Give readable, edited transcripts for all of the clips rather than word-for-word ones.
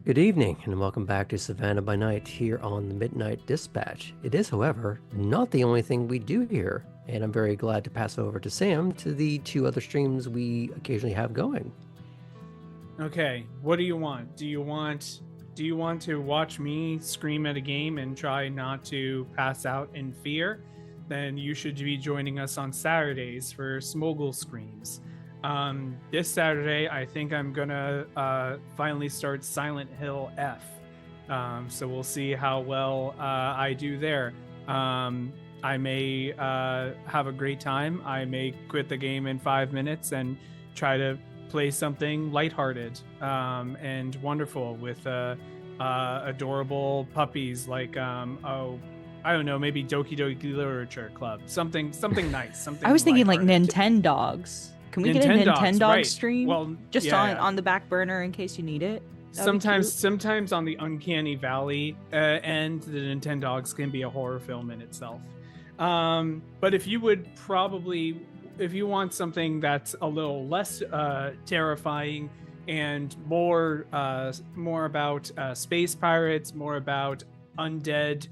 Good evening, and welcome back to Savannah by Night here on the Midnight Dispatch. It is, however, not the only thing we do here, and I'm very glad to pass over to Sam to the two other streams we occasionally have going. Okay, what do you want? Do you want to watch me scream at a game and try not to pass out in fear? Then you should be joining us on Saturdays for Smoggle Screams. This Saturday, I think I'm gonna finally start Silent Hill F. So we'll see how well I do there. I may have a great time. I may quit the game in 5 minutes and try to play something lighthearted and wonderful with adorable puppies like I don't know, maybe Doki Doki Literature Club, something nice, something. I was thinking like lighthearted. Nintendogs. Can we get a Nintendog right. stream? Well, just yeah. on the back burner in case you need it. Sometimes on the Uncanny Valley and the Nintendogs can be a horror film in itself. But if you want something that's a little less terrifying and more about space pirates, more about undead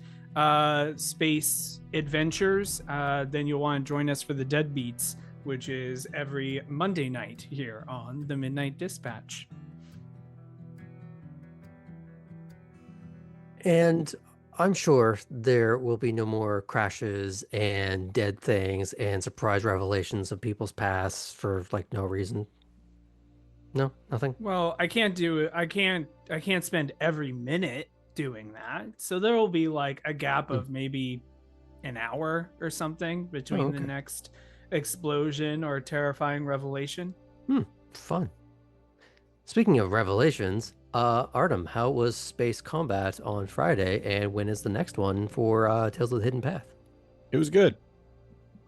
space adventures, then you'll want to join us for the Deadbeats, which is every Monday night here on the Midnight Dispatch. And I'm sure there will be no more crashes and dead things and surprise revelations of people's pasts for like no reason. No, nothing. Well, I can't do it. I can't spend every minute doing that. So there will be like a gap of maybe an hour or something between the next explosion or terrifying revelation. Fun. Speaking of revelations, Artem, how was space combat on Friday, and when is the next one for Tales of the Hidden Path? It was good.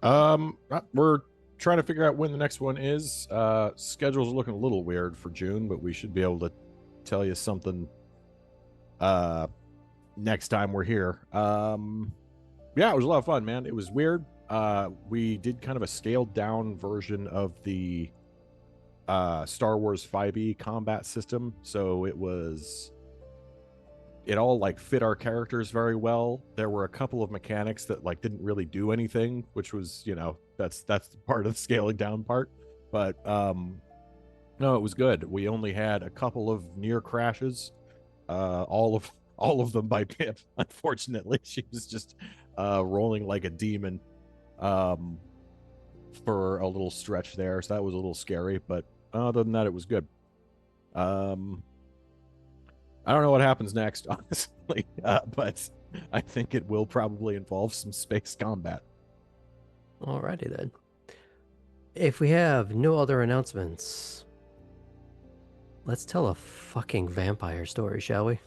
We're trying to figure out when the next one is. Schedule's looking a little weird for June, but we should be able to tell you something next time we're here. Yeah, it was a lot of fun, man. It was weird. We did kind of a scaled down version of the Star Wars 5e combat system, so it all like fit our characters very well. There were a couple of mechanics that like didn't really do anything, which was, that's part of the scaling down part. But no, it was good. We only had a couple of near crashes, all of them by Pip. Unfortunately, she was just rolling like a demon for a little stretch there, so that was a little scary, but other than that, it was good. I don't know what happens next, honestly, but I think it will probably involve some space combat. Alrighty then. If we have no other announcements, let's tell a fucking vampire story, shall we?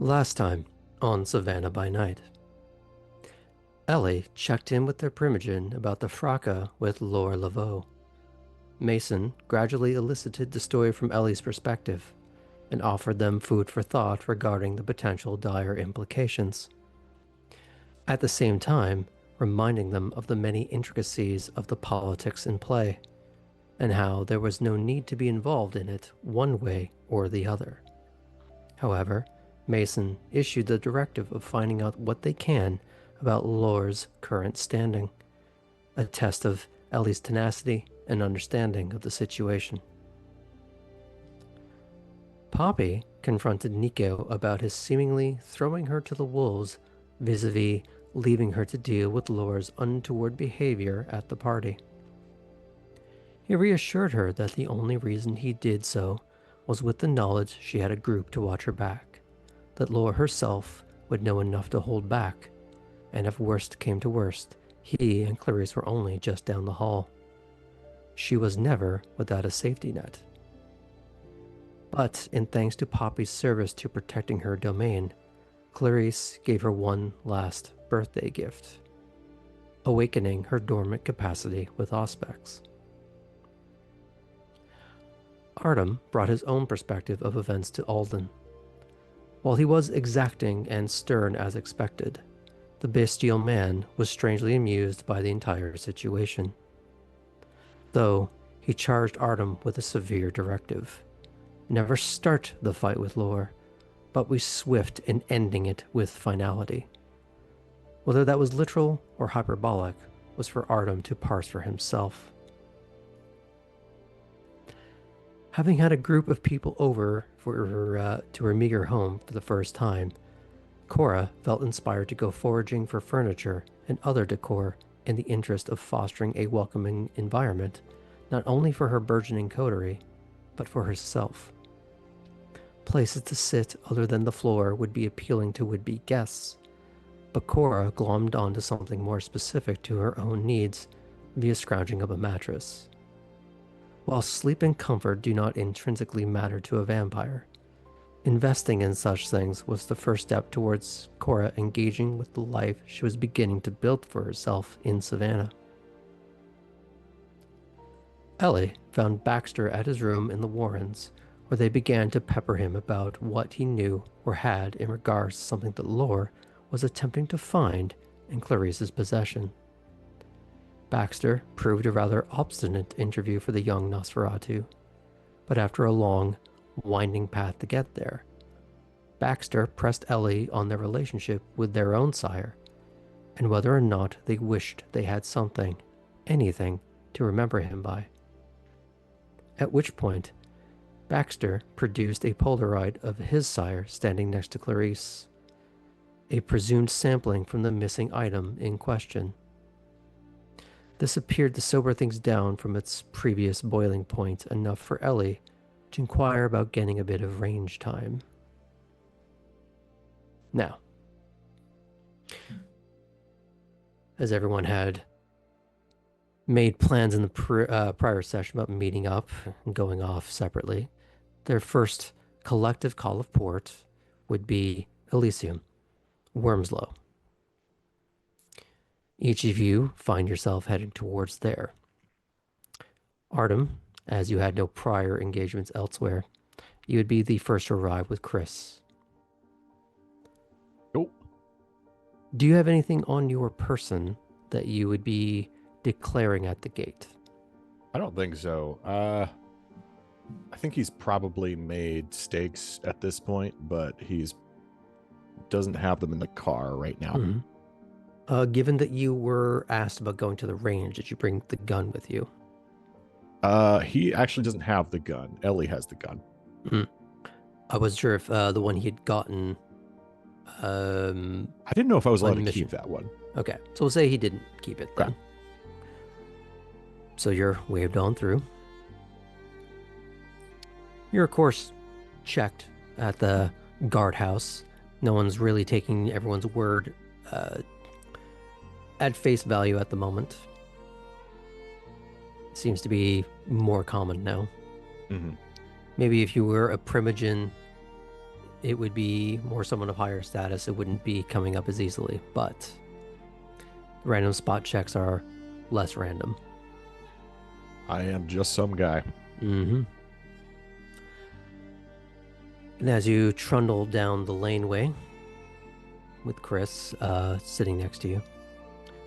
Last time on Savannah by Night, Elli checked in with their Primogen about the fracas with Laure Laveau. Mason gradually elicited the story from Elli's perspective and offered them food for thought regarding the potential dire implications. At the same time, reminding them of the many intricacies of the politics in play, and how there was no need to be involved in it one way or the other. However, Mason issued the directive of finding out what they can about Laure's current standing, a test of Elli's tenacity and understanding of the situation. Poppy confronted Nico about his seemingly throwing her to the wolves vis-a-vis leaving her to deal with Laure's untoward behavior at the party. He reassured her that the only reason he did so was with the knowledge she had a group to watch her back, that Laure herself would know enough to hold back, and if worst came to worst, he and Clarice were only just down the hall. She was never without a safety net. But in thanks to Poppy's service to protecting her domain, Clarice gave her one last birthday gift, awakening her dormant capacity with Auspex. Artem brought his own perspective of events to Alden. While he was exacting and stern as expected, the bestial man was strangely amused by the entire situation. Though he charged Artem with a severe directive. Never start the fight with Laure, but be swift in ending it with finality. Whether that was literal or hyperbolic was for Artem to parse for himself. Having had a group of people over to her meager home for the first time, Cora felt inspired to go foraging for furniture and other decor in the interest of fostering a welcoming environment, not only for her burgeoning coterie, but for herself. Places to sit other than the floor would be appealing to would-be guests, but Cora glommed onto something more specific to her own needs via scrounging up a mattress. While sleep and comfort do not intrinsically matter to a vampire, investing in such things was the first step towards Cora engaging with the life she was beginning to build for herself in Savannah. Elli found Baxter at his room in the Warrens, where they began to pepper him about what he knew or had in regards to something that Laure was attempting to find in Clarice's possession. Baxter proved a rather obstinate interview for the young Nosferatu, but after a long, winding path to get there, Baxter pressed Elli on their relationship with their own sire, and whether or not they wished they had something, anything, to remember him by. At which point, Baxter produced a Polaroid of his sire standing next to Clarice, a presumed sampling from the missing item in question. This appeared to sober things down from its previous boiling point enough for Elli to inquire about getting a bit of range time. Now, as everyone had made plans in the prior session about meeting up and going off separately, their first collective call of port would be Elysium, Wormslow. Each of you find yourself heading towards there. Artem, as you had no prior engagements elsewhere, you would be the first to arrive with Chris. Nope. Do you have anything on your person that you would be declaring at the gate? I don't think so. I think he's probably made stakes at this point, but he's doesn't have them in the car right now. Mm-hmm. Given that you were asked about going to the range, did you bring the gun with you? He actually doesn't have the gun. Elli has the gun. Mm-hmm. I wasn't sure if the one he had gotten. I didn't know if I was allowed to keep that one. Okay, so we'll say he didn't keep it then. Okay. So you're waved on through. You're, of course, checked at the guardhouse. No one's really taking everyone's word at face value at the moment. Seems to be more common now. Mm-hmm. Maybe if you were a Primogen, it would be more someone of higher status. It wouldn't be coming up as easily, but random spot checks are less random. I am just some guy. Mm-hmm. And as you trundle down the laneway with Chris sitting next to you,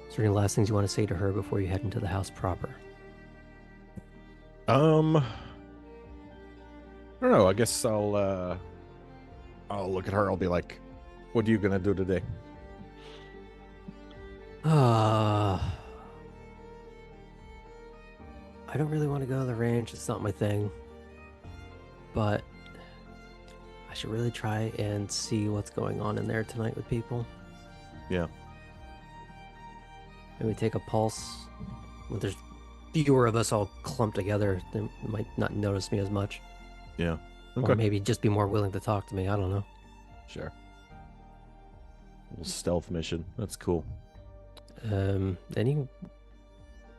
is there any last things you want to say to her before you head into the house proper? I don't know. I guess I'll look at her. I'll be like, "What are you gonna do today?" I don't really want to go to the ranch. It's not my thing. But I should really try and see what's going on in there tonight with people. Yeah. Maybe take a pulse. When there's fewer of us all clumped together, they might not notice me as much. Yeah. Or maybe just be more willing to talk to me. I don't know. Sure. A little stealth mission. That's cool. Who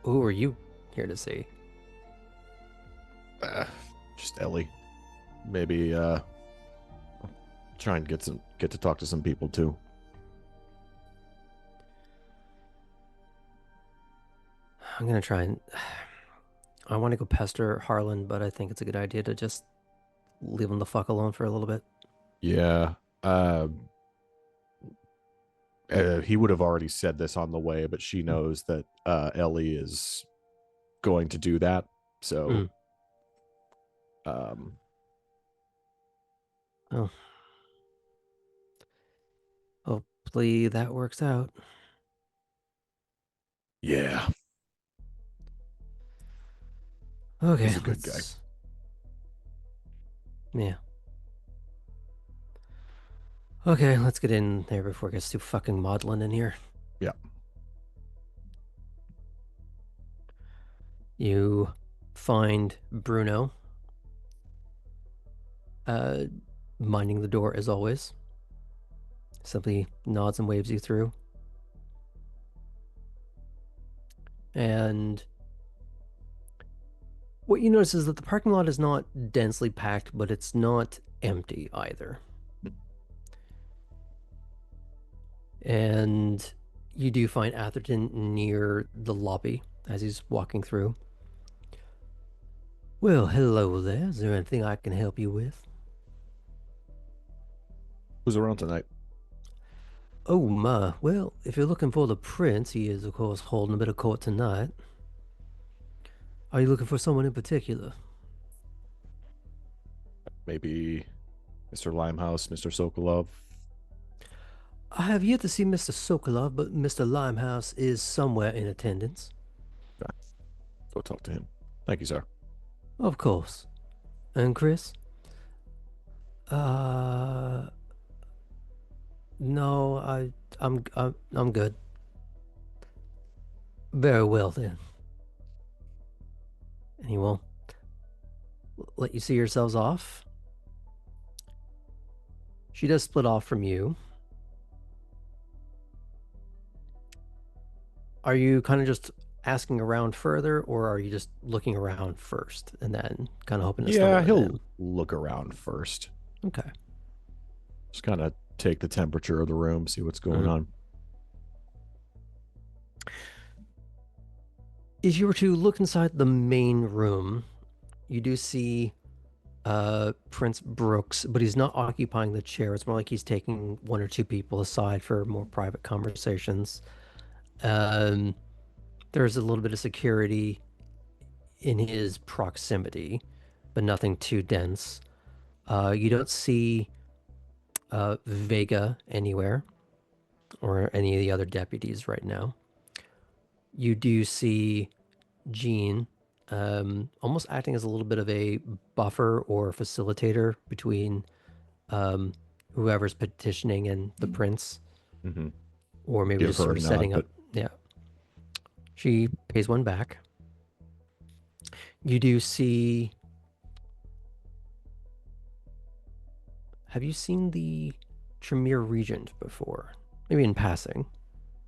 are you here to see? Just Elli. Maybe try and get to talk to some people too. I'm gonna try and I want to go pester Harlan, but I think it's a good idea to just leave him the fuck alone for a little bit. Yeah. He would have already said this on the way, but she knows that Elli is going to do that. So hopefully that works out. Yeah. Okay. He's a good guy. Yeah. Okay, let's get in there before it gets too fucking maudlin in here. Yeah. You find Bruno minding the door as always. Simply nods and waves you through. And what you notice is that the parking lot is not densely packed, but it's not empty either. And you do find Atherton near the lobby as he's walking through. Well, hello there. Is there anything I can help you with? Who's around tonight? Oh my, well, if you're looking for the prince, he is, of course, holding a bit of court tonight. Are you looking for someone in particular? Maybe Mr. Limehouse, Mr. Sokolov. I have yet to see Mr. Sokolov, but Mr. Limehouse is somewhere in attendance. Okay. Go talk to him. Thank you, sir. Of course. And Chris? No, I'm good. Very well then. And he will let you see yourselves off. She does split off from you. Are you kind of just asking around further, or are you just looking around first and then kind of hoping to stumble into he'll him? look around first. Okay. Just kind of take the temperature of the room, see what's going on. If you were to look inside the main room, you do see Prince Brooks, but he's not occupying the chair. It's more like he's taking one or two people aside for more private conversations. There's a little bit of security in his proximity, but nothing too dense. You don't see Vega anywhere or any of the other deputies right now. You do see Jean almost acting as a little bit of a buffer or facilitator between whoever's petitioning and the prince. Mm-hmm. Or maybe just sort of setting up. Yeah. She pays one back. You do see... Have you seen the Tremere Regent before? Maybe in passing.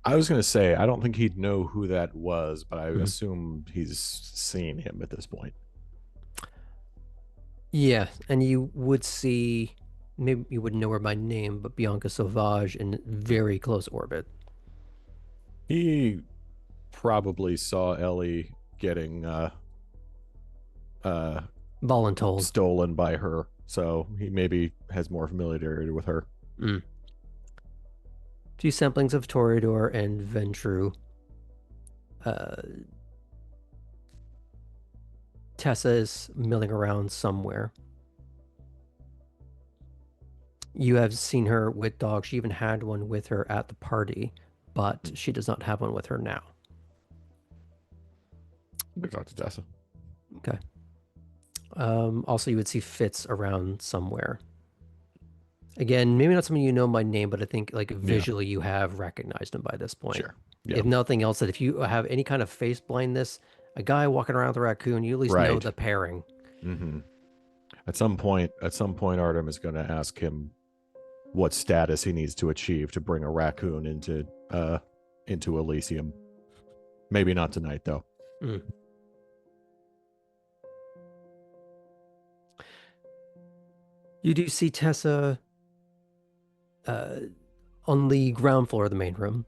I was going to say, I don't think he'd know who that was, but I assume he's seen him at this point. Yeah, and you would see, maybe you wouldn't know her by name, but Bianca Sauvage in very close orbit. He probably saw Elli getting Voluntold. stolen by her, so he maybe has more familiarity with her. Few samplings of Toreador and Ventru. Tessa is milling around somewhere. You have seen her with dogs. She even had one with her at the party, but she does not have one with her now. We talk to Tessa. Okay. Also, you would see Fitz around somewhere. Again, maybe not someone you know by name, but I think like visually you have recognized him by this point. Sure. Yeah. If nothing else, that if you have any kind of face blindness, a guy walking around with a raccoon, you at least know the pairing. Mm-hmm. At some point, Artem is going to ask him what status he needs to achieve to bring a raccoon into Elysium. Maybe not tonight, though. You do see Tessa on the ground floor of the main room,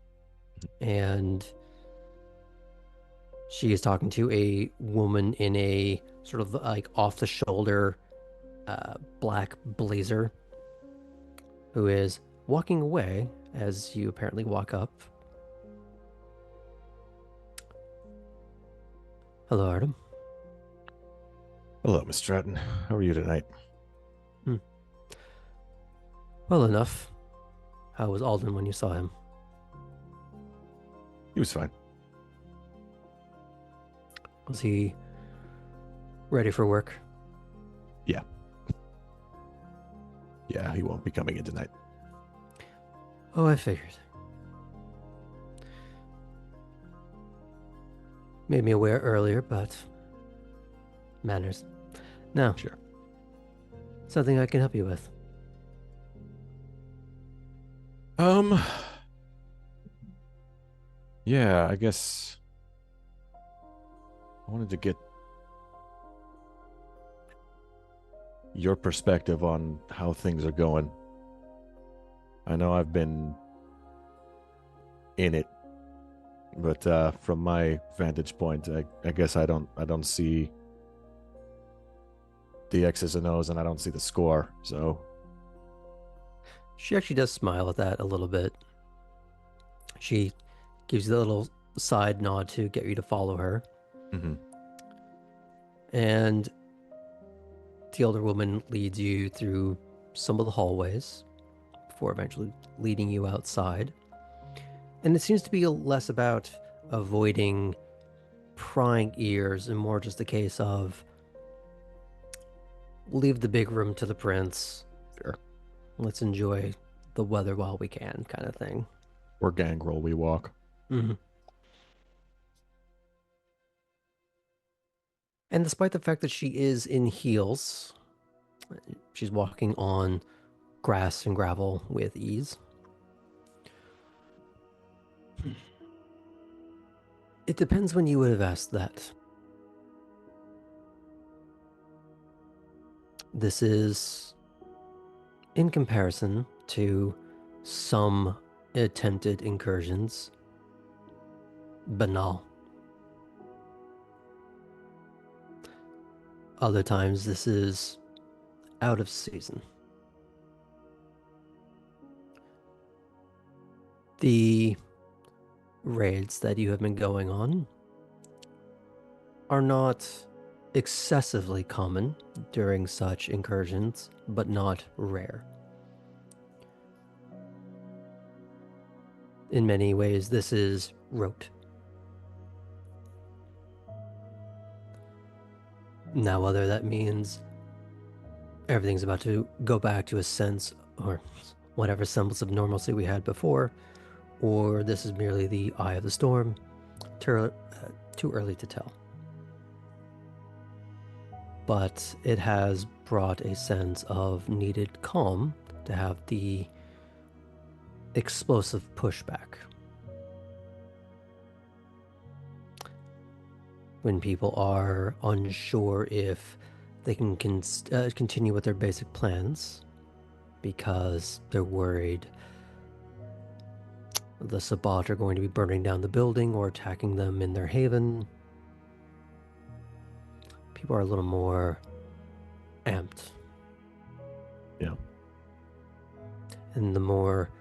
and she is talking to a woman in a sort of like off-the-shoulder black blazer who is walking away as you apparently walk up. Hello, Artem. Hello, Miss Stratton. How are you tonight? Well enough. How was Alden when you saw him? He was fine. Was he ready for work? Yeah. Yeah, he won't be coming in tonight. Oh, I figured. Made me aware earlier, but manners. Now, Sure. Something I can help you with. Yeah, I guess I wanted to get your perspective on how things are going. I know I've been in it, but from my vantage point, I guess I don't see the X's and O's, and I don't see the score. So She actually does smile at that a little bit. She gives you a little side nod to get you to follow her. Mm-hmm. And the older woman leads you through some of the hallways before eventually leading you outside. And it seems to be less about avoiding prying ears and more just a case of leave the big room to the prince. Sure. Let's enjoy the weather while we can, kind of thing. Or gangrel we walk. Mm-hmm. And despite the fact that she is in heels, she's walking on grass and gravel with ease. It depends when you would have asked that. This is, in comparison to some attempted incursions, banal. Other times this is out of season. The raids that you have been going on are not excessively common during such incursions, but not rare. In many ways, this is rote. Now, whether that means everything's about to go back to a sense or whatever semblance of normalcy we had before, or this is merely the eye of the storm, too early to tell. But it has brought a sense of needed calm to have the explosive pushback. When people are unsure if they can continue with their basic plans because they're worried the Sabbat are going to be burning down the building or attacking them in their haven. people are a little more amped. Yeah. And the more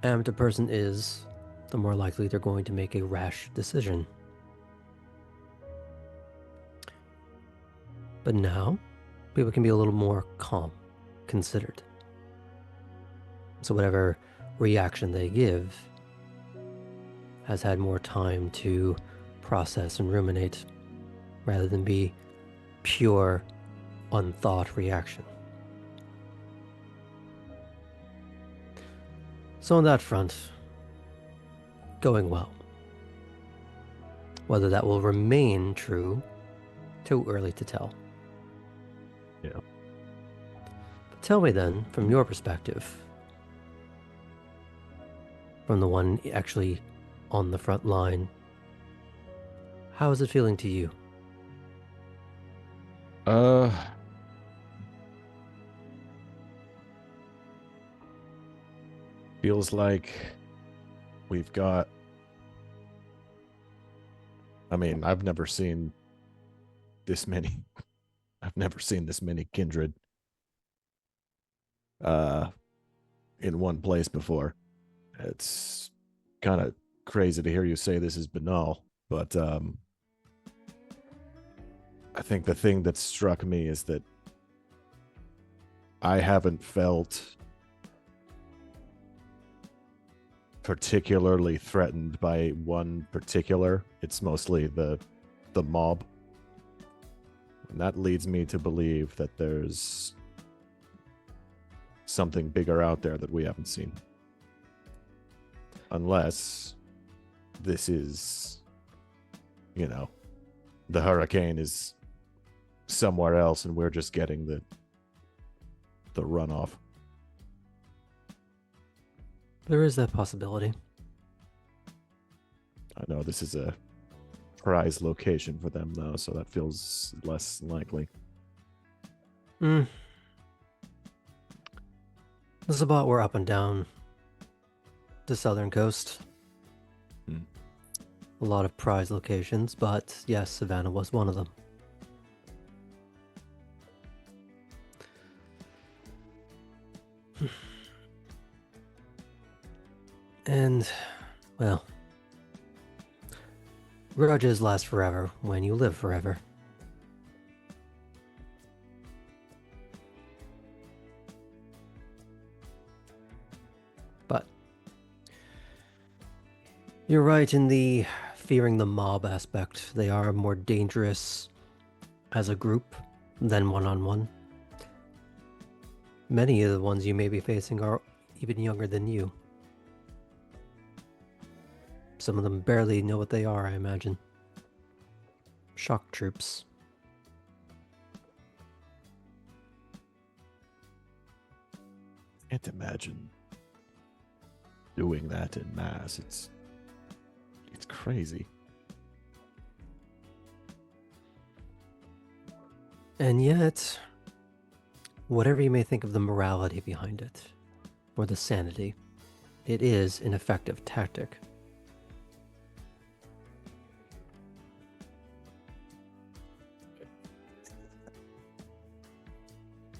amped a person is, the more likely they're going to make a rash decision. But now, people can be a little more calm, considered. So whatever reaction they give has had more time to process and ruminate, rather than be pure, unthought reaction. So on that front, going well. Whether that will remain true, too early to tell. Yeah. But tell me then, from your perspective, from the one actually on the front line, how is it feeling to you? Feels like we've got, I mean, I've never seen this many kindred in one place before. It's kind of crazy to hear you say this is banal, but I think the thing that struck me is that I haven't felt particularly threatened by one particular. It's mostly the mob. And that leads me to believe that there's something bigger out there that we haven't seen. Unless this is, the hurricane is somewhere else and we're just getting the runoff. There is that possibility. I know this is a prize location for them, though, so that feels less likely. The Sabbat were up and down the southern coast. A lot of prize locations, but yes, Savannah was one of them. And, well, grudges last forever when you live forever. But you're right in the fearing the mob aspect. They are more dangerous as a group than one-on-one. Many of the ones you may be facing are even younger than you. Some of them barely know what they are, I imagine. Shock troops. Can't imagine doing that in mass. It's crazy. And yet, whatever you may think of the morality behind it, or the sanity, it is an effective tactic.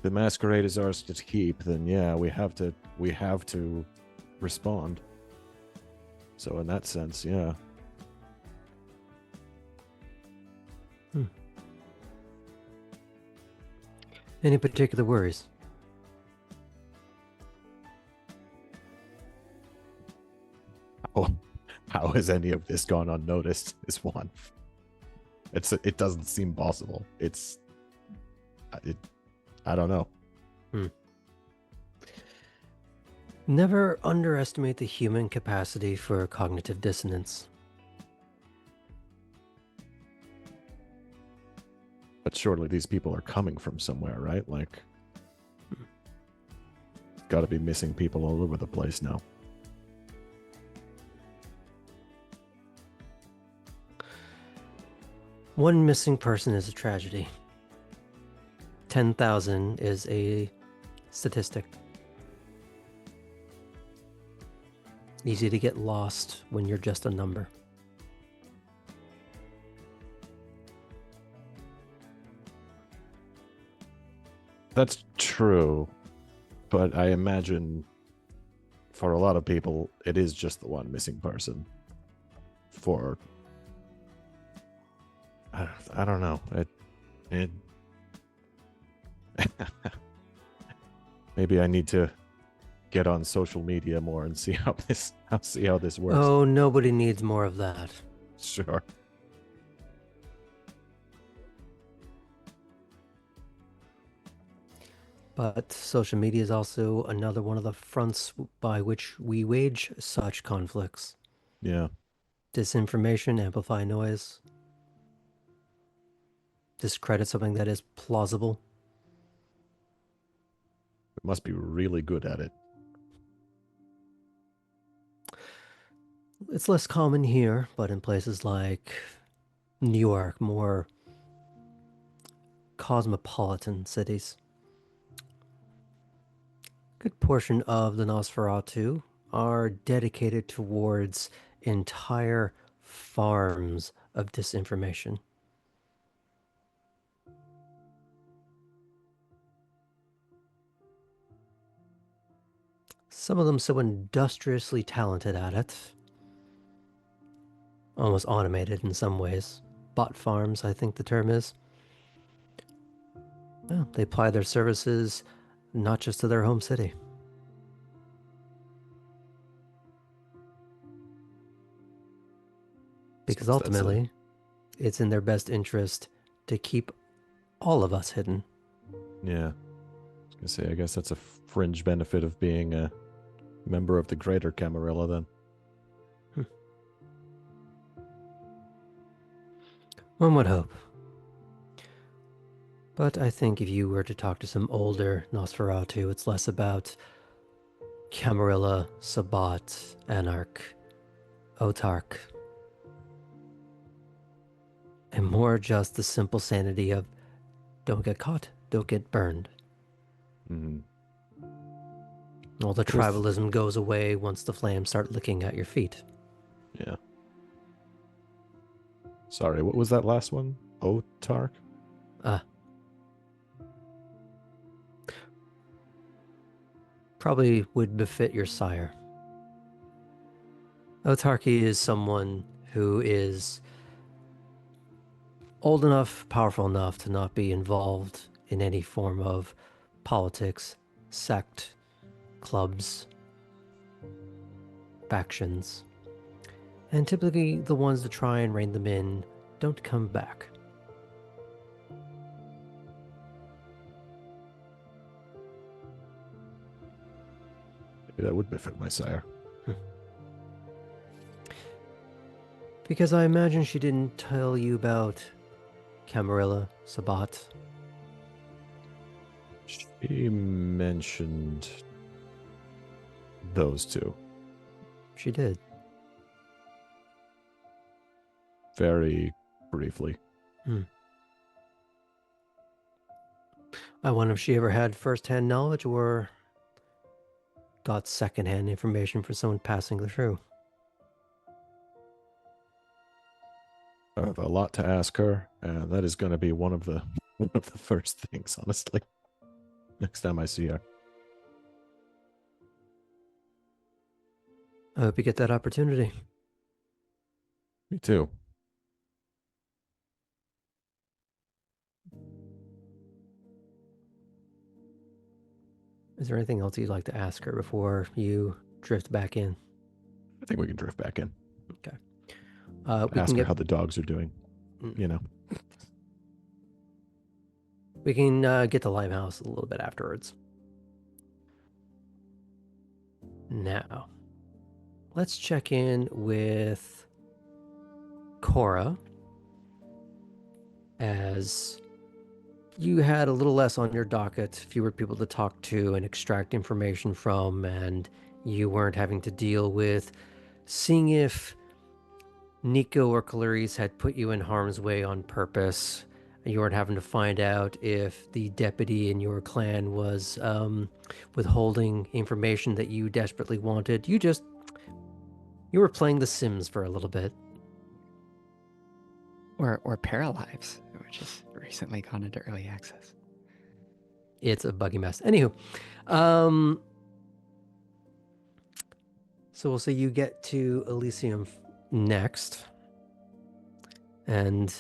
The masquerade is ours to keep, then yeah, we have to respond. So in that sense, yeah. Any particular worries? How has any of this gone unnoticed is one. It doesn't seem possible. I don't know. Never underestimate the human capacity for cognitive dissonance. But surely these people are coming from somewhere, right? Like, got to be missing people all over the place now. One missing person is a tragedy. 10,000 is a statistic. Easy to get lost when you're just a number. That's true. But I imagine for a lot of people, it is just the one missing person. I don't know. It maybe I need to get on social media more and see how this works. Oh, nobody needs more of that. Sure. But social media is also another one of the fronts by which we wage such conflicts. Yeah. Disinformation, amplify noise, discredit something that is plausible. It must be really good at it. It's less common here, but in places like New York, more cosmopolitan cities, a good portion of the Nosferatu are dedicated towards entire farms of disinformation. Some of them so industriously talented at it, almost automated in some ways. Bot farms, I think the term is. Well, they apply their services not just to their home city. Because ultimately, it's in their best interest to keep all of us hidden. Yeah. I was going to say, I guess that's a fringe benefit of being a member of the greater Camarilla then. One would hope. But I think if you were to talk to some older Nosferatu, it's less about Camarilla, Sabbat, Anarch, Autarch, and more just the simple sanity of don't get caught, don't get burned. Mm-hmm. All the tribalism goes away once the flames start licking at your feet. Yeah. Sorry, what was that last one? Autarch? Probably would befit your sire. Autarky is someone who is old enough, powerful enough to not be involved in any form of politics, sect, clubs, factions. And typically the ones that try and rein them in don't come back. Maybe that would befit my sire. Because I imagine she didn't tell you about Camarilla, Sabbat. She mentioned those two. She did. Very briefly. I wonder if she ever had first-hand knowledge or got second-hand information from someone passing through. I have a lot to ask her, and that is going to be one of the first things, honestly. Next time I see her. I hope you get that opportunity. Me too. Is there anything else you'd like to ask her before you drift back in? I think we can drift back in. Okay. Ask her how the dogs are doing. You know. We can get to Limehouse a little bit afterwards. Now, let's check in with Cora, as you had a little less on your docket, fewer people to talk to and extract information from, and you weren't having to deal with seeing if Nico or Clarice had put you in harm's way on purpose. You weren't having to find out if the deputy in your clan was withholding information that you desperately wanted. You were playing The Sims for a little bit. Or Paralives, which has recently gone into early access. It's a buggy mess. Anywho, so we'll say you get to Elysium next. And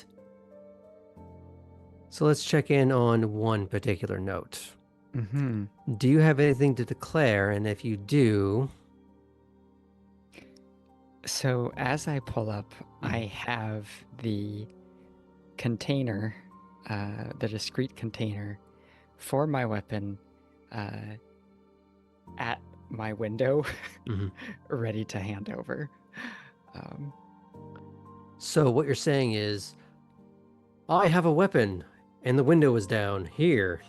so let's check in on one particular note. Mm-hmm. Do you have anything to declare? And if you do... So as I pull up, I have the container, the discrete container for my weapon at my window, ready to hand over. So what you're saying is, I have a weapon, and the window is down here.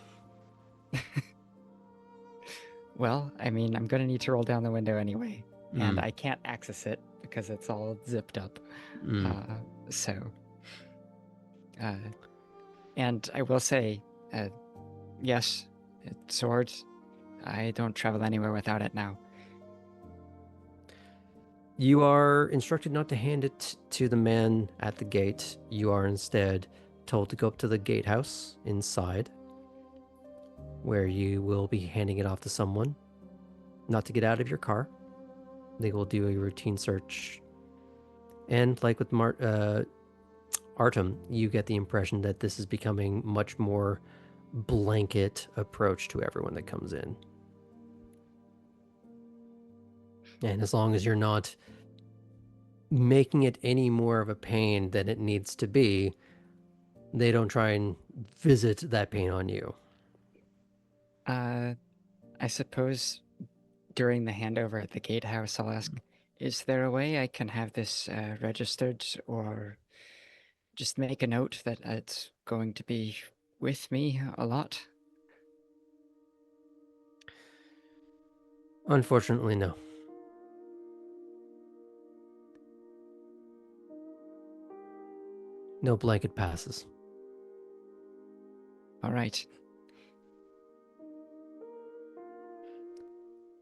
Well, I mean, I'm going to need to roll down the window anyway, and I can't access it because it's all zipped up. And I will say, yes, swords. I don't travel anywhere without it now. You are instructed not to hand it to the man at the gate. You are instead told to go up to the gatehouse inside, where you will be handing it off to someone, not to get out of your car. They will do a routine search. And like with Artem, you get the impression that this is becoming much more blanket approach to everyone that comes in. And as long as you're not making it any more of a pain than it needs to be, they don't try and visit that pain on you. I suppose during the handover at the gatehouse, I'll ask, is there a way I can have this registered, or just make a note that it's going to be with me a lot? Unfortunately, no. No blanket passes. All right.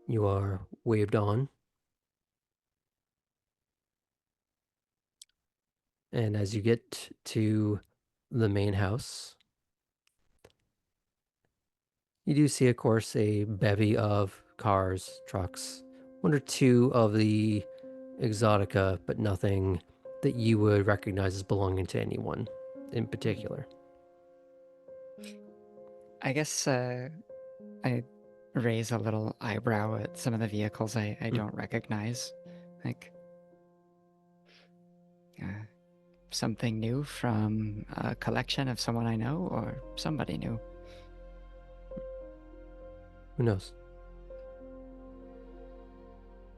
You are waved on. And as you get to the main house, you do see, of course, a bevy of cars, trucks, one or two of the exotica, but nothing that you would recognize as belonging to anyone in particular. I guess I raise a little eyebrow at some of the vehicles I don't recognize. Like, something new from a collection of someone I know, or somebody new? Who knows?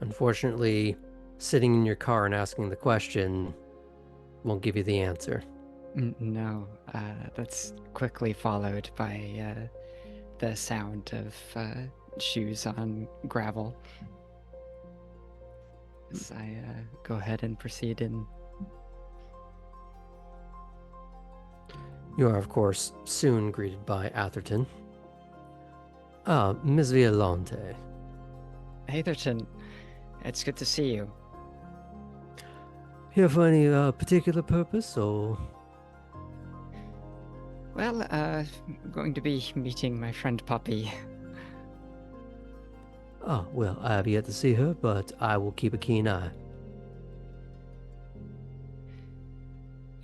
Unfortunately, sitting in your car and asking the question won't give you the answer. No, that's quickly followed by the sound of shoes on gravel. As I go ahead and proceed in. You are, of course, soon greeted by Atherton. Ah, Miss Violante. Atherton, it's good to see you. Here for any particular purpose, or...? Well, I'm going to be meeting my friend Poppy. Oh, well, I have yet to see her, but I will keep a keen eye.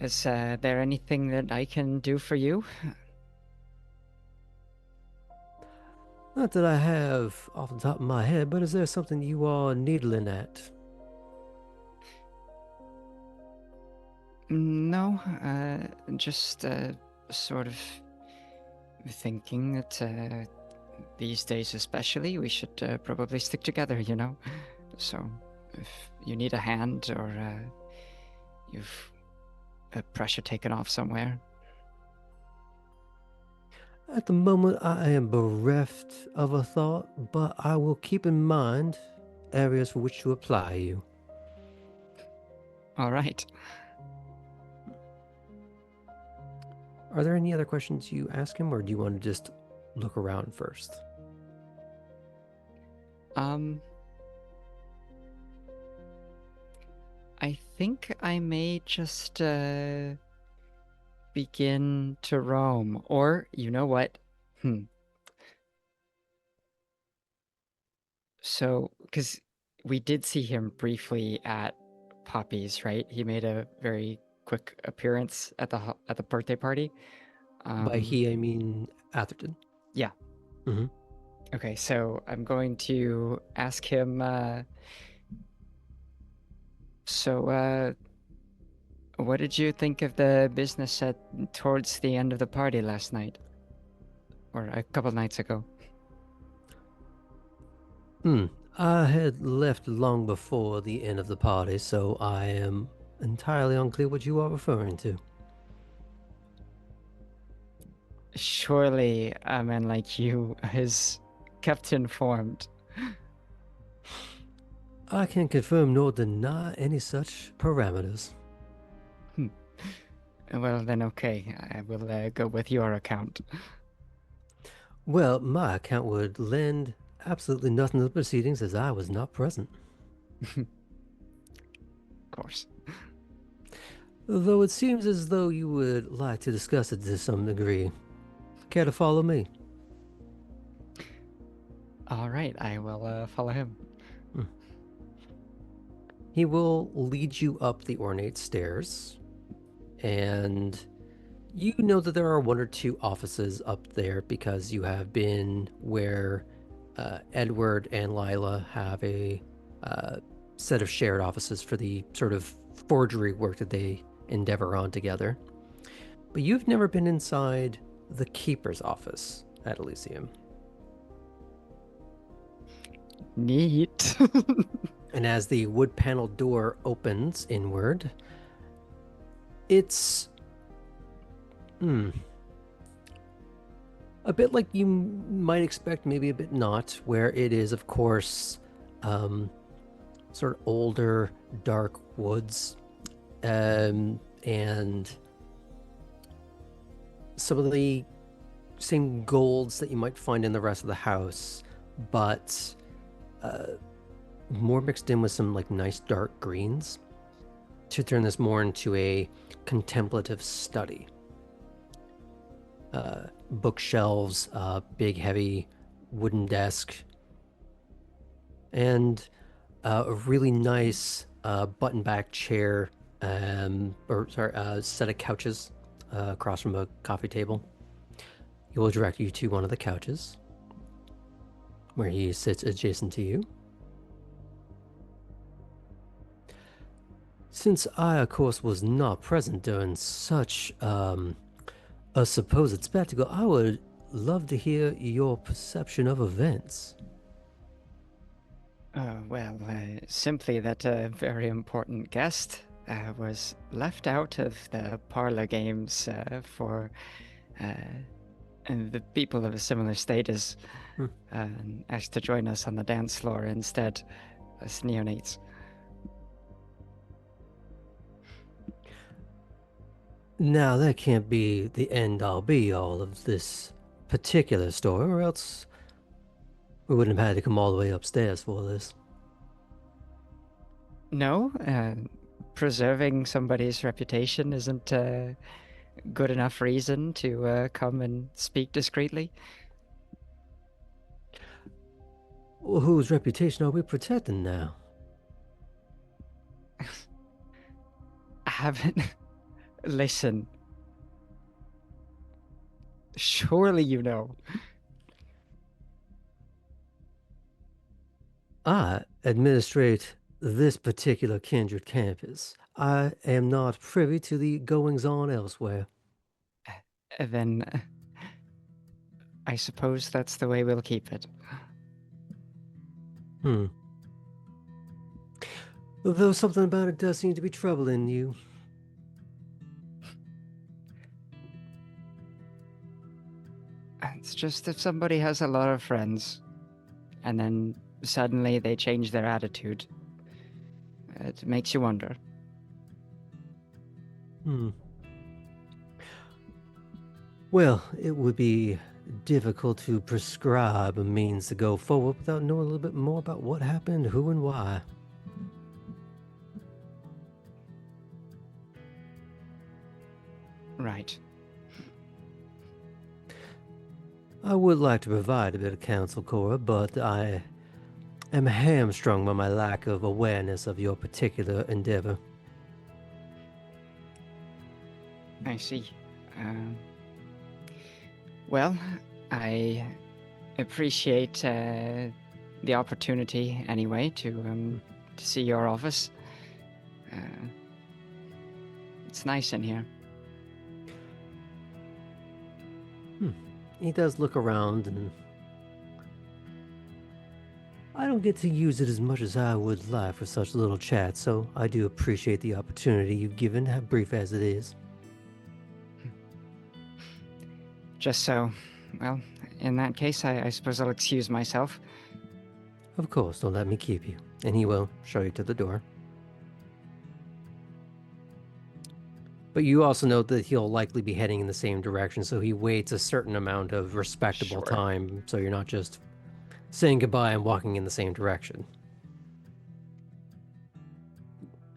Is there anything that I can do for you? Not that I have off the top of my head, but is there something you are needling at? No, just sort of thinking that these days especially, we should probably stick together, you know? So, if you need a hand, or you've pressure taken off somewhere. At the moment, I am bereft of a thought, but I will keep in mind areas for which to apply you. All right. Are there any other questions you ask him, or do you want to just look around first? I think I may just begin to roam. Or, you know what? So, because we did see him briefly at Poppy's, right? He made a very quick appearance at the birthday party. By he, I mean Atherton. Yeah. Mm-hmm. Okay, so I'm going to ask him. What did you think of the business towards the end of the party last night, or a couple nights ago? I had left long before the end of the party, so I am entirely unclear what you are referring to. Surely a man like you is kept informed. I can confirm nor deny any such parameters. Well, then okay, I will go with your account. Well, my account would lend absolutely nothing to the proceedings as I was not present. Of course. Though it seems as though you would like to discuss it to some degree. Care to follow me? All right, I will follow him. He will lead you up the ornate stairs, and you know that there are one or two offices up there because you have been where Edward and Lila have a set of shared offices for the sort of forgery work that they endeavor on together. But you've never been inside the Keeper's office at Elysium. Neat. And as the wood panel door opens inward, it's a bit like you might expect, maybe a bit not, where it is, of course, sort of older, dark woods, and some of the same golds that you might find in the rest of the house, but more mixed in with some like nice dark greens to turn this more into a contemplative study. Bookshelves, big heavy wooden desk, and a really nice button-back chair, set of couches across from a coffee table. He will direct you to one of the couches, where he sits adjacent to you. Since I, of course, was not present during such a supposed spectacle, I would love to hear your perception of events. Simply that a very important guest was left out of the parlor games for and the people of a similar status asked to join us on the dance floor instead as neonates. Now, that can't be the end-all be-all of this particular story, or else we wouldn't have had to come all the way upstairs for this. No, preserving somebody's reputation isn't a good enough reason to come and speak discreetly. Well, whose reputation are we protecting now? I haven't... Listen. Surely you know. I administrate this particular kindred campus. I am not privy to the goings-on elsewhere. Then I suppose that's the way we'll keep it. Though something about it does seem to be troubling you. It's just if somebody has a lot of friends and then suddenly they change their attitude, it makes you wonder. Well, it would be difficult to prescribe a means to go forward without knowing a little bit more about what happened, who and why. Right. I would like to provide a bit of counsel, Cora, but I am hamstrung by my lack of awareness of your particular endeavor. I see. Well, I appreciate the opportunity anyway to see your office. It's nice in here. He does look around, and I don't get to use it as much as I would like for such little chat, so I do appreciate the opportunity you've given, brief as it is. Just so, well, in that case, I suppose I'll excuse myself. Of course, don't let me keep you. And he will show you to the door. But you also know that he'll likely be heading in the same direction, so he waits a certain amount of respectable Sure. time, so you're not just saying goodbye and walking in the same direction.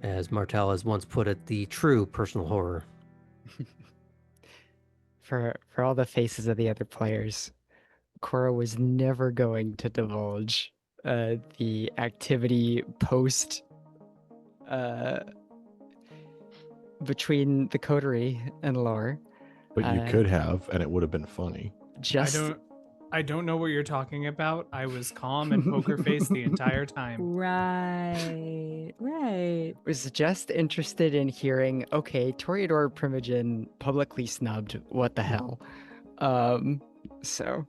As Martel has once put it, the true personal horror. For all the faces of the other players, Cora was never going to divulge the activity post between the coterie and Laure. But you could have, and it would have been funny. I don't know what you're talking about. I was calm and poker faced the entire time. Right. Was just interested in hearing, okay, Toreador Primogen publicly snubbed, what the hell? So.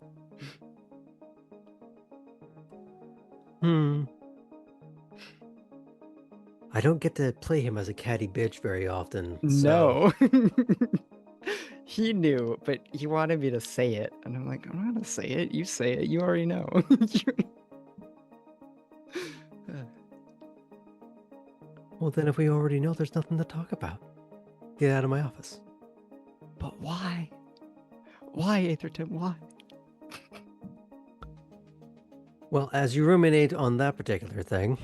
I don't get to play him as a catty bitch very often. No. He knew, but he wanted me to say it. And I'm like, I'm not going to say it. You say it. You already know. Well, then if we already know, there's nothing to talk about. Get out of my office. But why? Why, Atherton? Why? Well, as you ruminate on that particular thing,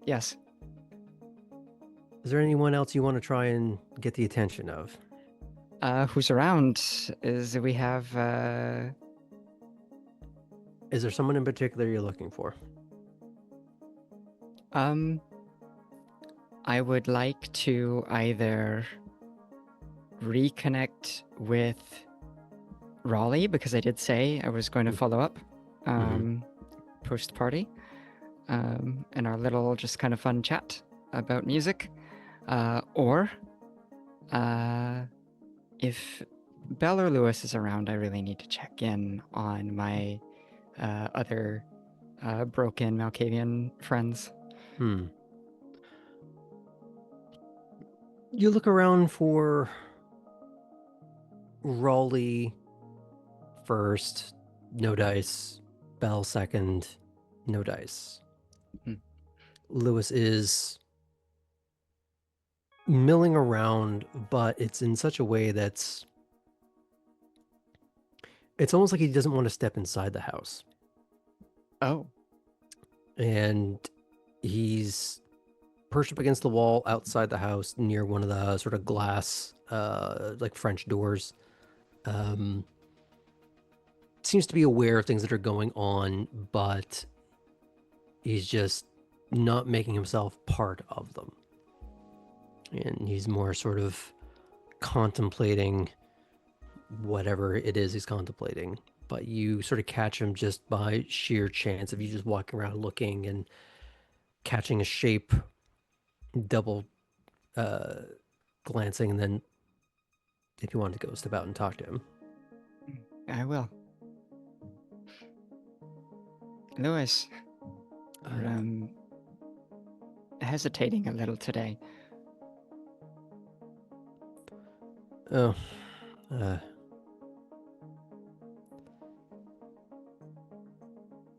Yes. is there anyone else you want to try and get the attention of? Who's around? Is we have Is there someone in particular you're looking for? I would like to either reconnect with Raleigh, because I did say I was going to follow up post party, and our little just kind of fun chat about music, or if Belle or Lewis is around, I really need to check in on my other broken Malkavian friends. You look around for Raleigh first, no dice. Bell second, no dice. Lewis is milling around, but it's in such a way that's... It's almost like he doesn't want to step inside the house. Oh. And he's perched up against the wall outside the house near one of the sort of glass, like French doors. Seems to be aware of things that are going on, but he's just not making himself part of them. And he's more sort of contemplating whatever it is he's contemplating. But you sort of catch him just by sheer chance of you just walking around looking and catching a shape, double glancing, and then if you want to go step out and talk to him. I will. Lewis, you're hesitating a little today. Oh,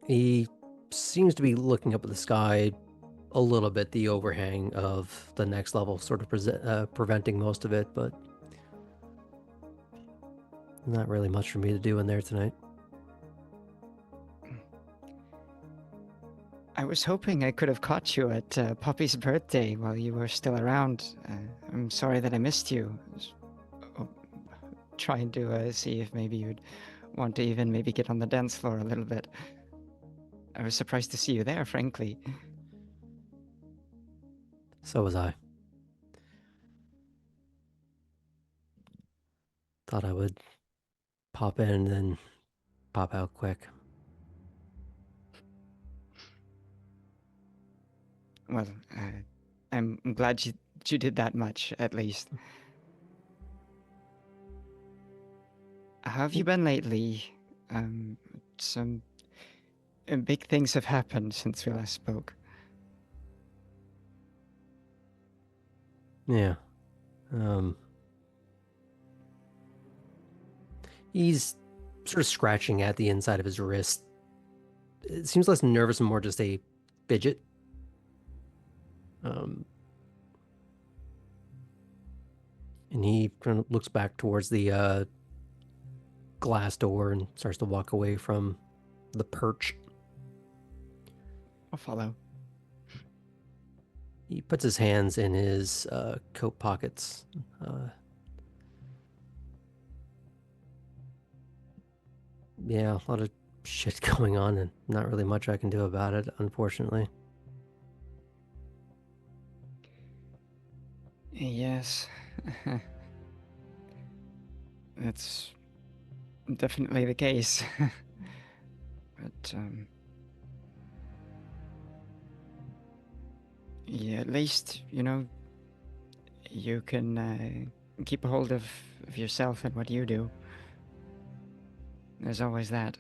he seems to be looking up at the sky a little bit, the overhang of the next level sort of preventing most of it, but not really much for me to do in there tonight. I was hoping I could have caught you at Poppy's birthday while you were still around. I'm sorry that I missed you. I was trying to see if maybe you'd want to even maybe get on the dance floor a little bit. I was surprised to see you there, frankly. So was I. Thought I would pop in and then pop out quick. Well, I'm glad you did that much, at least. How have you been lately? Some big things have happened since we last spoke. Yeah. He's sort of scratching at the inside of his wrist. It seems less nervous and more just a fidget. And he kind of looks back towards the glass door and starts to walk away from the perch. I'll follow. He puts his hands in his coat pockets. Yeah, a lot of shit going on and not really much I can do about it, unfortunately. Yes. That's definitely the case. But, yeah, at least, you can keep a hold of yourself and what you do. There's always that.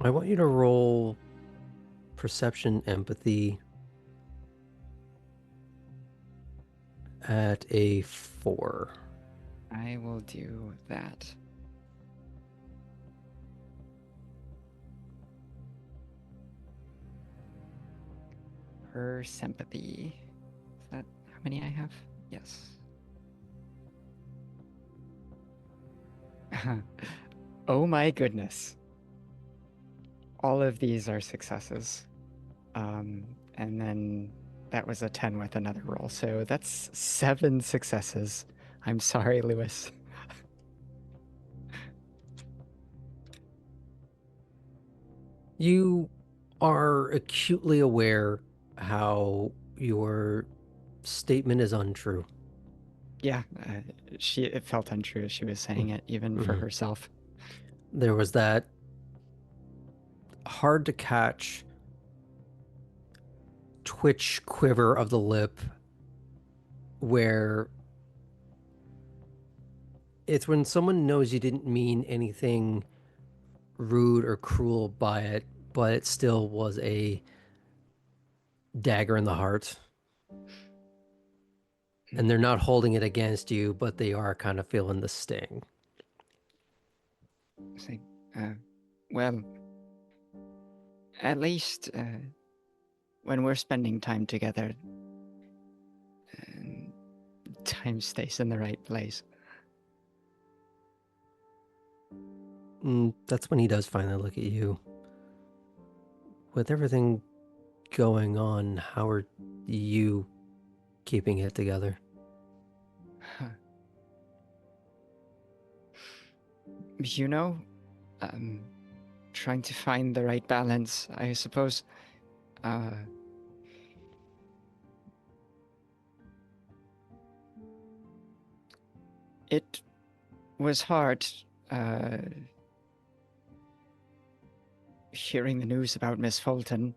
I want you to roll perception empathy at a 4. I will do that. Her sympathy. Is that how many I have? Yes. Oh my goodness. All of these are successes. And then that was a 10 with another roll. So that's 7 successes. I'm sorry, Lewis. You are acutely aware how your statement is untrue. Yeah, it felt untrue as she was saying it, even for herself. There was that hard to catch twitch quiver of the lip where it's when someone knows you didn't mean anything rude or cruel by it, but it still was a dagger in the heart. And they're not holding it against you, but they are kind of feeling the sting. Say, well, at least when we're spending time together, time stays in the right place. That's when he does finally look at you. With everything going on, how are you keeping it together? You know, trying to find the right balance, I suppose. It was hard hearing the news about Miss Fulton.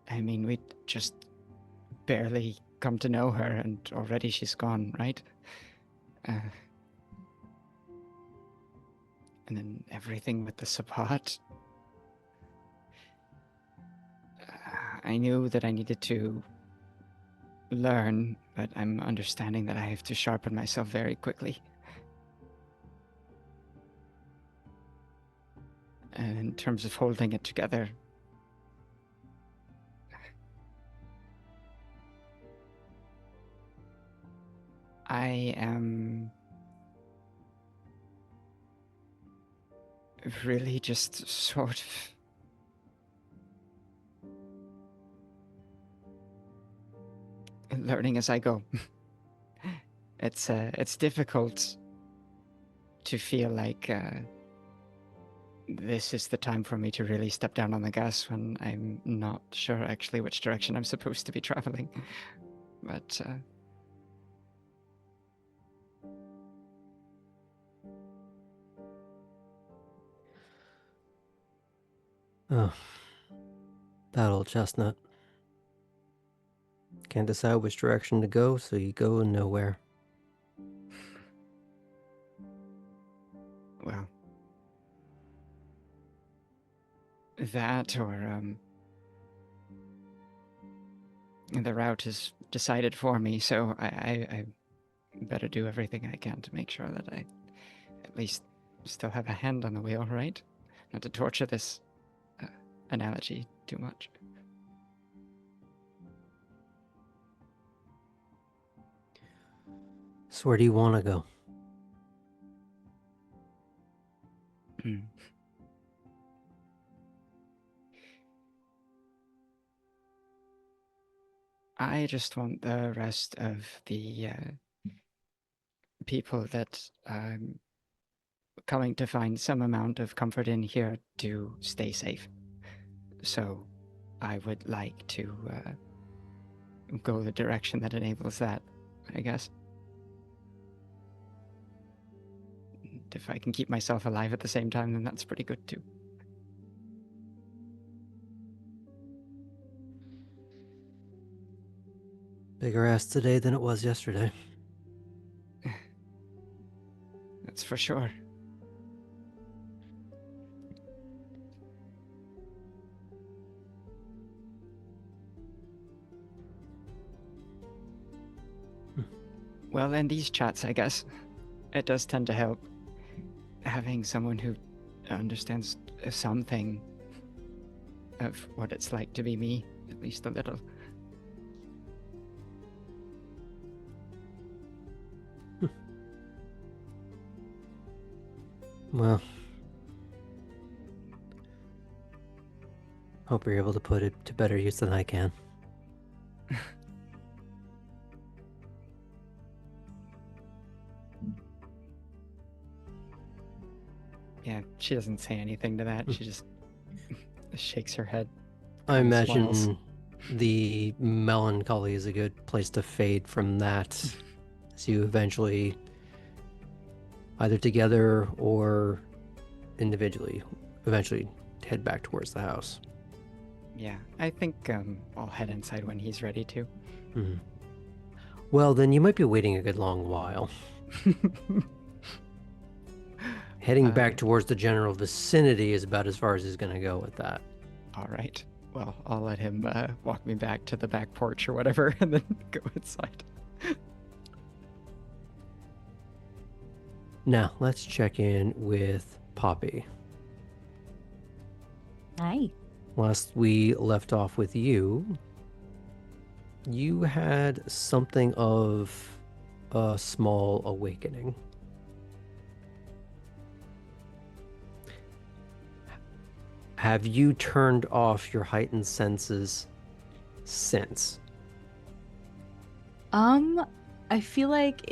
I mean, we'd just barely come to know her, and already she's gone, right? And then everything with the Sabbat. I knew that I needed to learn, but I'm understanding that I have to sharpen myself very quickly. And in terms of holding it together, I am really just sort of learning as I go. It's difficult to feel like this is the time for me to really step down on the gas when I'm not sure actually which direction I'm supposed to be traveling. But Oh, that old chestnut. Can't decide which direction to go, so you go nowhere. well, that or the route is decided for me, so I better do everything I can to make sure that I at least still have a hand on the wheel, right? Not to torture this analogy too much. So where do you want to go? I just want the rest of the people that I'm coming to find some amount of comfort in here to stay safe. So I would like to go the direction that enables that, I guess. And if I can keep myself alive at the same time, then that's pretty good too. Bigger ass today than it was yesterday. That's for sure. Well, in these chats, I guess, it does tend to help having someone who understands something of what it's like to be me, at least a little. Well, hope you're able to put it to better use than I can. Yeah, she doesn't say anything to that. She just shakes her head. I kinda imagine smiles. the melancholy is a good place to fade from that as you eventually, either together or individually, eventually head back towards the house. Yeah, I think I'll head inside when he's ready to. Mhm. Well, then you might be waiting a good long while. Heading back towards the general vicinity is about as far as he's going to go with that. All right. Well, I'll let him walk me back to the back porch or whatever and then go inside. Now, let's check in with Poppy. Hi. Last we left off with you, you had something of a small awakening. Have you turned off your heightened senses since? I feel like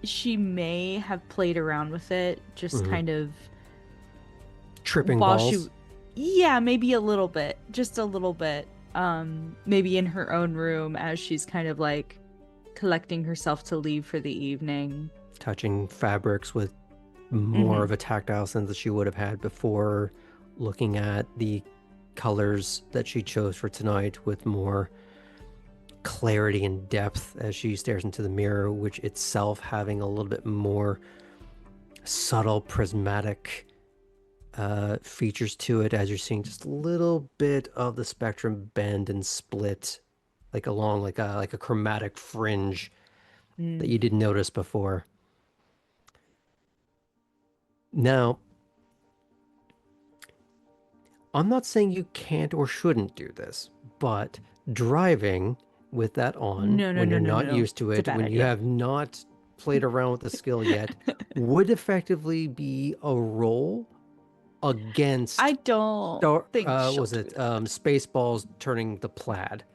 she may have played around with it, just kind of Tripping while balls? yeah, maybe a little bit, just a little bit. Maybe in her own room as she's kind of like collecting herself to leave for the evening. Touching fabrics with more of a tactile sense that she would have had before, looking at the colors that she chose for tonight with more clarity and depth as she stares into the mirror, which itself having a little bit more subtle prismatic features to it, as you're seeing just a little bit of the spectrum bend and split like along like a chromatic fringe that you didn't notice before. Now, I'm not saying you can't or shouldn't do this, but driving with that on No, when you're not no. used to It's a it, bad when you idea. have not played around with the skill yet, would effectively be a roll against I don't think she'll was do it that. Spaceballs turning the plaid.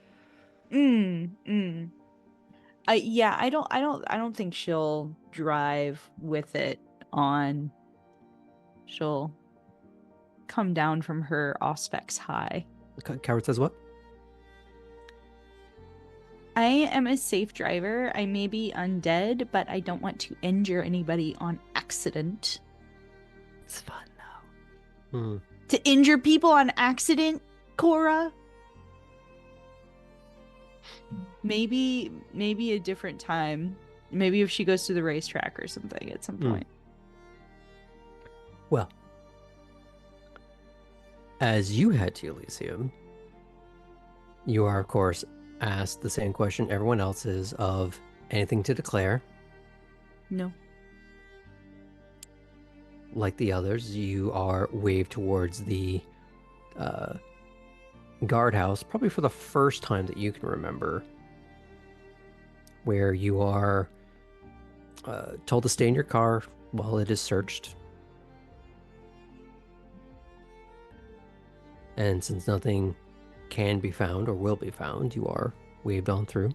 Yeah, I don't think she'll drive with it on. She'll come down from her Auspex high. Coward says what? I am a safe driver. I may be undead, but I don't want to injure anybody on accident. It's fun now. To injure people on accident, Cora? Maybe a different time. Maybe if she goes to the racetrack or something at some point. Well, as you head to Elysium, you are, of course, asked the same question everyone else is of anything to declare. No. Like the others, you are waved towards the guardhouse, probably for the first time that you can remember, where you are told to stay in your car while it is searched. And since nothing can be found or will be found, you are waved on through.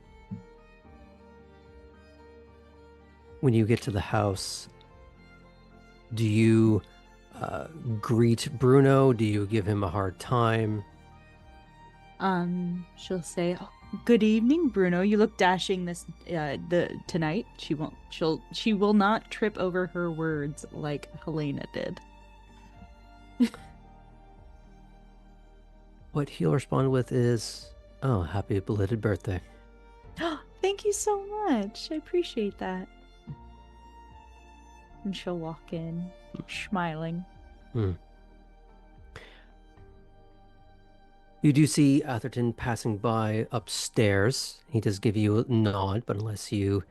When you get to the house, do you greet Bruno? Do you give him a hard time? She'll say, oh, "Good evening, Bruno. You look dashing tonight." She will not trip over her words like Helena did. What he'll respond with is, "Oh, happy belated birthday." Thank you so much. I appreciate that. And she'll walk in, smiling. You do see Atherton passing by upstairs. He does give you a nod, but unless you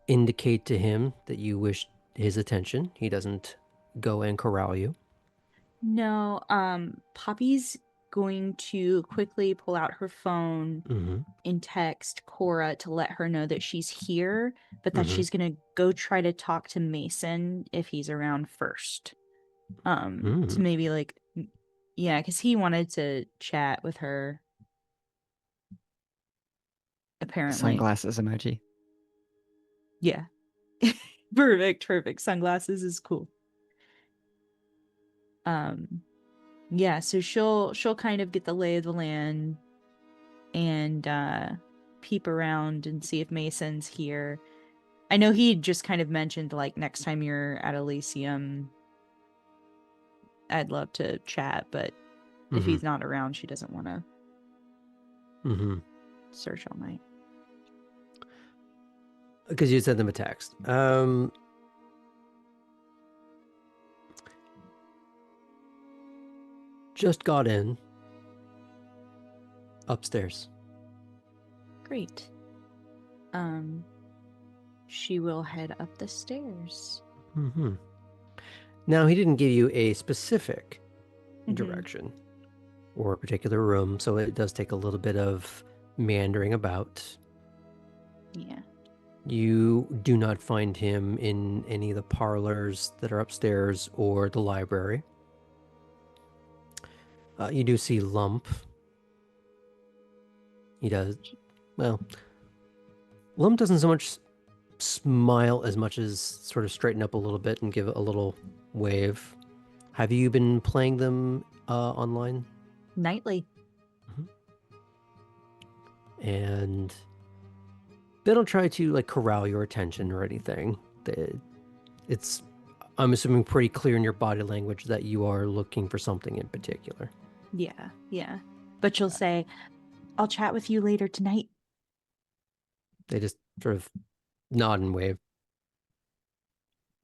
indicate to him that you wish his attention, he doesn't go and corral you. No, Poppy's going to quickly pull out her phone and text Cora to let her know that she's here, but that she's gonna go try to talk to Mason if he's around first. To maybe like, yeah, because he wanted to chat with her. Apparently, Sunglasses emoji. Yeah. Perfect. Sunglasses is cool. Yeah, so she'll kind of get the lay of the land and peep around and see if Mason's here. I know he just kind of mentioned like next time you're at Elysium, I'd love to chat, but if he's not around, she doesn't want to search all night. Because you sent them a text. Just got in. Upstairs. Great. She will head up the stairs. Now, he didn't give you a specific direction or a particular room, so it does take a little bit of meandering about. Yeah. You do not find him in any of the parlors that are upstairs or the library. You do see Lump. He does. Well, Lump doesn't so much smile as much as sort of straighten up a little bit and give a little wave. Have you been playing them online? Nightly. And they don't try to like corral your attention or anything. It's, I'm assuming, pretty clear in your body language that you are looking for something in particular. Yeah. But she'll say, "I'll chat with you later tonight." They just sort of nod and wave.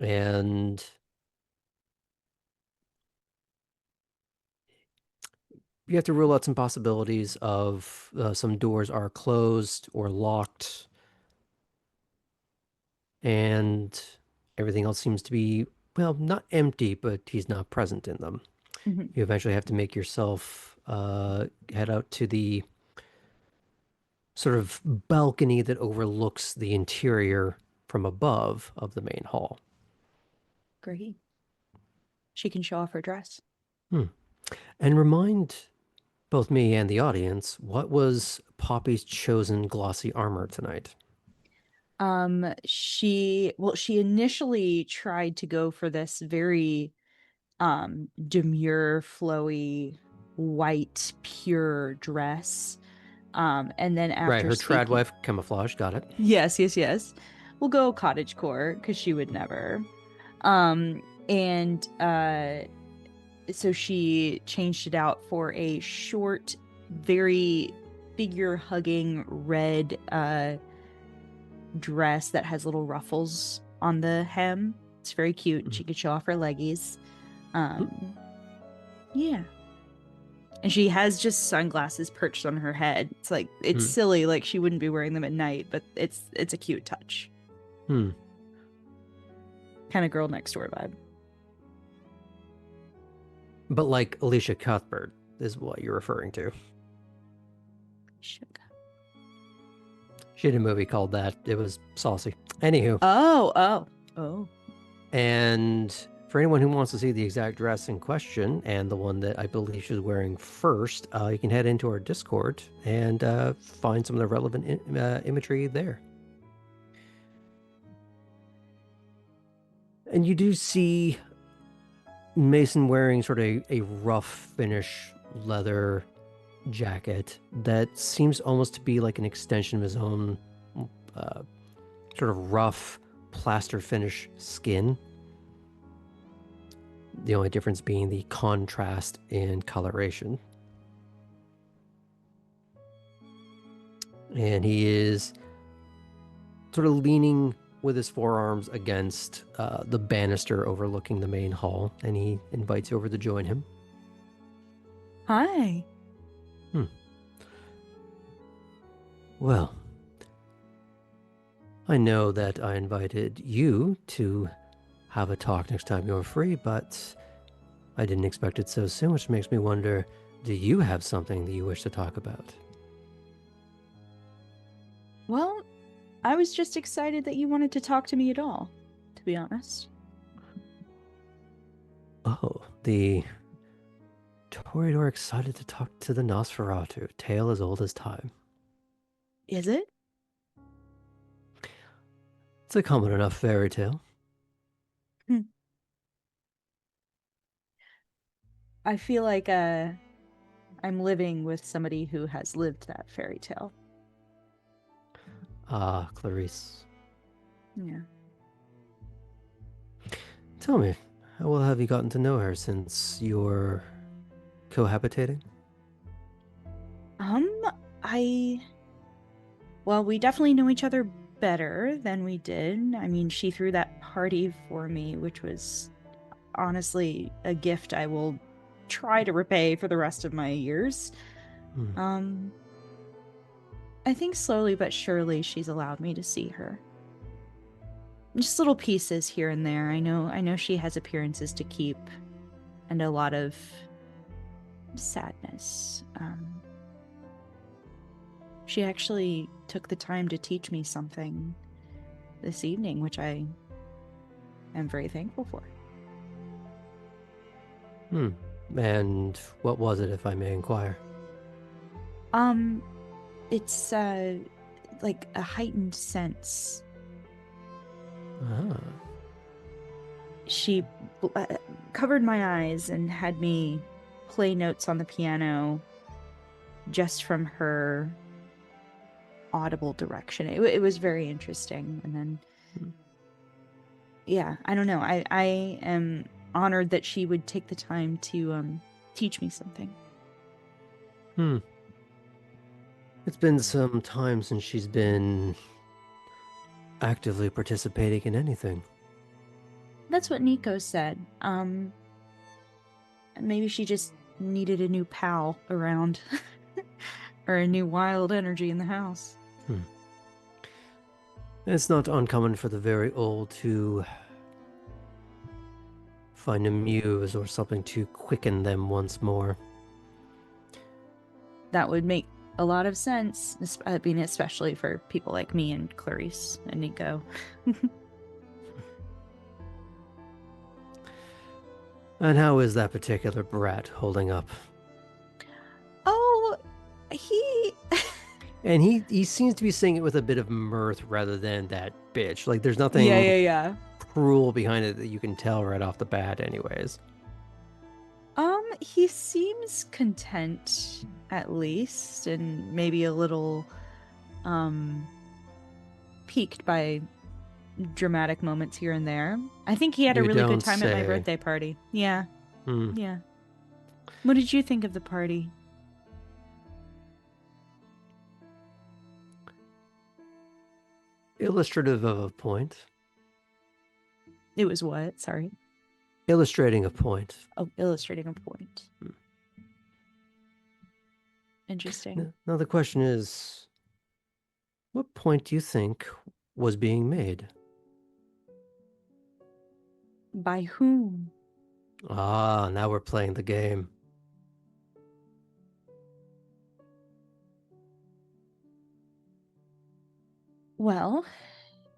And you have to rule out some possibilities of some doors are closed or locked. And everything else seems to be, well, not empty, but he's not present in them. You eventually have to make yourself head out to the sort of balcony that overlooks the interior from above of the main hall. Great. She can show off her dress. And remind both me and the audience, what was Poppy's chosen glossy armor tonight? She initially tried to go for this very demure, flowy, white, pure dress. And then Right, after her trad speaking, wife camouflage, got it. yes. We'll go cottagecore because she would never. And so she changed it out for a short, very figure hugging red dress that has little ruffles on the hem. It's very cute, and she could show off her leggies. Yeah. And she has just sunglasses perched on her head. It's like, it's silly, like she wouldn't be wearing them at night, but it's a cute touch. Kind of girl next door vibe. But like Alicia Cuthbert is what you're referring to. She had a movie called that. It was saucy. Anywho. Oh. And for anyone who wants to see the exact dress in question and the one that I believe she's wearing first, you can head into our Discord and find some of the relevant imagery there. And you do see Mason wearing sort of a rough finish leather jacket that seems almost to be like an extension of his own sort of rough plaster finish skin. The only difference being the contrast in coloration. And he is sort of leaning with his forearms against the banister overlooking the main hall, and he invites you over to join him. Hi. Well, I know that I invited you to have a talk next time you're free, but I didn't expect it so soon, which makes me wonder, do you have something that you wish to talk about? Well, I was just excited that you wanted to talk to me at all, to be honest. Oh, the Toreador excited to talk to the Nosferatu, tale as old as time. Is it? It's a common enough fairy tale. I feel like I'm living with somebody who has lived that fairy tale. Ah, Clarice. Yeah. Tell me, how well have you gotten to know her since you're cohabitating? Well, we definitely know each other better than we did. I mean, she threw that party for me, which was honestly a gift I will try to repay for the rest of my years. I think slowly but surely she's allowed me to see her. Just little pieces here and there. I know she has appearances to keep and a lot of sadness. She actually took the time to teach me something this evening, which I am very thankful for. And what was it, if I may inquire? It's like a heightened sense. She covered my eyes and had me play notes on the piano just from her audible direction. It was very interesting. And then yeah, I don't know, I am honored that she would take the time to teach me something. It's been some time since she's been actively participating in anything. That's what Nico said. Maybe she just needed a new pal around. Or a new wild energy in the house. It's not uncommon for the very old to find a muse or something to quicken them once more. That would make a lot of sense, especially for people like me and Clarice and Nico. And how is that particular brat holding up? Oh, And he seems to be saying it with a bit of mirth rather than that bitch. Like there's Yeah, nothing yeah. cruel behind it that you can tell right off the bat, anyways. He seems content at least, and maybe a little piqued by dramatic moments here and there. I think he had a You really good don't time at my say. birthday party. Yeah, Hmm. yeah. What did you think of the party? Illustrative of a point. It was what? Sorry. Illustrating a point. Oh, illustrating a point. Hmm. Interesting. Now the question is, what point do you think was being made? By whom? Ah, now we're playing the game. Well,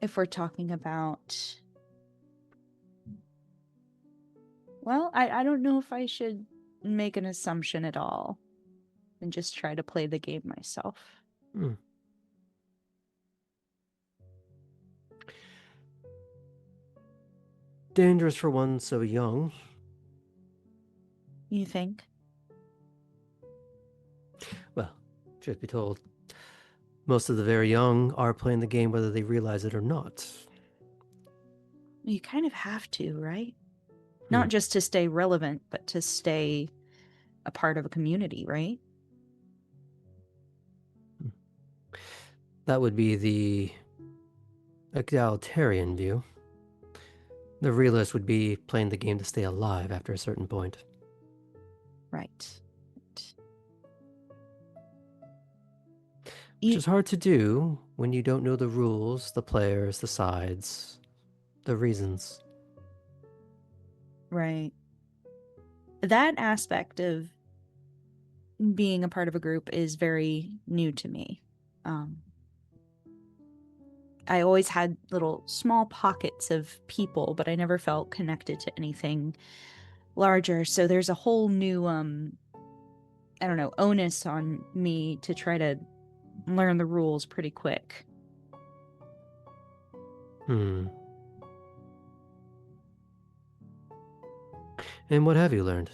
if we're talking about... Well, I don't know if I should make an assumption at all and just try to play the game myself. Hmm. Dangerous for one so young. You think? Well, truth be told, most of the very young are playing the game whether they realize it or not. You kind of have to, right? Hmm. Not just to stay relevant, but to stay a part of a community, right? That would be the egalitarian view. The realist would be playing the game to stay alive after a certain point. Right. Which is hard to do when you don't know the rules, the players, the sides, the reasons. Right. That aspect of being a part of a group is very new to me. I always had little small pockets of people, but I never felt connected to anything larger. So there's a whole new, I don't know, onus on me to try to learn the rules pretty quick. Hmm. And what have you learned?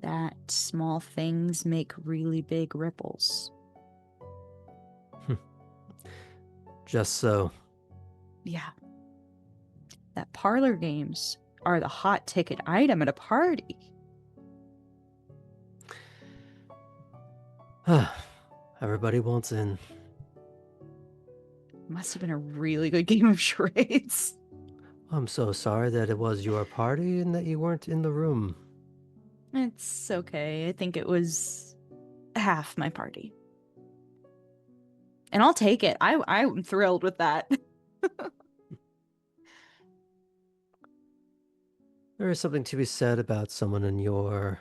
That small things make really big ripples. Just so. Yeah. That parlor games are the hot ticket item at a party. Everybody wants in. Must have been a really good game of charades. I'm so sorry that it was your party and that you weren't in the room. It's okay. I think it was half my party. And I'll take it. I'm thrilled with that. There is something to be said about someone in your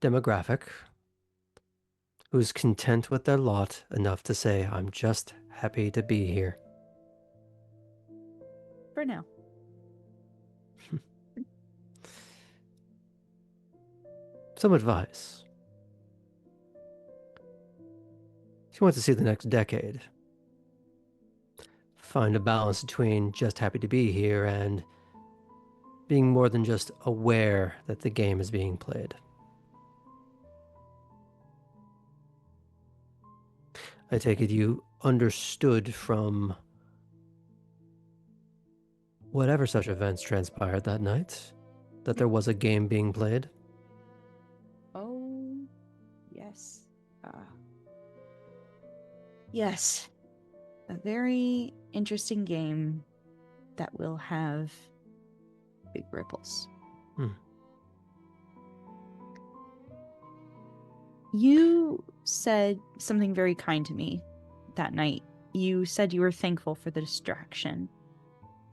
demographic who's content with their lot enough to say, I'm just happy to be here. For now. Some advice. If you want to see the next decade, find a balance between just happy to be here and being more than just aware that the game is being played. I take it you understood from whatever such events transpired that night that there was a game being played. Oh, yes. Yes. A very interesting game that will have big ripples. You said something very kind to me that night. You said you were thankful for the distraction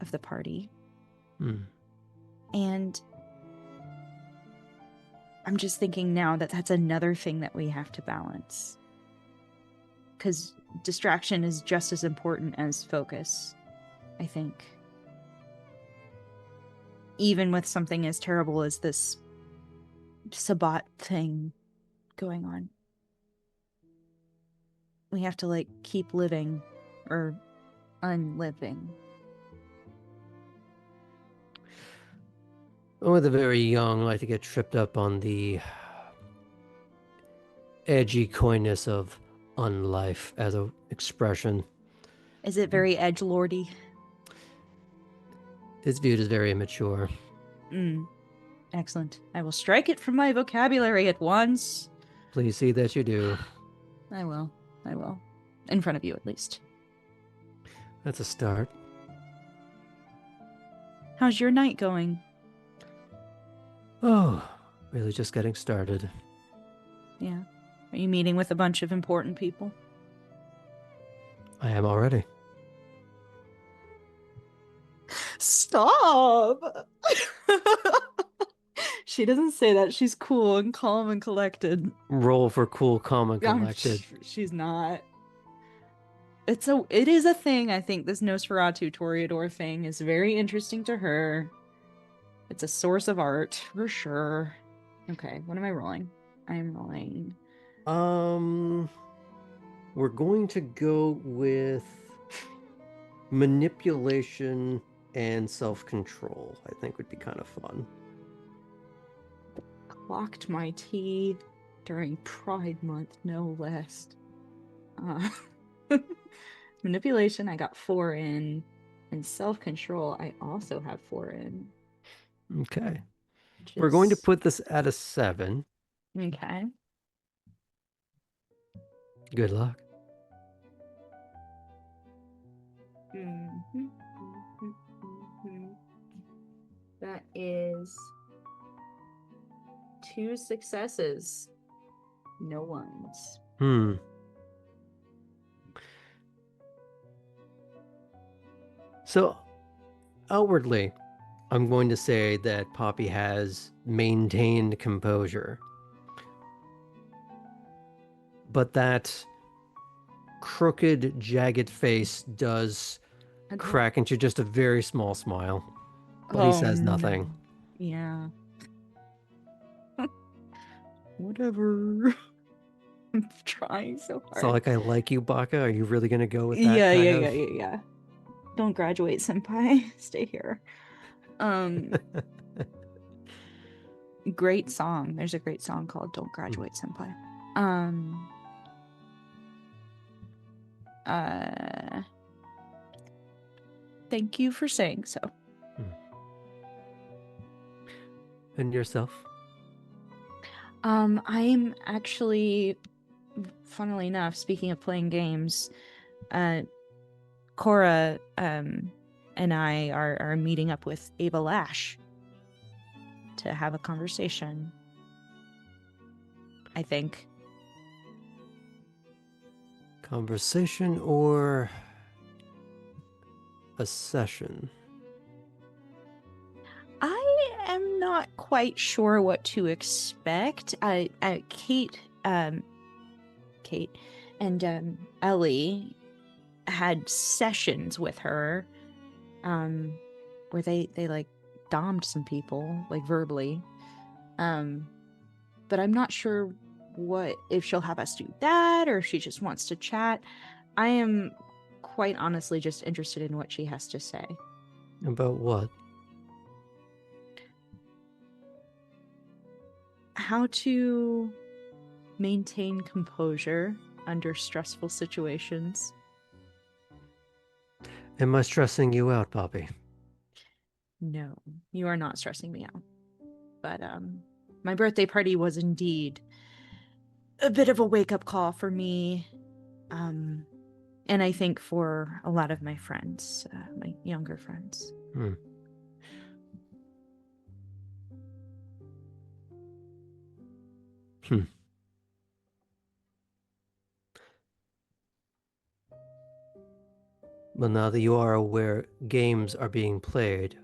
of the party. And I'm just thinking now that that's another thing that we have to balance. Because distraction is just as important as focus, I think. Even with something as terrible as this Sabbat thing going on. We have to, like, keep living or unliving. Oh, the very young like to get tripped up on the edgy coyness of unlife as an expression. Is it very edgelordy? It's viewed as very immature. Excellent. I will strike it from my vocabulary at once. Please see that you do. I will. In front of you, at least. That's a start. How's your night going? Oh, really just getting started. Yeah. Are you meeting with a bunch of important people? I am already. Stop! She doesn't say that. She's cool and calm and collected. Roll for cool, calm, and collected. She's not. It is a thing. I think this Nosferatu Toreador thing is very interesting to her. It's a source of art for sure. Okay, what am I rolling? I'm rolling. We're going to go with manipulation and self-control. I think would be kind of fun. Clocked my tea during Pride Month, no less. Manipulation, I got 4 in. And self-control, I also have 4 in. Okay. We're going to put this at a 7. Okay. Good luck. That is 2 successes. No ones. So, outwardly, I'm going to say that Poppy has maintained composure. But that crooked, jagged face does crack into just a very small smile. But he says nothing. No. Yeah. Whatever. I'm trying so hard. So, like, I like you, Baka. Are you really going to go with that? Yeah. Don't graduate, senpai. Stay here. Great song. There's a great song called Don't Graduate, Senpai. Thank you for saying so. And yourself? I'm actually, funnily enough, speaking of playing games, Cora and I are meeting up with Ava Lash to have a conversation. I think. Conversation or a session? I am not quite sure what to expect. Kate and Elli had sessions with her, where they like domed some people, like verbally. But I'm not sure if she'll have us do that or if she just wants to chat. I am quite honestly just interested in what she has to say. About what? How to maintain composure under stressful situations. Am I stressing you out, Poppy? No, you are not stressing me out. But my birthday party was indeed a bit of a wake-up call for me. And I think for a lot of my friends, my younger friends. Well, now that you are aware games are being played,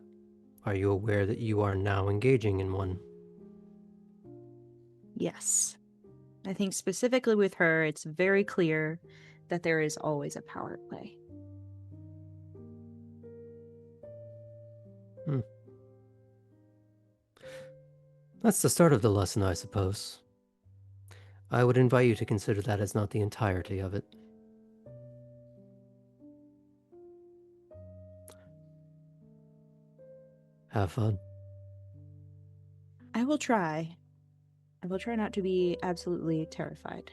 are you aware that you are now engaging in one? Yes. I think specifically with her, it's very clear that there is always a power play. That's the start of the lesson, I suppose. I would invite you to consider that as not the entirety of it. Have fun. I will try. I will try not to be absolutely terrified.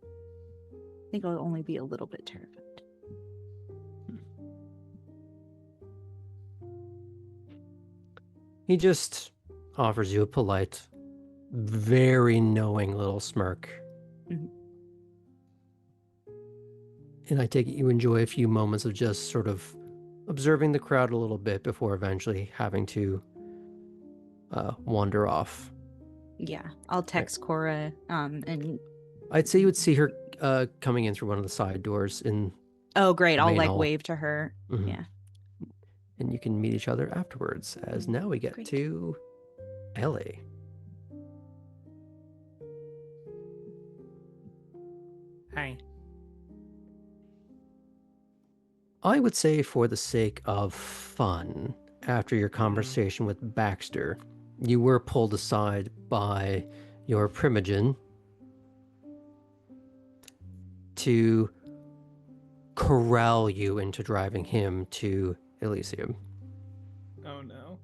I think I'll only be a little bit terrified. He just offers you a polite, very knowing little smirk. Mhm. And I take it you enjoy a few moments of just sort of observing the crowd a little bit before eventually having to wander off. Yeah, I'll text Cora. And I'd say you would see her coming in through one of the side doors in oh, great! the I'll main like hall. wave to her. Mhm. Yeah. And you can meet each other afterwards, as now we get Great. to Elli. Hi. I would say, for the sake of fun, after your conversation with Baxter, you were pulled aside by your Primogen to corral you into driving him to Elysium. Oh no.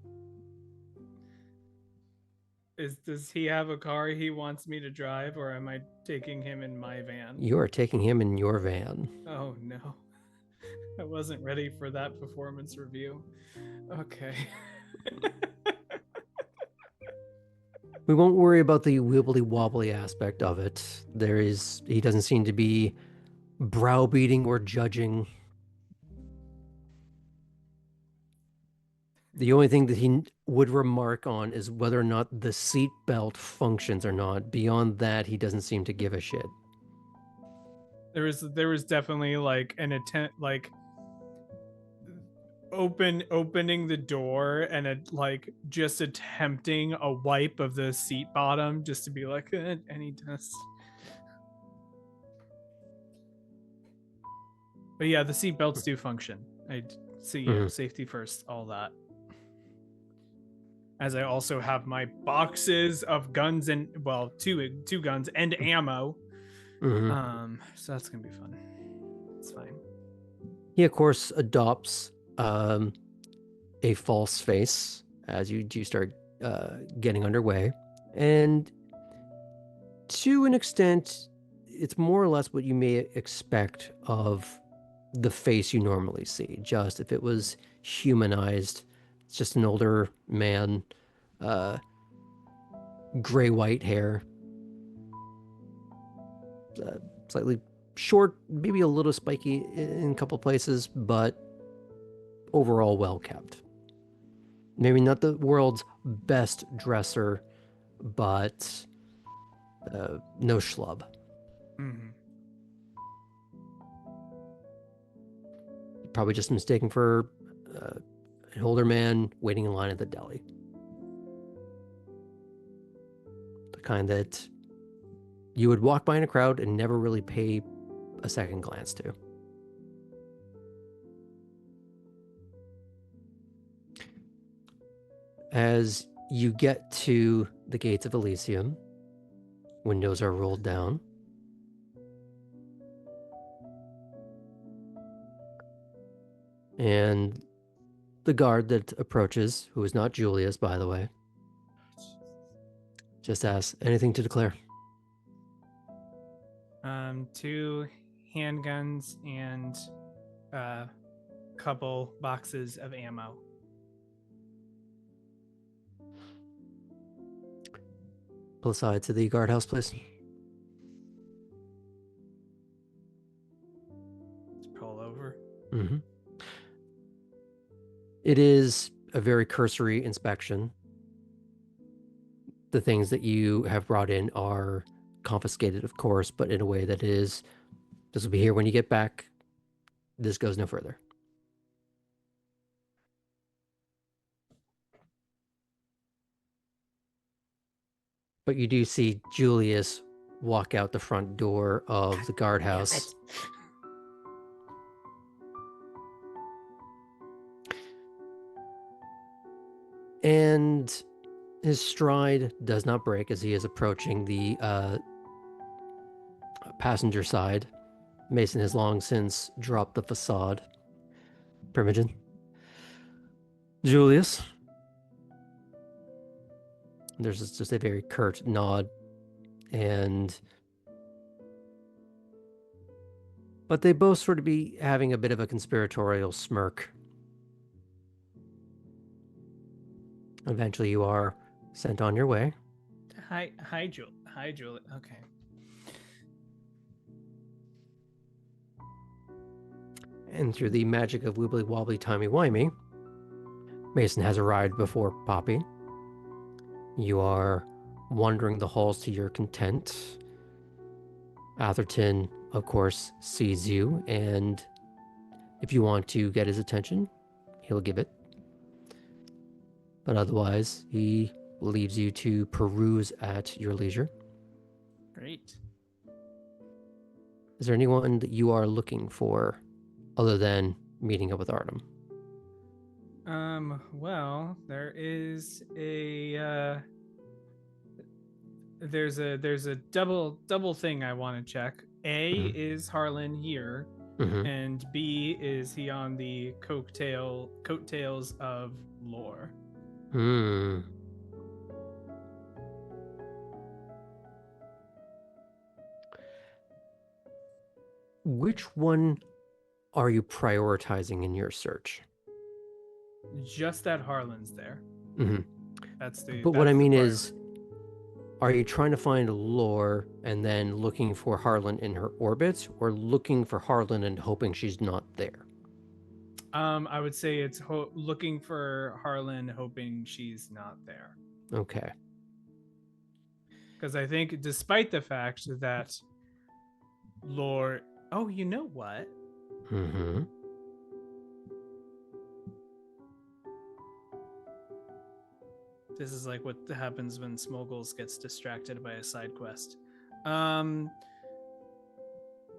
Does he have a car he wants me to drive, or am I taking him in my van? You are taking him in your van. Oh no. I wasn't ready for that performance review. Okay. We won't worry about the wibbly wobbly aspect of it. He doesn't seem to be browbeating or judging. The only thing that he would remark on is whether or not the seat belt functions or not. Beyond that, he doesn't seem to give a shit. There was definitely like an attempt, like opening the door and just attempting a wipe of the seat bottom just to be like, and he does. But yeah, the seat belts do function. I see, safety first, all that. As I also have my boxes of guns and two guns and ammo. So that's gonna be fun. It's fine. He of course adopts a false face as you do start getting underway, and to an extent, it's more or less what you may expect of the face you normally see. Just if it was humanized, it's just an older man, gray-white hair, slightly short, maybe a little spiky in a couple places, but overall well kept. Maybe not the world's best dresser, but no schlub. Mm-hmm. Probably just mistaken for an older man waiting in line at the deli. The kind that you would walk by in a crowd and never really pay a second glance to. As you get to the gates of Elysium, windows are rolled down. And the guard that approaches, who is not Julius, by the way, just asks, anything to declare? 2 handguns and a couple boxes of ammo. Pull aside to the guardhouse, please. Let's pull over. Mm-hmm. It is a very cursory inspection. The things that you have brought in are confiscated, of course, but in a way that is, this will be here when you get back. This goes no further. But you do see Julius walk out the front door of the guardhouse. And His stride does not break as he is approaching the passenger side. Mason has long since dropped the facade. Primogen. Julius. There's just a very curt nod, but they both sort of be having a bit of a conspiratorial smirk. Eventually, you are sent on your way. Hi, Julie. Okay. And through the magic of wibbly wobbly timey wimey, Mason has arrived before Poppy. You are wandering the halls to your content. Atherton, of course, sees you, and if you want to get his attention, he'll give it. But otherwise, he leaves you to peruse at your leisure. Great. Is there anyone that you are looking for other than meeting up with Artem? Well, there is a there's a double thing I want to check. A, is Harlan here? And B, is he on the coattails of Laure? Which one are you prioritizing in your search? Just that Harlan's there. That's the. But that's what I the mean priority. is, are you trying to find Laure and then looking for Harlan in her orbit, or looking for Harlan and hoping she's not there? I would say it's looking for Harlan, hoping she's not there. Okay. Because I think, despite the fact that Laure, oh, you know what? This is like what happens when Smoggles gets distracted by a side quest.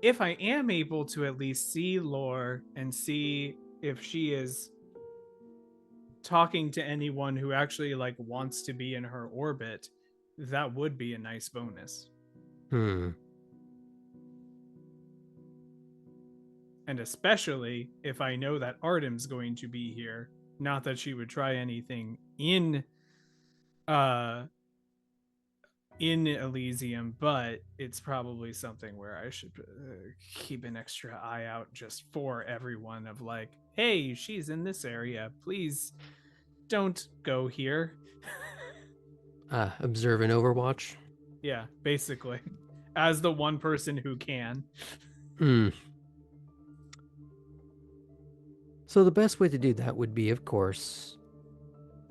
If I am able to at least see Laure and see if she is talking to anyone who actually like wants to be in her orbit, that would be a nice bonus. And especially if I know that Artem's going to be here. Not that she would try anything in Elysium, but it's probably something where I should keep an extra eye out just for everyone of like, hey, she's in this area. Please don't go here. Observe and overwatch? Yeah, basically. As the one person who can. So the best way to do that would be, of course,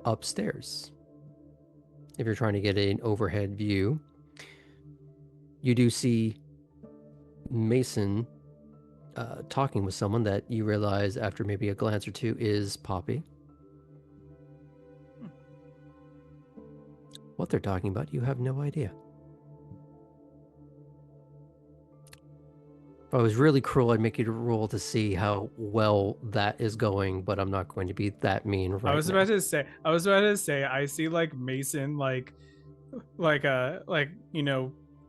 upstairs. If you're trying to get an overhead view, you do see Mason talking with someone that you realize after maybe a glance or two is Poppy. What they're talking about, you have no idea. If I was really cruel, I'd make you roll to see how well that is going, but I'm not going to be that mean right now. I was about to say, I see like Mason like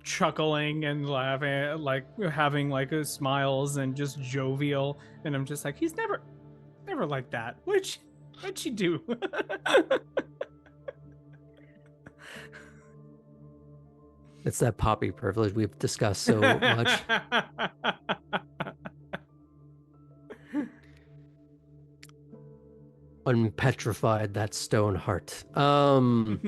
chuckling and laughing, like having like smiles and just jovial, and I'm just like, he's never like that. What'd she do? It's that Poppy privilege we've discussed so much. Unpetrified that stone heart. But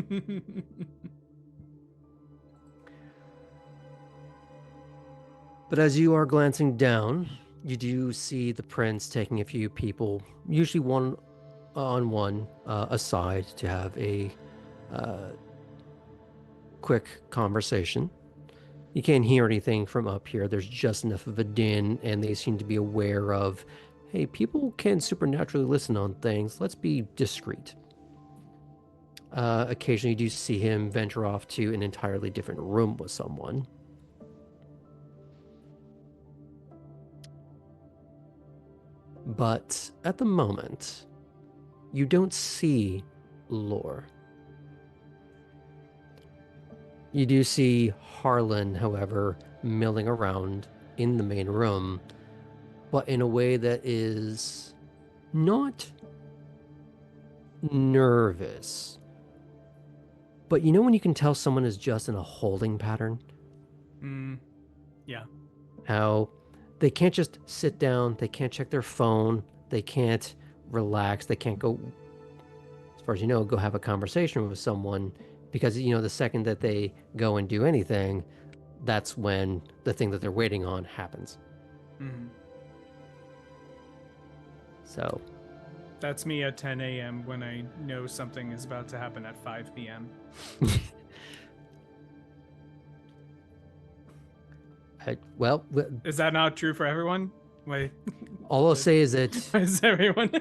as you are glancing down, you do see the prince taking a few people, usually one on one, aside to have a quick conversation. You can't hear anything from up here. There's just enough of a din, and they seem to be aware of, hey, people can supernaturally listen on things. Let's be discreet. Occasionally, you do see him venture off to an entirely different room with someone. But at the moment, you don't see Laure. You do see Harlan, however, milling around in the main room, but in a way that is not nervous. But you know when you can tell someone is just in a holding pattern? Yeah. How they can't just sit down, they can't check their phone, they can't relax, they can't go, as far as you know, go have a conversation with someone because, you know, the second that they go and do anything, that's when the thing that they're waiting on happens. Mm-hmm. So That's me at 10 a.m. when I know something is about to happen at 5 p.m. Is that not true for everyone? Wait. All I'll say is that Is everyone?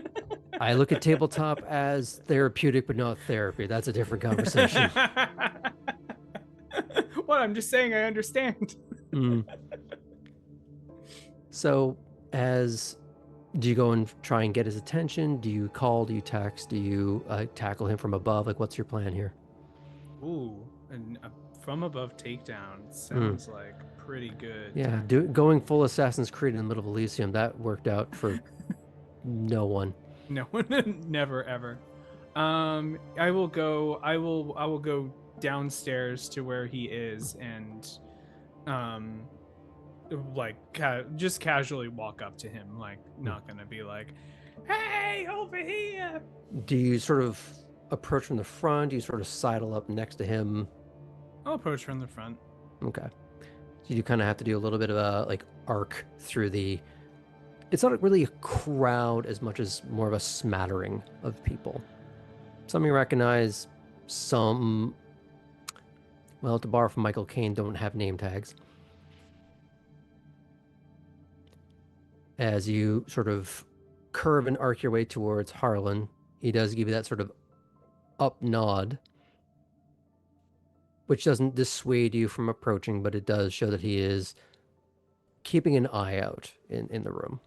I look at tabletop as therapeutic, but not therapy. That's a different conversation. What? I'm just saying I understand. So, do you go and try and get his attention? Do you call? Do you text? Do you tackle him from above? Like, what's your plan here? Ooh, and from above takedown sounds like pretty good. Yeah, going full Assassin's Creed in the middle of Elysium, that worked out for no one. No one, never ever. I will go downstairs to where he is and like just casually walk up to him, like not gonna be like, hey, over here. Do you sort of approach from the front? Do you sort of sidle up next to him? I'll approach from the front. Okay. So you kind of have to do a little bit of a like arc through the, it's not really a crowd as much as more of a smattering of people. Some you recognize, some, well, to borrow from Michael Caine, don't have name tags. As you sort of curve and arc your way towards Harlan, he does give you that sort of up nod, which doesn't dissuade you from approaching, but it does show that he is keeping an eye out in the room.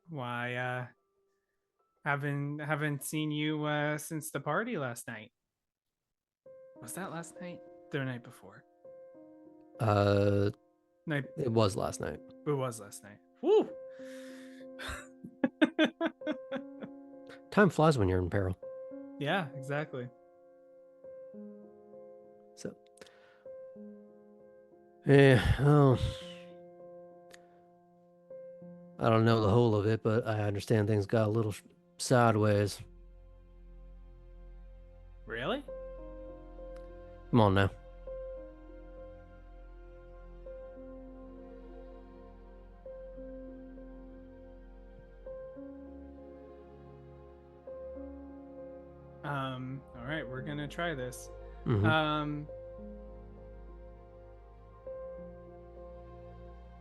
Why, haven't seen you since the party last night. Was that last night? The night before? It was last night. It was last night. Woo! Time flies when you're in peril. Yeah, exactly. So, yeah, I don't know the whole of it, but I understand things got a little sideways. Really? Come on now. All right, we're gonna try this. Mm-hmm.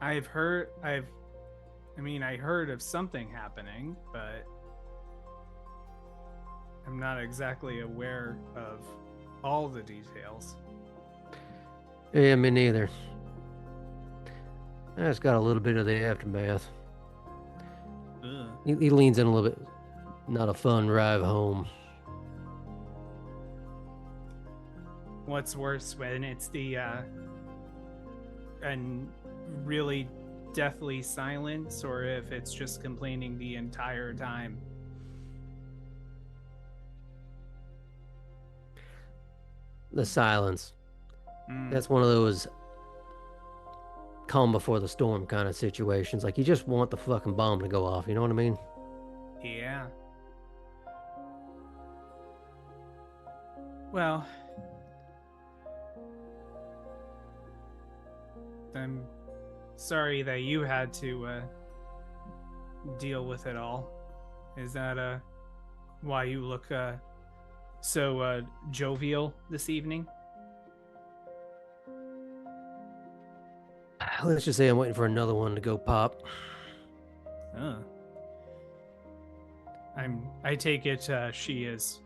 I heard of something happening, but I'm not exactly aware of all the details. Yeah, me neither. I just got a little bit of the aftermath. He leans in a little bit. Not a fun drive home. What's worse, when it's the and really deathly silence, or if it's just complaining the entire time? The silence. That's one of those calm before the storm kind of situations. Like, you just want the fucking bomb to go off, you know what I mean? Yeah. Well, I'm sorry that you had to deal with it all. Is that why you look so jovial this evening? Let's just say I'm waiting for another one to go pop. I take it she is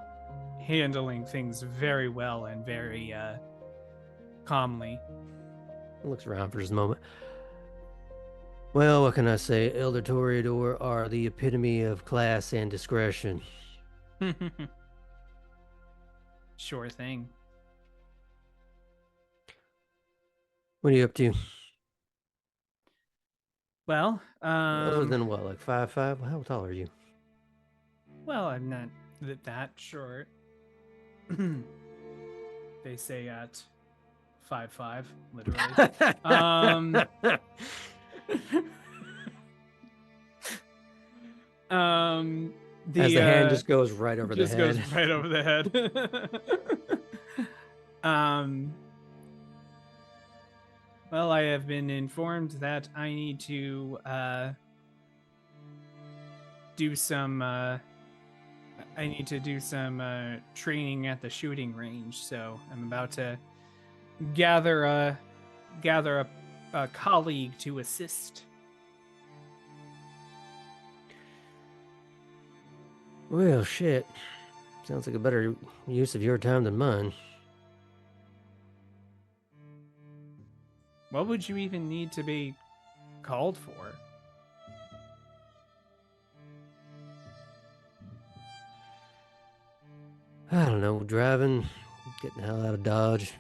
handling things very well and very calmly. Looks around for just a moment. Well, what can I say? Elder Toreador are the epitome of class and discretion. Sure thing. What are you up to? Well, Other than what, like 5'5"? How tall are you? well, I'm not that short. They say at 5'5", literally. As the hand just goes right over the just head. goes right over the head. Well, I have been informed that I need to do some training at the shooting range, so I'm about to gather a colleague to assist. Well, shit. Sounds like a better use of your time than mine. What would you even need to be called for? I don't know, driving, getting the hell out of Dodge.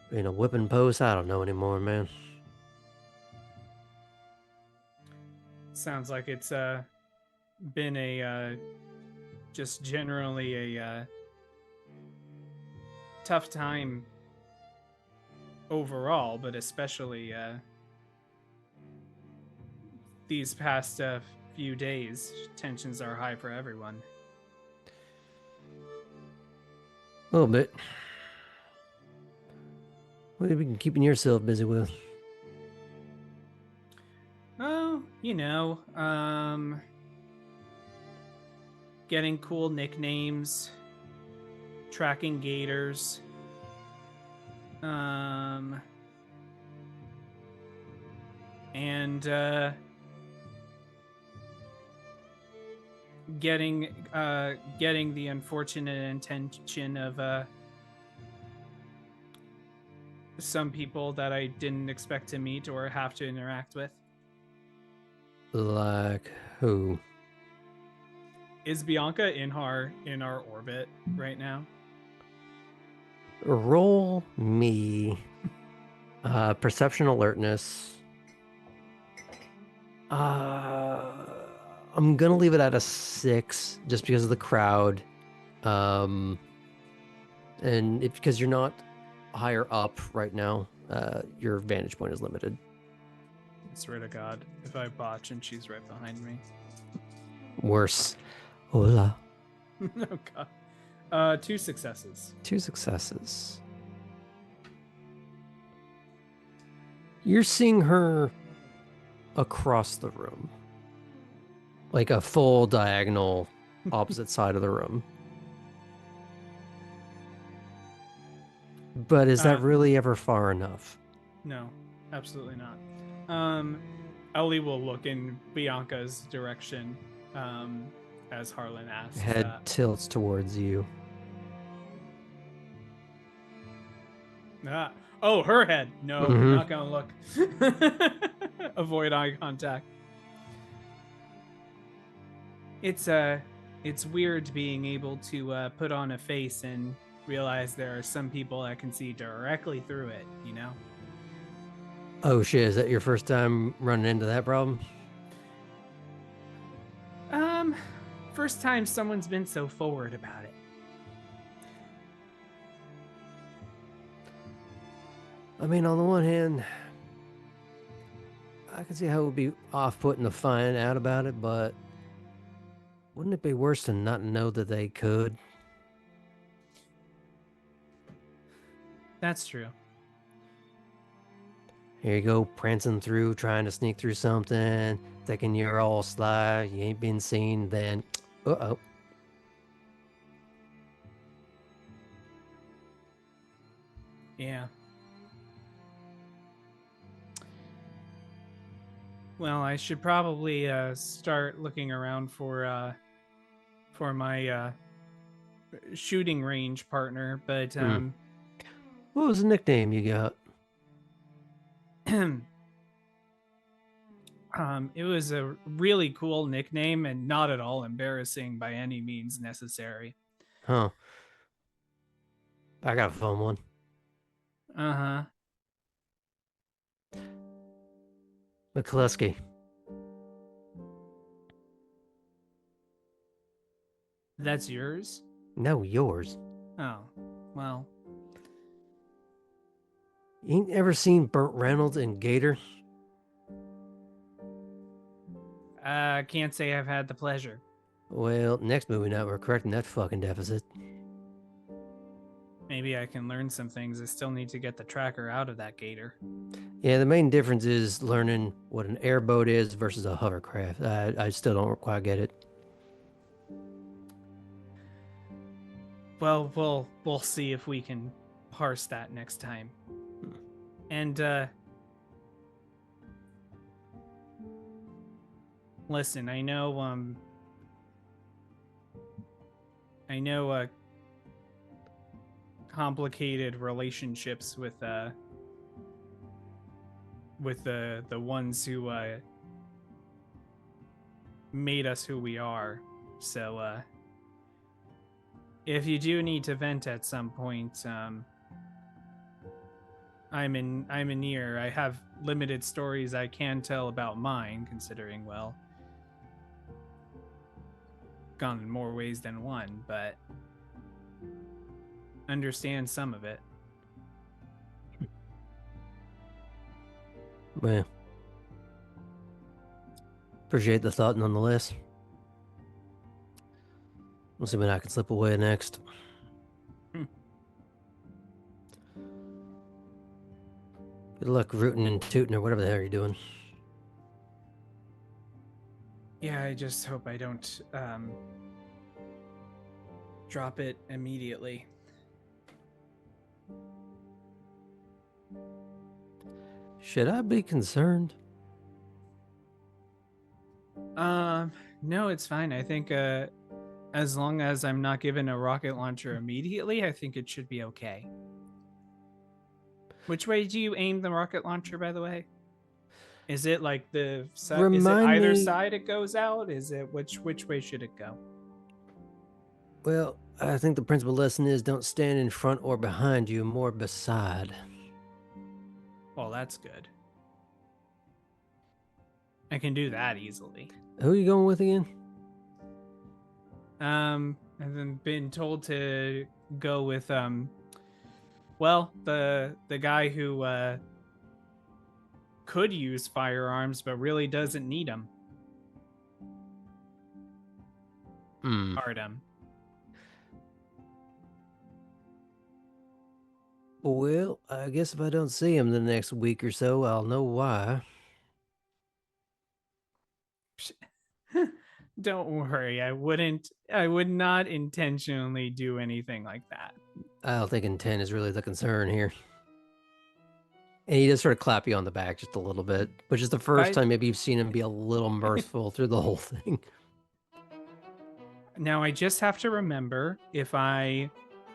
Being a whipping post, I don't know anymore, man. Sounds like it's been a just generally a tough time overall, but especially these past few days, tensions are high for everyone. A little bit. What have you been keeping yourself busy with? Oh, getting cool nicknames, tracking gators, and getting the unfortunate intention of some people that I didn't expect to meet or have to interact with. Like who? Is Bianca in our orbit right now? Roll me perception alertness. I'm gonna leave it at a 6 just because of the crowd. And because you're not higher up right now, your vantage point is limited. I swear to God, if I botch and she's right behind me. Worse. Hola. Oh God. 2 successes. 2 successes. You're seeing her across the room. Like a full diagonal opposite side of the room. But is that really ever far enough? No, absolutely not. Elli will look in Bianca's direction as Harlan asks. Head tilts towards you. Oh, her head. No, Mhm. not gonna look. Avoid eye contact. It's weird being able to put on a face and realize there are some people that can see directly through it, you know? Oh shit, is that your first time running into that problem? First time someone's been so forward about it. I mean, on the one hand, I can see how it would be off-putting to find out about it, but wouldn't it be worse to not know that they could? That's true. Here you go, prancing through, trying to sneak through something, thinking you're all sly, you ain't been seen, then, uh-oh. Yeah. Well, I should probably start looking around for my shooting range partner, but What was the nickname you got? It was a really cool nickname and not at all embarrassing by any means necessary. Huh. I got a fun one. Uh-huh. McCluskey. That's yours? No, yours. Oh, well. You ain't ever seen Burt Reynolds in Gator? Can't say I've had the pleasure. Well, next movie night we're correcting that fucking deficit. Maybe I can learn some things. I still need to get the tracker out of that gator. Yeah, the main difference is learning what an airboat is versus a hovercraft. I still don't quite get it. Well, we'll see if we can parse that next time. And listen, I know complicated relationships with the ones who made us who we are. So if you do need to vent at some point, I'm in ear. I have limited stories I can tell about mine, considering, well, gone in more ways than one, but understand some of it. Well, appreciate the thought nonetheless. We'll see when I can slip away next. Good luck rooting and tooting or whatever the hell you're doing. Yeah, I just hope I don't drop it immediately. Should I be concerned? No, it's fine. I think as long as I'm not given a rocket launcher immediately, I think it should be okay. Which way do you aim the rocket launcher, by the way? Is it like the side? Is it either side it goes out? Is it which way should it go? Well, I think the principal lesson is don't stand in front or behind you, more beside. Well, that's good. I can do that easily. Who are you going with again? I've been told to go with well, the guy who could use firearms but really doesn't need them. Artem. Well, I guess if I don't see him the next week or so, I'll know why. Don't worry, I would not intentionally do anything like that. I don't think intent is really the concern here. And he does sort of clap you on the back just a little bit, which is the first time maybe you've seen him be a little merciful through the whole thing. Now I just have to remember if I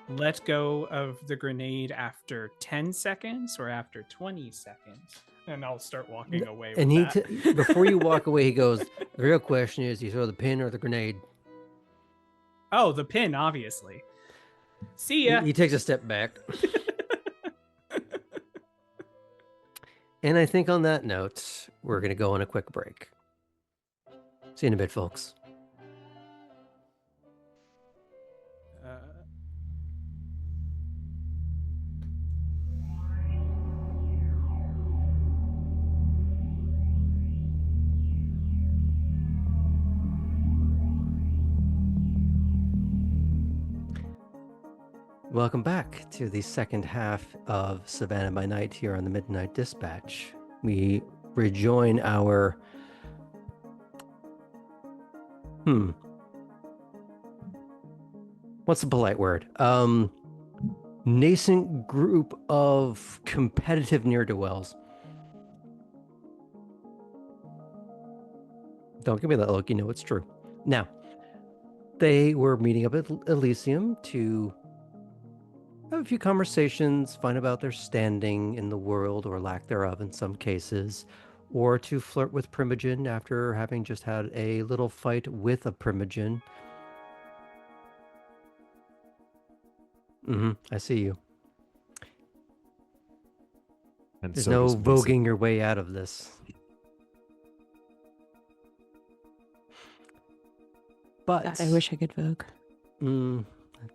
let go of the grenade after 10 seconds or after 20 seconds. And I'll start walking away with and that. Before you walk away, he goes, the real question is, do you throw the pin or the grenade? Oh, the pin, obviously. See ya. He takes a step back. And I think on that note, we're going to go on a quick break. See you in a bit, folks. Welcome back to the second half of Savannah by Night here on the Midnight Dispatch. We rejoin our what's the polite word? Nascent group of competitive ne'er-do-wells. Don't give me that look, you know it's true. Now, they were meeting up at Elysium to Have a few conversations, find about their standing in the world or lack thereof in some cases, or to flirt with Primogen after having just had a little fight with a Primogen. I see you. And There's so no does Mason. voguing your way out of this. But God, I wish I could Vogue.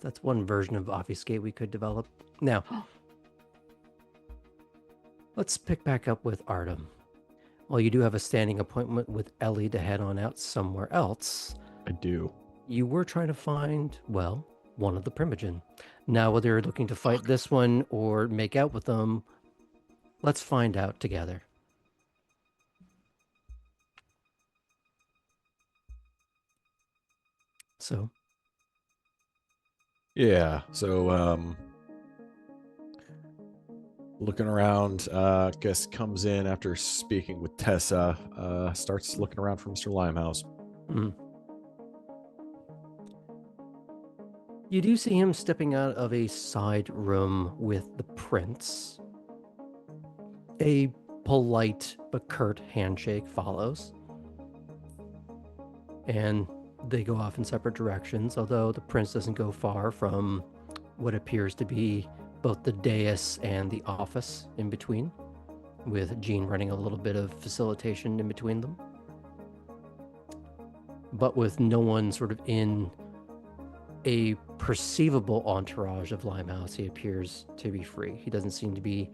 That's one version of obfuscate we could develop. Now, let's pick back up with Artem. While you do have a standing appointment with Elli to head on out somewhere else, I do. you were trying to find, well, one of the Primogen. Now, whether you're looking to fight this one or make out with them, let's find out together. So, Yeah. So, looking around, guess comes in after speaking with Tessa, starts looking around for Mr. Limehouse. you do see him stepping out of a side room with the prince. A polite but curt handshake follows. And they go off in separate directions, although the prince doesn't go far from what appears to be both the dais and the office in between, with Jean running a little bit of facilitation in between them. But with no one sort of in a perceivable entourage of Limehouse, he appears to be free. He doesn't seem to be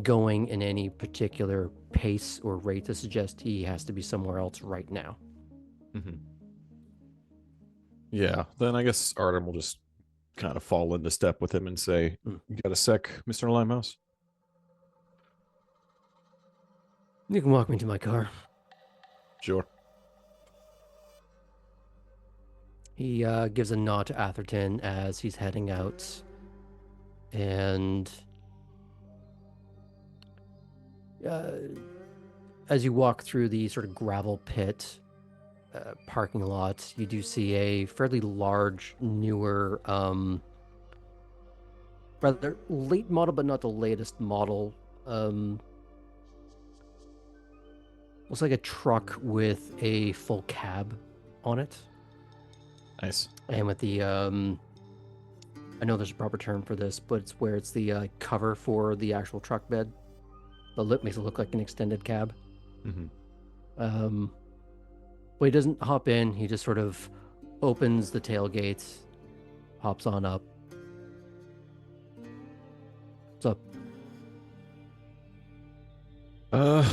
going in any particular pace or rate to suggest he has to be somewhere else right now. Yeah, then I guess Artem will just kind of fall into step with him and say, You got a sec, Mr. Limehouse? You can walk me to my car. Sure. He gives a nod to Atherton as he's heading out. And as you walk through the sort of gravel pit parking lot, you do see a fairly large, newer, rather late model, but not the latest model. Looks like a truck with a full cab on it. Nice. And with the, I know there's a proper term for this, but it's where it's the cover for the actual truck bed. The lip makes it look like an extended cab. But he doesn't hop in. He just sort of opens the tailgate, hops on up. What's up? I'm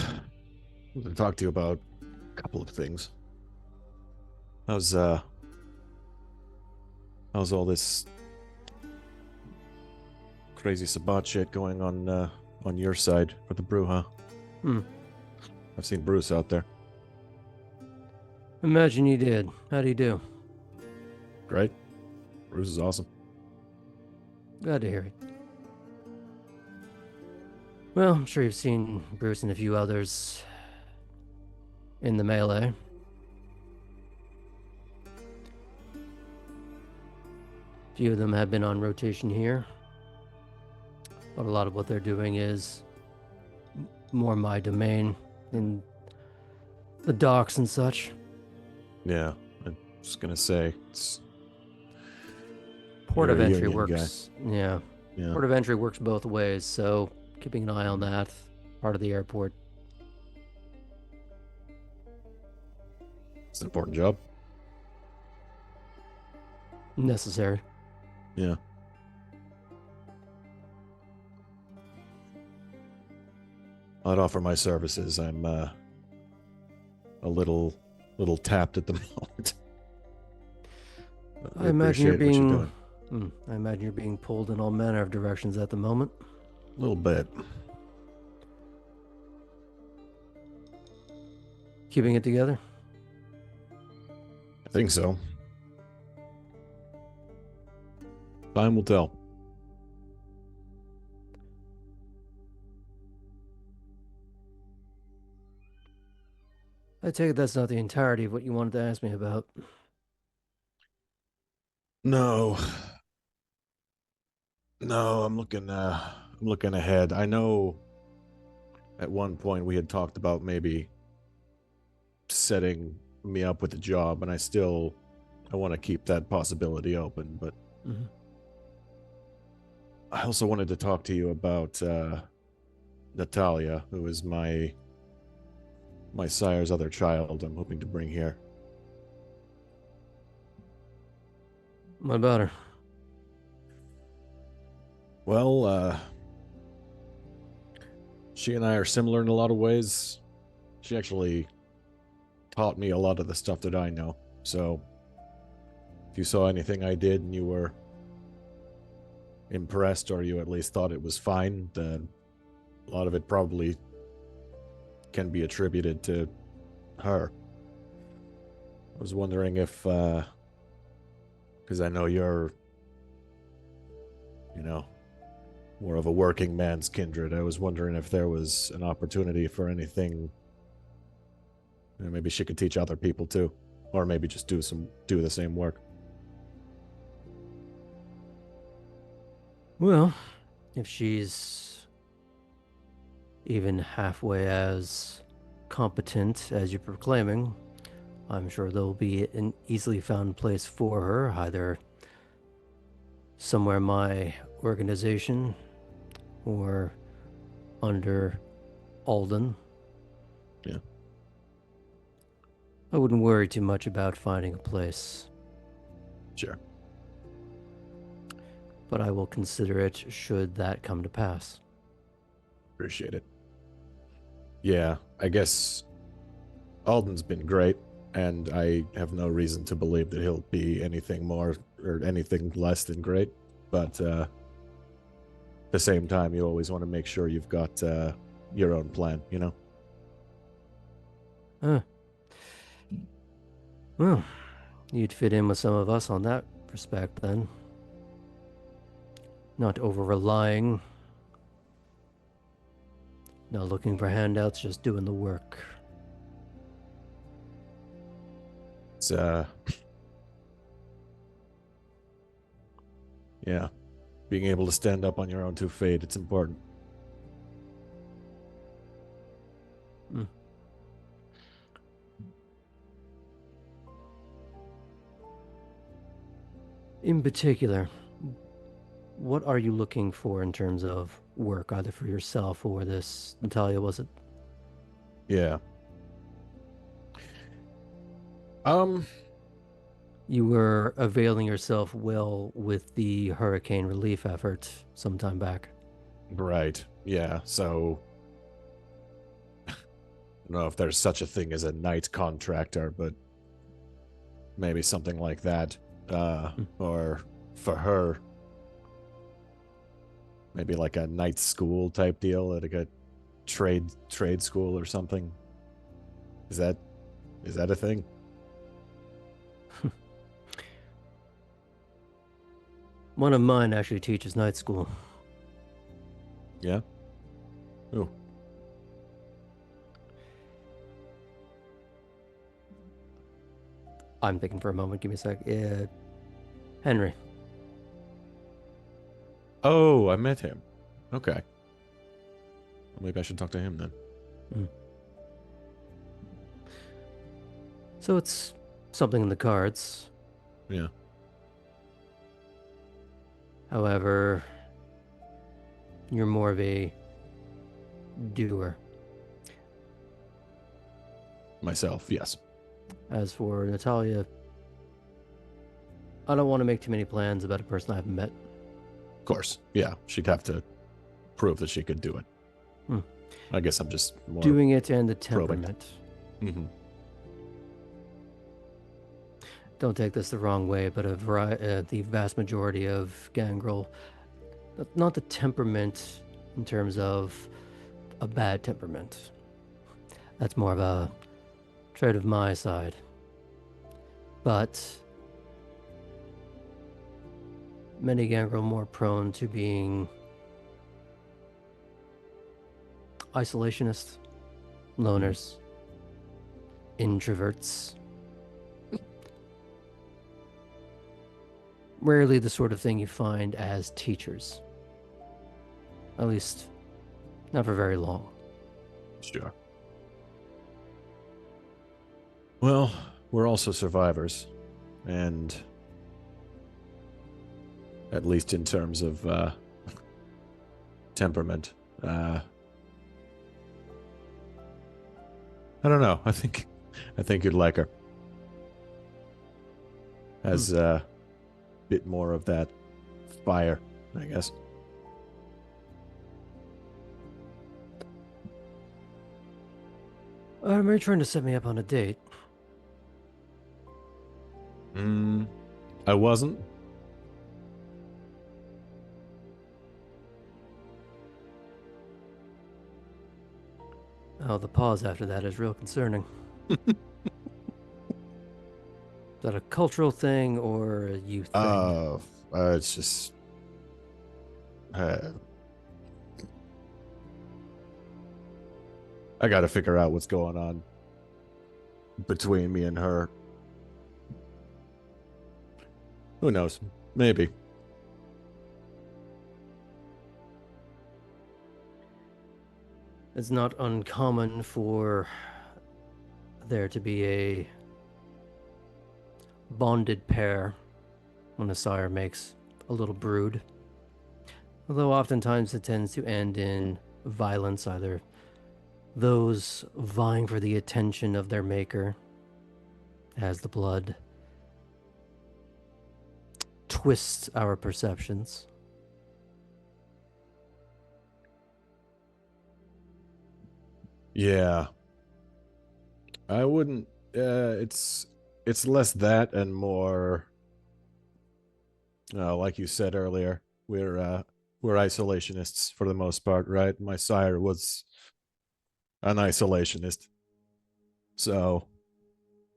going to talk to you about a couple of things. How's all this crazy Sabbat shit going on your side for the brew, huh? I've seen Bruce out there. Imagine you did. How'd he do? Great. Bruce is awesome. Glad to hear it. Well, I'm sure you've seen Bruce and a few others in the melee. A few of them have been on rotation here. But a lot of what they're doing is more my domain in the docks and such. Yeah, I was gonna say it's Port you're of a entry union works. Yeah. Yeah. Port of entry works both ways, so keeping an eye on that part of the airport. It's an important job. Necessary. Yeah. I'd offer my services. I'm a little tapped at the moment. I imagine you're appreciate what being. doing. I imagine you're being pulled in all manner of directions at the moment. A little bit. Keeping it together. I think so. Time will tell. I take it that's not the entirety of what you wanted to ask me about. No. No, I'm looking ahead. I know at one point we had talked about maybe setting me up with a job, and I want to keep that possibility open, but Mhm. I also wanted to talk to you about Natalia, who is my sire's other child I'm hoping to bring here. What about her? Well, she and I are similar in a lot of ways. She actually taught me a lot of the stuff that I know. So, if you saw anything I did and you were impressed, or you at least thought it was fine, then a lot of it probably can be attributed to her. I was wondering if, because I know you're, more of a working man's kindred. I was wondering if there was an opportunity for anything. Maybe she could teach other people too, or maybe just do the same work. Well, if she's even halfway as competent as you're proclaiming, I'm sure there'll be an easily found place for her, either somewhere in my organization or under Alden. Yeah. I wouldn't worry too much about finding a place, Sure. but I will consider it should that come to pass. Appreciate it. Yeah, I guess Alden's been great, and I have no reason to believe that he'll be anything more or anything less than great. But at the same time, you always want to make sure you've got your own plan, you know? Well, you'd fit in with some of us on that respect then. Not over-relying. Not looking for handouts, just doing the work. It's yeah, being able to stand up on your own 2 feet, it's important. In particular, what are you looking for in terms of work, either for yourself or this Natalia, was it? Yeah. You were availing yourself well with the hurricane relief effort some time back. Right. Yeah. So I don't know if there's such a thing as a night contractor, but maybe something like that. Or for her, maybe like a night school type deal, like a trade school or something. Is that a thing? One of mine actually teaches night school. Yeah. Oh. I'm thinking for a moment. Give me a sec. Henry. Oh, I met him. Okay. Maybe I should talk to him then. So it's something in the cards. Yeah. However, you're more of a doer. Myself, yes. As for Natalia, I don't want to make too many plans about a person I haven't met. Of course. Yeah. She'd have to prove that she could do it. I guess I'm just more doing it and the probing. temperament. Mm-hmm. Don't take this the wrong way, but the vast majority of Gangrel, not the temperament in terms of a bad temperament. That's more of a trait of my side. But many Gangrel more prone to being isolationists, loners, introverts. Rarely the sort of thing you find as teachers. At least, not for very long. Sure. Well, we're also survivors, and at least in terms of temperament, I don't know. I think you'd like her. Has a bit more of that fire, I guess. Are you trying to set me up on a date? I wasn't. Oh, the pause after that is real concerning. Is that a cultural thing or a youth thing? It's just I gotta figure out what's going on between me and her. Who knows? Maybe. It's not uncommon for there to be a bonded pair when a sire makes a little brood. Although oftentimes it tends to end in violence, either those vying for the attention of their maker as the blood twists our perceptions. Yeah. I wouldn't it's less that and more like you said earlier, we're isolationists for the most part, right? My sire was an isolationist. So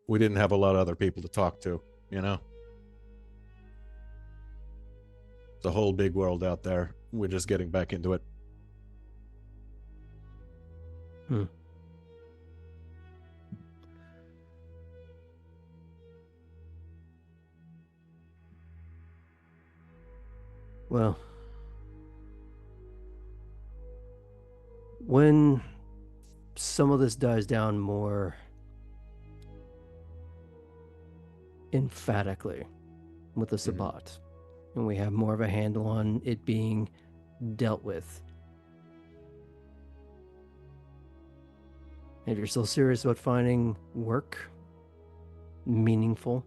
we didn't have a lot of other people to talk to, you know? The whole big world out there. We're just getting back into it. Well, when some of this dies down more emphatically with the Sabbat, and we have more of a handle on it being dealt with, if you're still serious about finding work meaningful,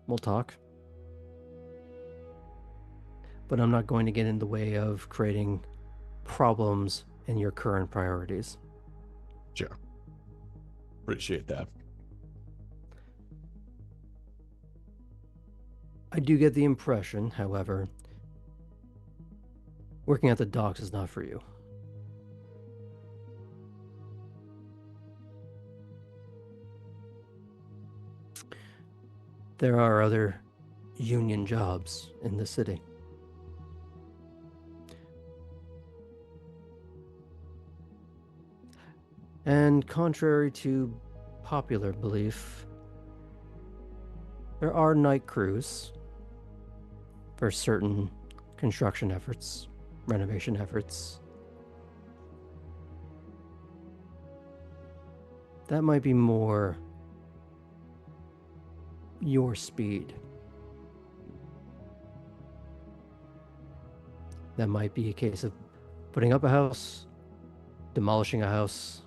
we'll talk. But I'm not going to get in the way of creating problems in your current priorities. Sure. Appreciate that. I do get the impression, however, working at the docks is not for you. There are other union jobs in the city. And contrary to popular belief, there are night crews for certain construction efforts, renovation efforts. That might be more your speed. That might be a case of putting up a house, demolishing a house,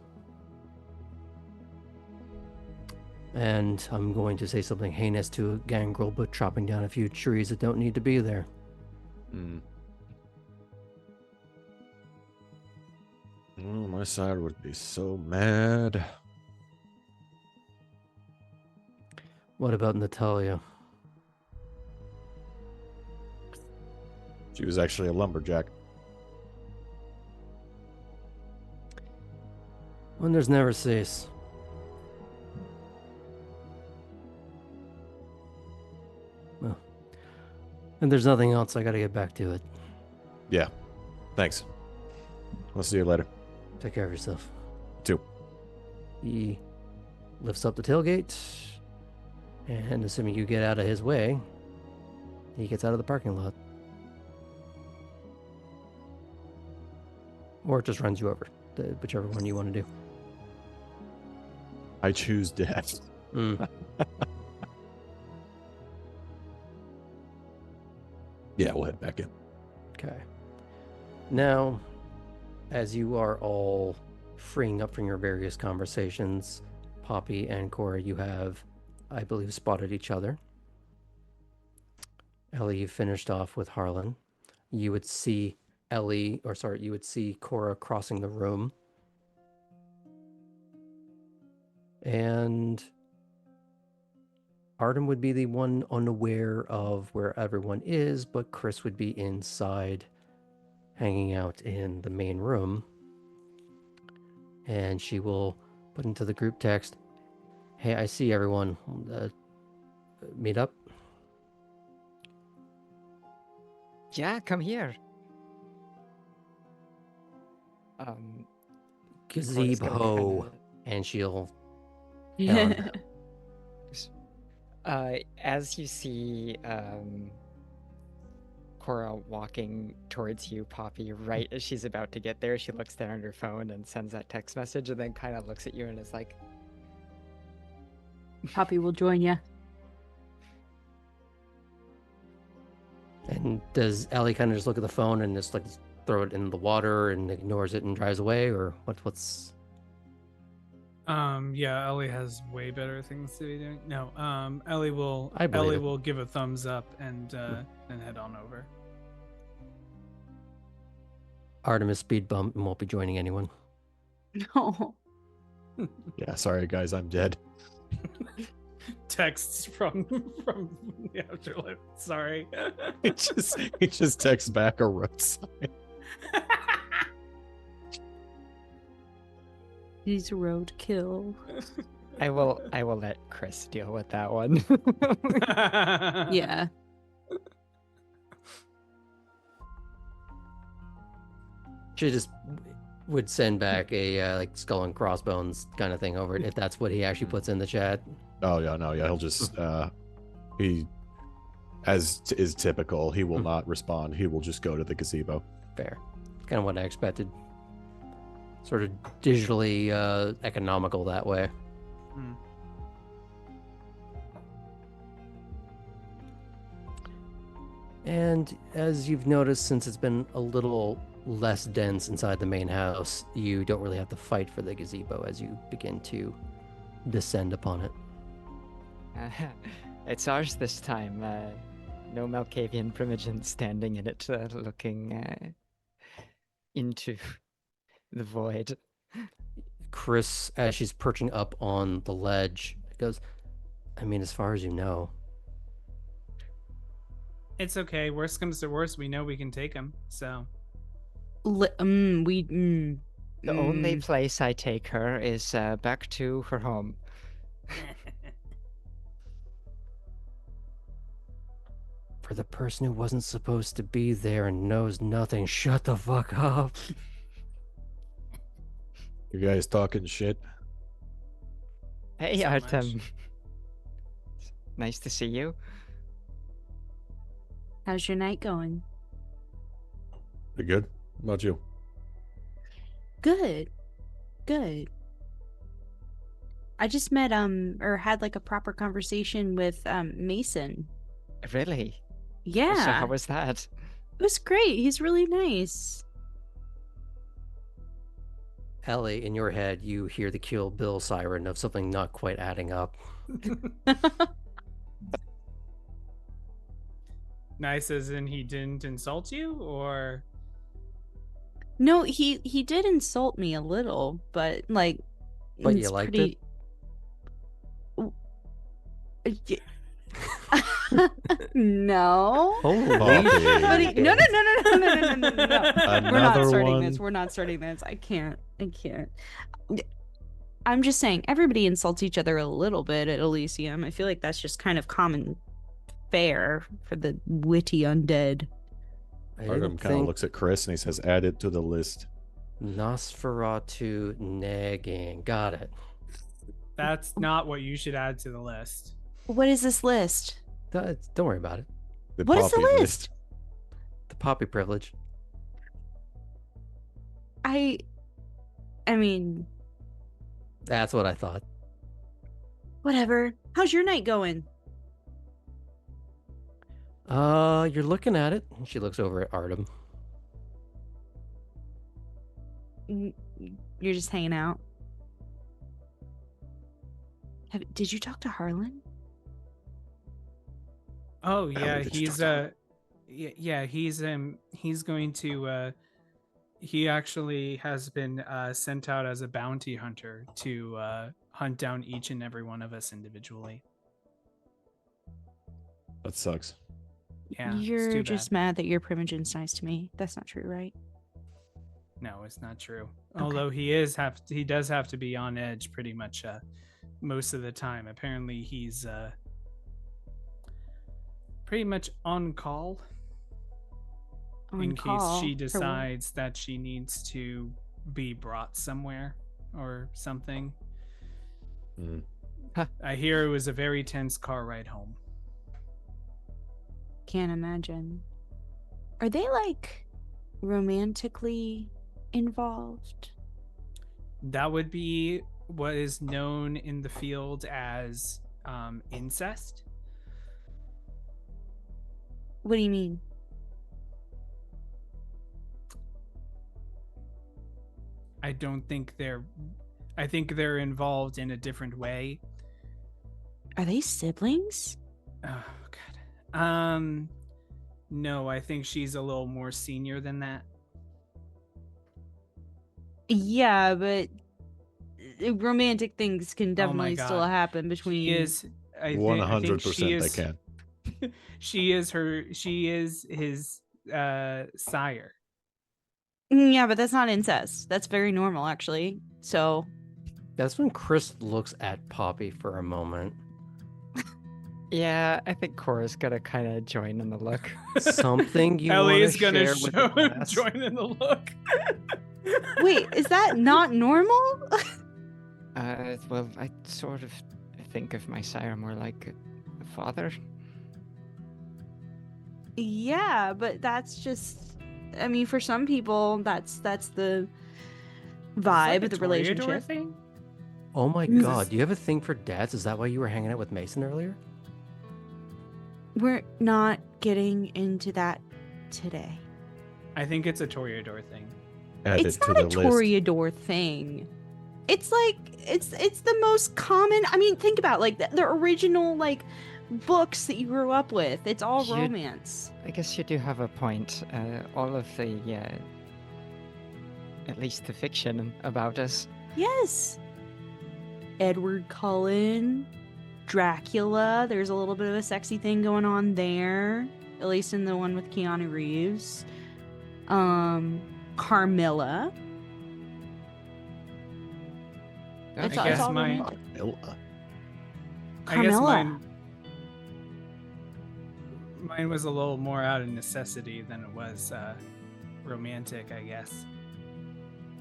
and I'm going to say something heinous to a gangrel, but chopping down a few trees that don't need to be there. Oh, my sire would be so mad. What about Natalia? She was actually a lumberjack. Wonders never cease. Well, and there's nothing else, I gotta get back to it. Yeah. Thanks. I'll see you later. Take care of yourself. Too. He lifts up the tailgate, and assuming you get out of his way, he gets out of the parking lot. Or it just runs you over, whichever one you want to do. I choose death. Mm. Yeah, we'll head back in. Okay. Now, as you are all freeing up from your various conversations, Poppy and Cora, you have, I believe, spotted each other. Elli, you finished off with Harlan. You would see you would see Cora crossing the room. And Artem would be the one unaware of where everyone is, but Chris would be inside, hanging out in the main room. And she will put into the group text, "Hey, I see everyone. Meet up." Yeah, come here. Cora's gonna Gazebo. kinda- And she'll Yeah. As you see Cora walking towards you, Poppy, right as she's about to get there, she looks down on her phone and sends that text message and then kind of looks at you and is like, Poppy will join you. And does Ellie kind of just look at the phone and just like throw it in the water and ignores it and drives away, or what's? Yeah, Ellie has way better things to be doing. No, Ellie will I believe Ellie it. will give a thumbs up and head on over. Artemis speed bump and won't be joining anyone. No. Yeah, sorry guys, I'm dead. Texts from the afterlife. Sorry. He just texts back a road sign. He's roadkill. I will let Chris deal with that one. Yeah. She just would send back a like skull and crossbones kind of thing over it if that's what he actually puts in the chat. Oh yeah, no, yeah, he'll just he, as is typical, he will not respond. He will just go to the gazebo. Fair. Kind of what I expected. Sort of digitally economical that way. Hmm. And as you've noticed, since it's been a little less dense inside the main house, you don't really have to fight for the gazebo as you begin to descend upon it. It's ours this time. No Malkavian Primogen standing in it, looking into the void. Chris, as she's perching up on the ledge, goes, "I mean, as far as you know." It's okay. Worst comes to worst, we know we can take him. So The only place I take her is back to her home. For the person who wasn't supposed to be there and knows nothing, shut the fuck up. You guys talking shit? Hey, So Artem. much. Nice to see you. How's your night going? Pretty good. How about you? Good. Good. I just met or had like a proper conversation with Mason. Really? Yeah. So how was that? It was great. He's really nice. Ellie, in your head, you hear the Kill Bill siren of something not quite adding up. nice as in he didn't insult you, or No, he did insult me a little, but like But you it's liked pretty... No. Holy Poppy. But shit. no. We're not Another starting one. this. We're not starting this. I can't. I'm just saying, everybody insults each other a little bit at Elysium. I feel like that's just kind of common fare for the witty undead. I Artem didn't kind of think looks at Chris and he says, "Add it to the list." Nosferatu nagging. Got it. that's not what you should add to the list. What is this list? Don't worry about it. The What is the Poppy list? The Poppy privilege. I mean, That's what I thought. whatever. How's your night going? You're looking at it. She looks over at Artem. You're just hanging out. Did you talk to Harlan? Oh yeah, did you he's talk he's going to he actually has been sent out as a bounty hunter to hunt down each and every one of us individually. That sucks. Yeah, it's You're too just bad. mad that your Primogen's nice to me. That's not true, right? No, it's not true. Okay. Although he does have to be on edge pretty much most of the time. Apparently he's pretty much on call in case she decides that she needs to be brought somewhere or something. Mm. I hear it was a very tense car ride home. Can't imagine. Are they like romantically involved? That would be what is known in the field as incest. What do you mean? I think they're involved in a different way. Are they siblings? Oh god. No, I think she's a little more senior than that. Yeah, but romantic things can definitely still God. happen between. He is. I think 100% she they is. can. She is his sire. Yeah, but that's not incest. That's very normal, actually. So. That's when Chris looks at Poppy for a moment. Yeah, I think Cora's gonna kind of join in the look. Something you Ellie want is to gonna share with the class? join in the look. Wait, is that not normal? Well, I sort of think of my sire more like a father. Yeah, but that's just. I mean, for some people, that's the vibe of the relationship. Thing? Oh my Jesus. god, do you have a thing for dads? Is that why you were hanging out with Mason earlier? We're not getting into that today. I think it's a Toreador thing. Add It's it to not a the list. Toreador thing. It's like it's the most common. I mean, think about like the original like books that you grew up with. It's all You- romance. I guess you do have a point. All of the, at least the fiction about us. Yes. Edward Cullen, Dracula. There's a little bit of a sexy thing going on there, at least in the one with Keanu Reeves. Carmilla. It's I guess all mine- romantic. I guess Carmilla. mine was a little more out of necessity than it was romantic, I guess.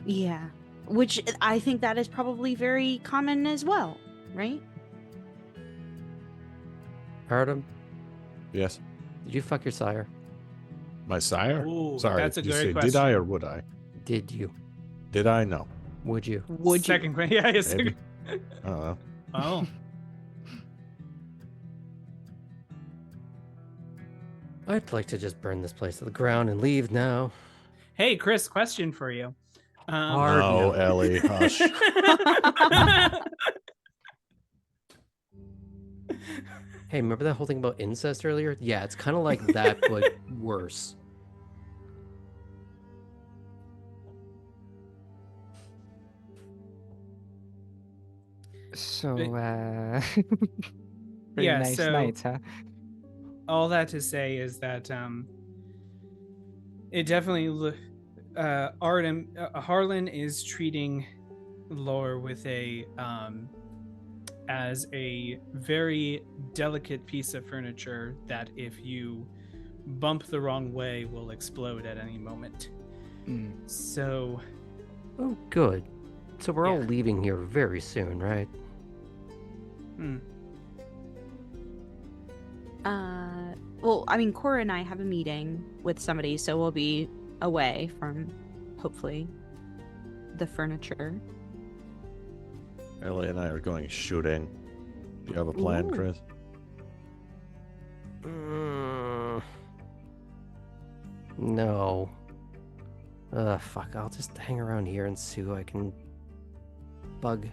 Yeah. Which I think that is probably very common as well, right? Artem, Yes. did you fuck your sire? My sire? Ooh, Sorry, that's a did you great say question. did I or would I? Did you? Did I? No. Would you? Would you? Second question. Yeah, yes. Maybe. I don't know. Oh. I'd like to just burn this place to the ground and leave now. Hey, Chris, question for you. Hard No, no. Ellie, hush. Hey, remember that whole thing about incest earlier? Yeah, it's kind of like that, but worse. So, But- pretty Yeah, nice so- night, huh? All that to say is that it definitely Harlan is treating Laure with as a very delicate piece of furniture that if you bump the wrong way will explode at any moment. Mm. So Oh, good. So we're all Yeah. leaving here very soon, right? Well, I mean, Cora and I have a meeting with somebody, so we'll be away from, hopefully, the furniture. Ellie and I are going shooting. Do you have a plan, Ooh. Chris? No. Fuck. I'll just hang around here and see who I can bug.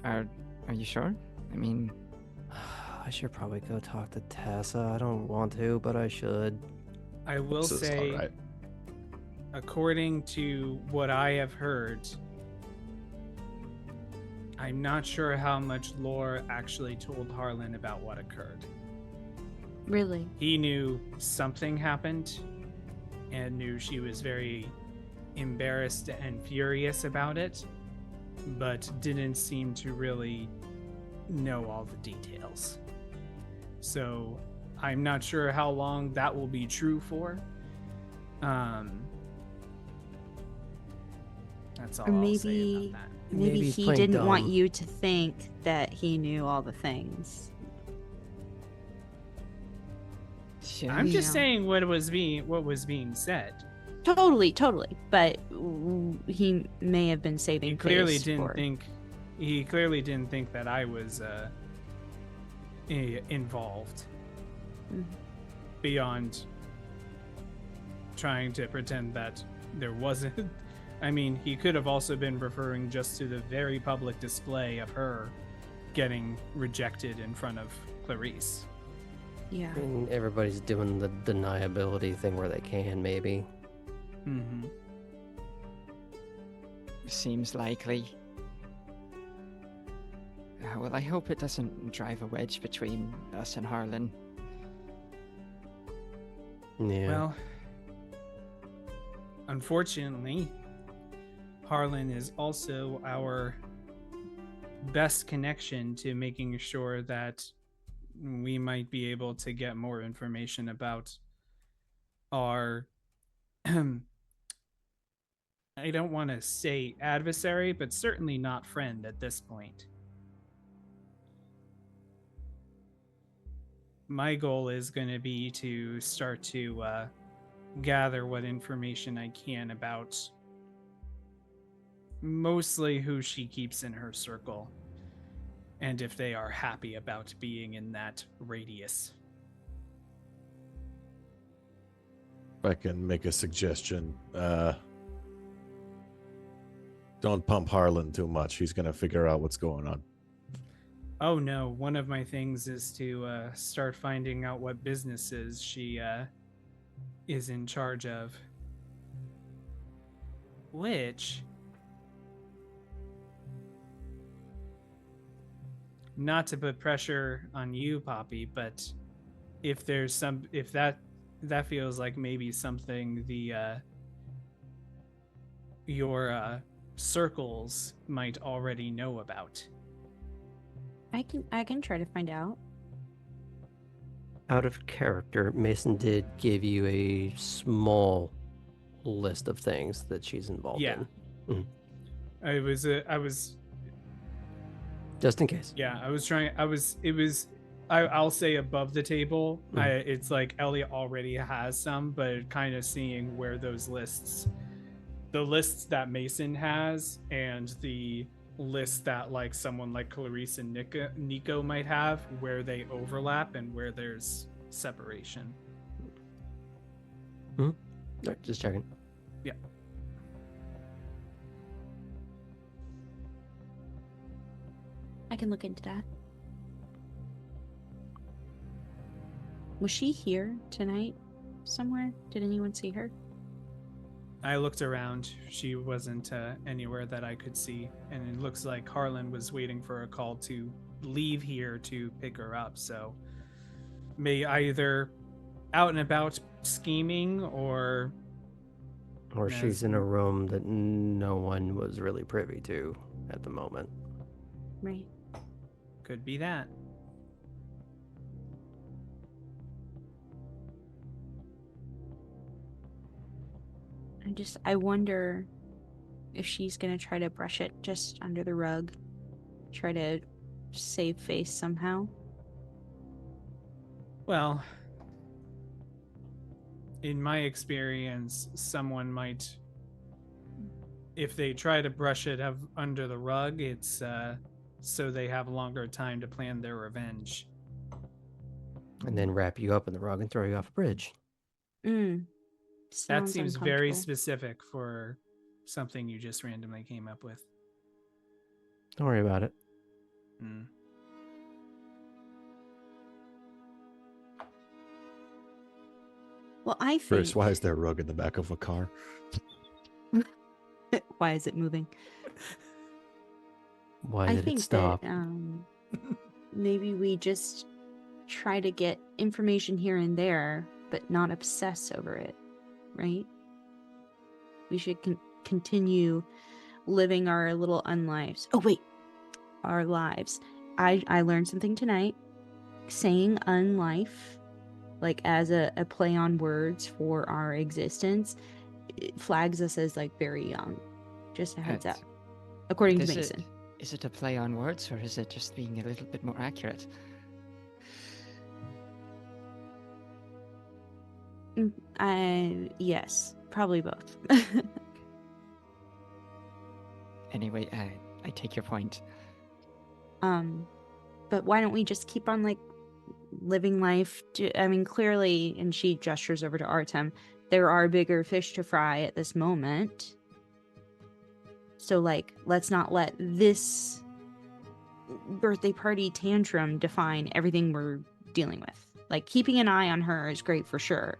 Are you sure? I mean, I should probably go talk to Tessa. I don't want to, but I should. I will This is say, all right. according to what I have heard, I'm not sure how much Laure actually told Harlan about what occurred. Really? He knew something happened and knew she was very embarrassed and furious about it, but didn't seem to really know all the details. So I'm not sure how long that will be true for. That's all Or I'll say maybe- about that. Maybe he's he playing didn't want dumb. you to think that he knew all the things. I'm just Yeah. saying what was being said. Totally. But he may have been saving He clearly face didn't for... think. He clearly didn't think that I was involved. Mhm. Beyond trying to pretend that there wasn't. I mean, he could have also been referring just to the very public display of her getting rejected in front of Clarice. Yeah. I mean, everybody's doing the deniability thing where they can, maybe. Mm-hmm. seems likely. Well, I hope it doesn't drive a wedge between us and Harlan. Yeah. Well, unfortunately, Harlan is also our best connection to making sure that we might be able to get more information about our I don't want to say adversary, but certainly not friend at this point. My goal is going to be to start to gather what information I can about mostly who she keeps in her circle and if they are happy about being in that radius. If I can make a suggestion, don't pump Harlan too much. He's gonna figure out what's going on. Oh no, one of my things is to start finding out what businesses she is in charge of. Which, not to put pressure on you, Poppy, but if that feels like maybe something your circles might already know about. I can try to find out. Out of character, Mason did give you a small list of things that she's involved Yeah. in. I was Just in case. Yeah, I'll say above the table. It's like Ellie already has some, but kind of seeing where the lists that Mason has and the list that like someone like Clarice and Nico might have, where they overlap and where there's separation. Right, just checking. Yeah. I can look into that. Was she here tonight somewhere? Did anyone see her? I looked around. She wasn't anywhere that I could see, and it looks like Harlan was waiting for a call to leave here to pick her up. So, may either out and about scheming, or she's in a room that no one was really privy to at the moment. Right. could be that. I wonder if she's gonna try to brush it just under the rug. Try to save face somehow. Well, in my experience, someone might if they try to brush it under the rug, it's so they have longer time to plan their revenge. And then wrap you up in the rug and throw you off a bridge. That That seems very specific for something you just randomly came up with. Don't worry about it. Mm. Well, I think. Chris, why is there a rug in the back of a car? Why is it moving? Why I did think it stop? that maybe we just try to get information here and there, but not obsess over it, right? We should continue living our little unlives. Oh wait, our lives. I learned something tonight. Saying unlife, like as a play on words for our existence, it flags us as like very young. Just a heads up. According to Mason. Is it a play on words, or is it just being a little bit more accurate? Yes, probably both. Anyway, I take your point. But why don't we just keep on like living life? I mean, clearly, and she gestures over to Artem, there are bigger fish to fry at this moment. So like, let's not let this birthday party tantrum define everything we're dealing with. Like, keeping an eye on her is great for sure.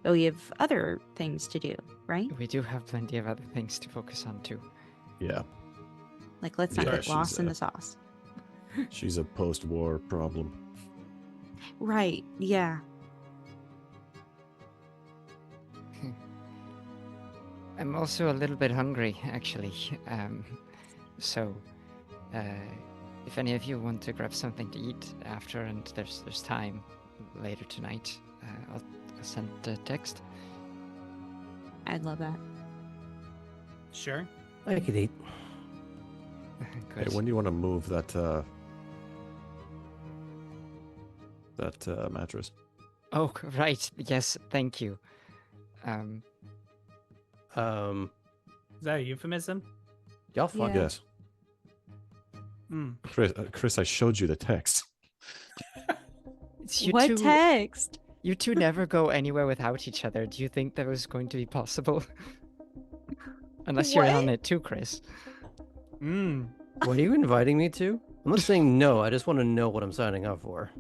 But we have other things to do, right? We do have plenty of other things to focus on too. Yeah, Like, let's not Yeah, get lost she's, in the sauce. she's a post-war problem. Right, yeah. I'm also a little bit hungry, actually. So, if any of you want to grab something to eat after, and there's time later tonight, I'll send a text. I'd love that. Sure. I could eat. Hey, Good. when do you want to move that mattress? Oh, right. Yes, thank you. Is that a euphemism? Y'all fuck Yeah. Yes, Mm. Chris, I showed you the text. It's you What two, text? You two never go anywhere without each other. Do you think that was going to be possible? Unless you're on What? it too, Chris. Mm. What are you inviting me to? I'm not saying no. I just want to know what I'm signing up for.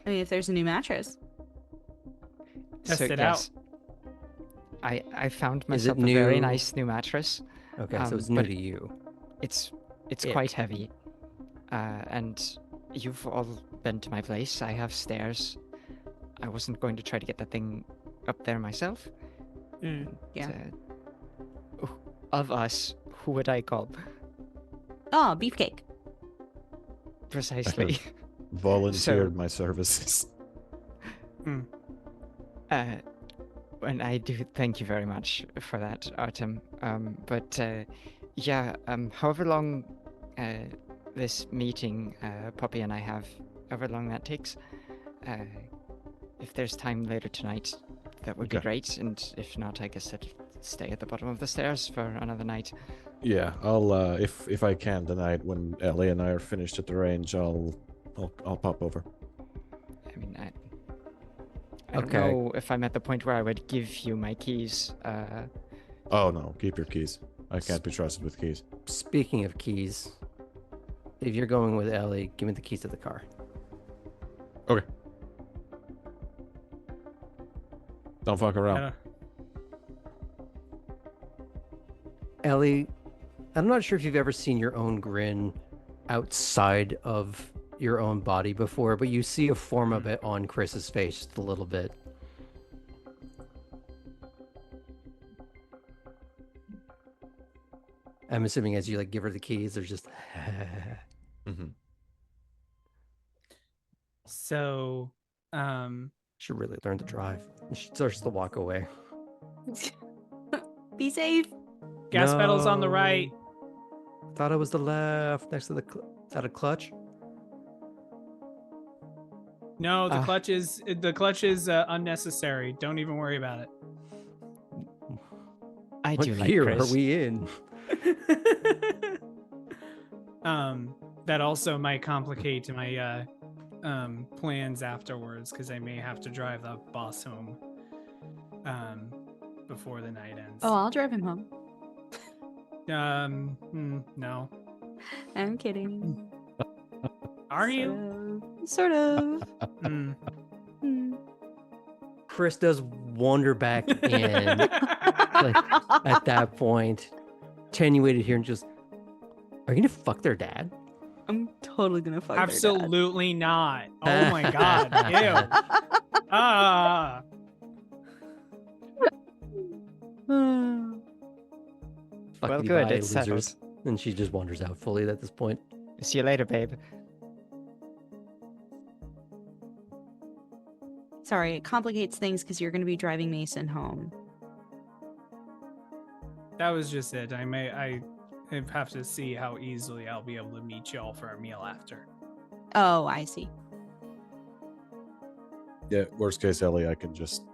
I mean, if there's a new mattress. Test So, it yes, I found Is it myself a very new? nice new mattress. Okay, so it's new but to you. It's Ick. quite heavy. And you've all been to my place. I have stairs. I wasn't going to try to get that thing up there myself. Yeah. Of us, who would I call? Oh, beefcake. Precisely. Volunteered my services. And I do thank you very much for that, Artem. However long this meeting Poppy and I have, however long that takes, if there's time later tonight, that would be Okay. great. And if not, I guess I'd stay at the bottom of the stairs for another night. Yeah, I'll if I can tonight when Ellie and I are finished at the range, I'll pop over. I mean, I don't Okay. know if I'm at the point where I would give you my keys. Oh no, keep your keys. I can't be trusted with keys. Speaking of keys, if you're going with Ellie, give me the keys to the car. Okay. Don't fuck around. Ellie, I'm not sure if you've ever seen your own grin outside of your own body before, but you see a form of it on Chris's face just a little bit. I'm assuming as you like give her the keys, there's just Mm-hmm. So, should really learn to drive. And she starts to walk away. Be safe. gas pedals on the right. Thought it was the left next to the. Is that a clutch? No, the clutch is unnecessary. Don't even worry about it. I What do like year Chris. are we in? That also might complicate my plans afterwards because I may have to drive the boss home before the night ends. Oh, I'll drive him home. No. I'm kidding. Are you? Sort of. Hmm. Chris does wander back in at that point, attenuated here, and just, are you gonna fuck their dad? I'm totally gonna fuck their dad. Absolutely not. Oh my god. Ew. Ah. Well, Fuckity good, bye, it's settled. losers. And she just wanders out fully at this point. See you later, babe. Sorry, it complicates things because you're gonna be driving Mason home. That was just it. I have to see how easily I'll be able to meet y'all for a meal after. Oh, I see. Yeah, worst case, Ellie, I can just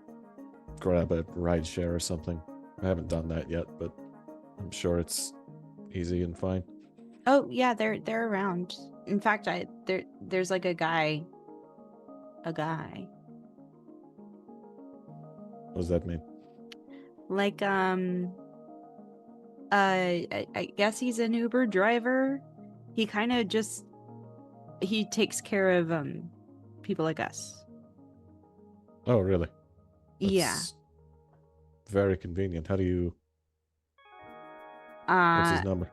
grab a ride share or something. I haven't done that yet, but I'm sure it's easy and fine. Oh yeah, they're around. In fact, there's like a guy. What does that mean? Like I guess he's an Uber driver. He kind of just he takes care of people like us. Oh, really? Yeah. That's very convenient. How do you... What's his number?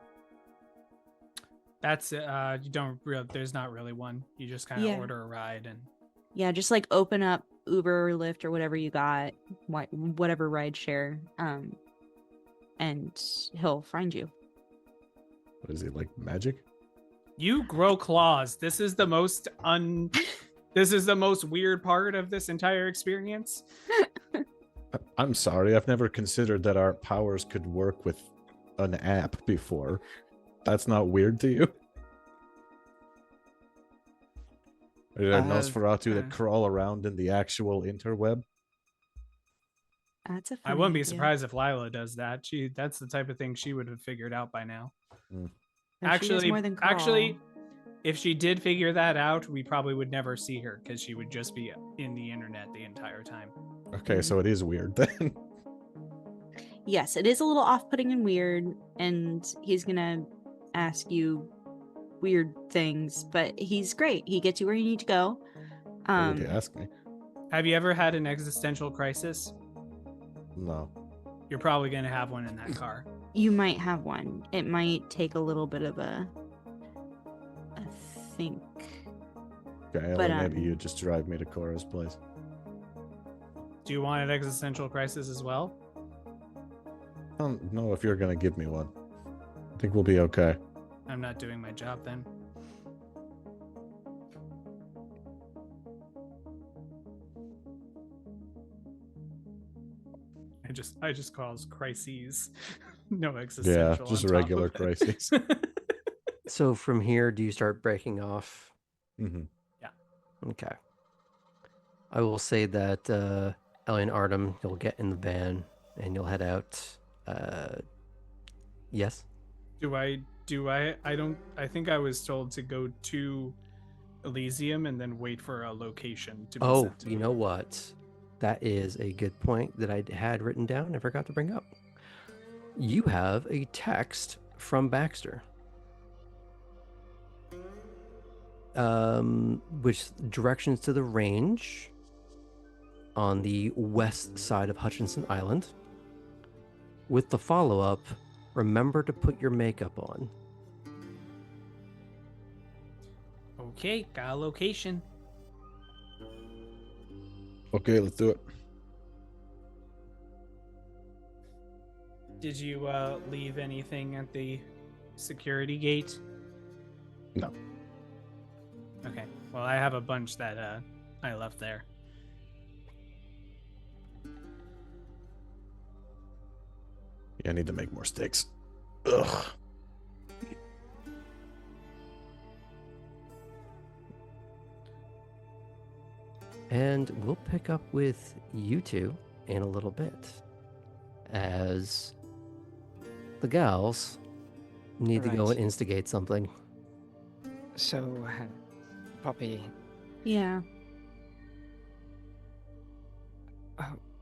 That's you don't real. There's not really one. You just kind of Yeah. order a ride and. Yeah, just like open up Uber or Lyft or whatever you got, whatever ride share, and he'll find you. What is it, like magic? You grow claws. This is the most This is the most weird part of this entire experience. I'm sorry, I've never considered that our powers could work with an app before. That's not weird to you? Are there Nosferatu that crawl around in the actual interweb? That's a I funny wouldn't be idea. surprised if Lila does that. That's the type of thing she would have figured out by now. No, she does more than Actually, crawl. if she did figure that out, we probably would never see her because she would just be in the internet the entire time. Okay, so it is weird then. Yes, it is a little off-putting and weird, and he's gonna ask you weird things, but he's great. He gets you where you need to go. What would he ask me? Have you ever had an existential crisis? No. You're probably going to have one in that car. You might have one. It might take a little bit of a think. Okay, But, well, maybe you just drive me to Cora's place. Do you want an existential crisis as well? I don't know if you're going to give me one. I think we'll be okay. I'm not doing my job then. I just cause crises. No existential. Yeah, just on top regular of it. crises. So from here, do you start breaking off? Mm-hmm. Okay. I will say that Ellie and Artem, you'll get in the van and you'll head out. Yes? I think I was told to go to Elysium and then wait for a location to be Oh, sent to you me. know what? That is a good point that I had written down. I forgot to bring up. You have a text from Baxter, which directions to the range on the west side of Hutchinson Island. With the follow-up, remember to put your makeup on. Okay, got a location. Okay, let's do it. Did you leave anything at the security gate? No. Okay. Well, I have a bunch that I left there. Yeah, I need to make more steaks. Ugh. And we'll pick up with you two in a little bit as the gals need to go Right. and instigate something. So, Poppy, Yeah.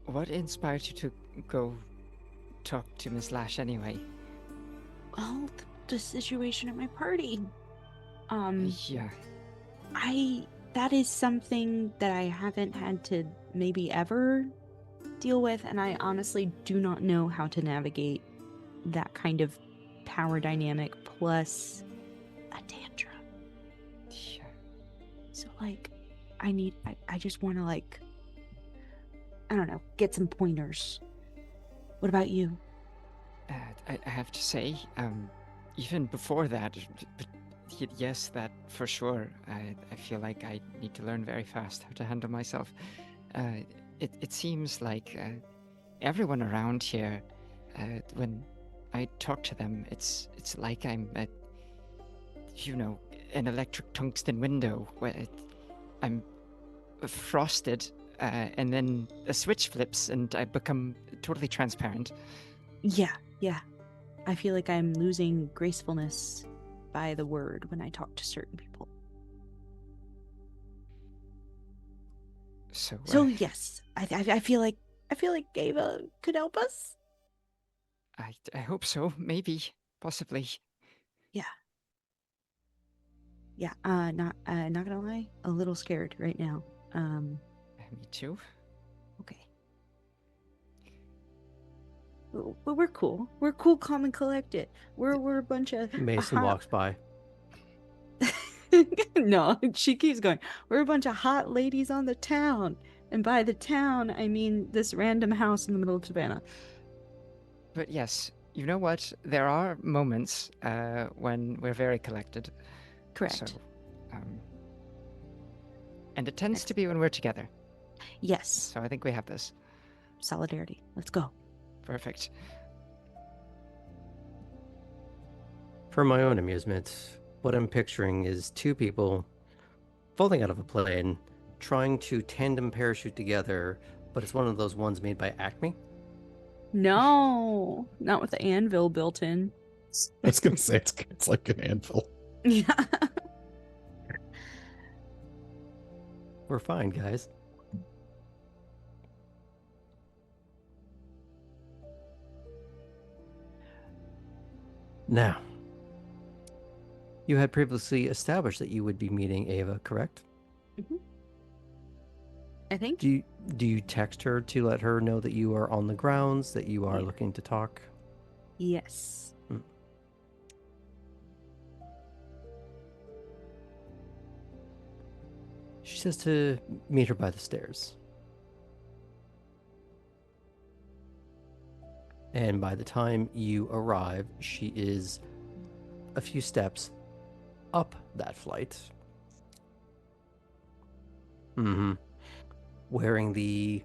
what inspired you to go talk to Miss Lash anyway? Well, the situation at my party. Yeah. That is something that I haven't had to maybe ever deal with, and I honestly do not know how to navigate that kind of power dynamic plus a tantrum. Yeah. So like I just want to like I don't know, get some pointers. What about you? I have to say, even before that, but yes, that for sure. I feel like I need to learn very fast how to handle myself. It seems like everyone around here, when I talk to them, it's like I'm at, an electric tungsten window where I'm frosted, and then a switch flips and I become totally transparent. Yeah. I feel like I'm losing gracefulness by the word when I talk to certain people. So yes, I feel like Ava could help us. I hope so. Maybe, possibly. Yeah. Not gonna lie, a little scared right now. Me too. Okay. But we're cool. We're cool, calm, and collected. We're a bunch of Mason walks by. No, she keeps going. We're a bunch of hot ladies on the town, and by the town I mean this random house in the middle of Savannah. But yes, you know what? There are moments when we're very collected. Correct. So, and it tends to be when we're together. Yes. So I think we have this. Solidarity. Let's go. Perfect. For my own amusement, what I'm picturing is two people falling out of a plane, trying to tandem parachute together, but it's one of those ones made by Acme. No, not with the anvil built in. I was gonna say it's like an anvil. Yeah. We're fine, guys. Now, you had previously established that you would be meeting Ava, correct? Mm-hmm. I think. Do you text her to let her know that you are on the grounds, that you are looking to talk? Yes. She says to meet her by the stairs. And by the time you arrive, she is a few steps up that flight. Wearing the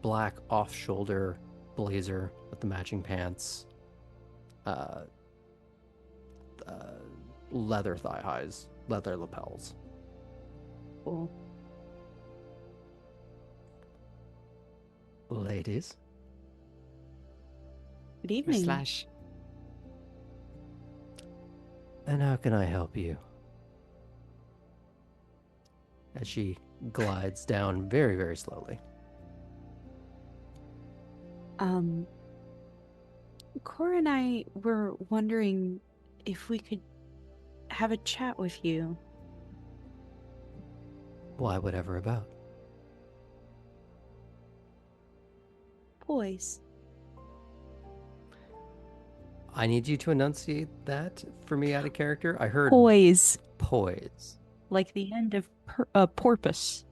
black off-shoulder blazer with the matching pants, leather thigh highs, leather lapels. Cool. Ladies, Good evening. Slash. and how can I help you? As she glides down very, very slowly. Cora and I were wondering if we could have a chat with you. Why, whatever about? Boys. I need you to enunciate that for me out of character. I heard Poise. poise. Like the end of porpoise.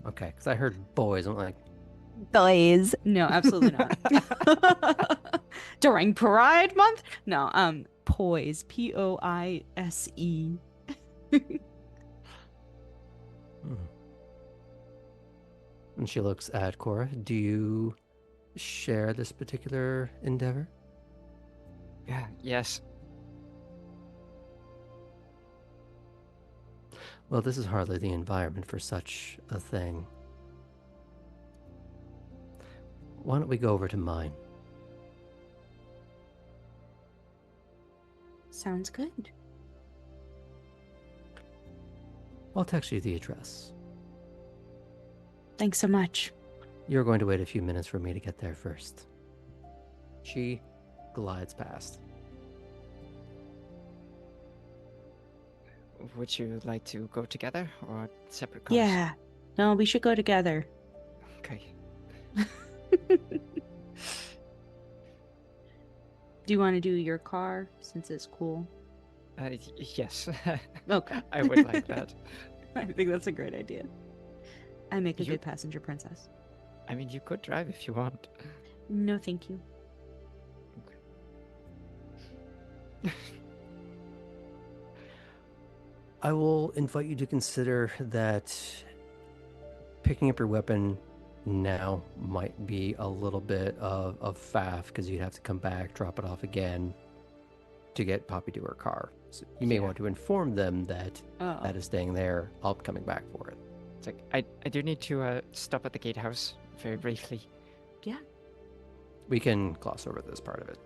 Okay, because I heard boys. I'm like, Boys. No, absolutely not. During Pride Month? No, poise. Poise. And she looks at Cora. Do you share this particular endeavor? Yeah. Yes. Well, this is hardly the environment for such a thing. Why don't we go over to mine? Sounds good. I'll text you the address. Thanks so much. You're going to wait a few minutes for me to get there first. She glides past. Would you like to go together or separate cars? Yeah. No, we should go together. Okay. Do you want to do your car since it's cool? Yes. Okay. I would like that. I think that's a great idea. I make a You- good passenger princess. I mean, you could drive if you want. No, thank you. I will invite you to consider that picking up your weapon now might be a little bit of faff because you'd have to come back, drop it off again to get Poppy to her car. So you may Yeah. want to inform them that Oh. that is staying there. I'll be coming back for it. It's like, I do need to stop at the gatehouse very briefly. Yeah. We can gloss over this part of it.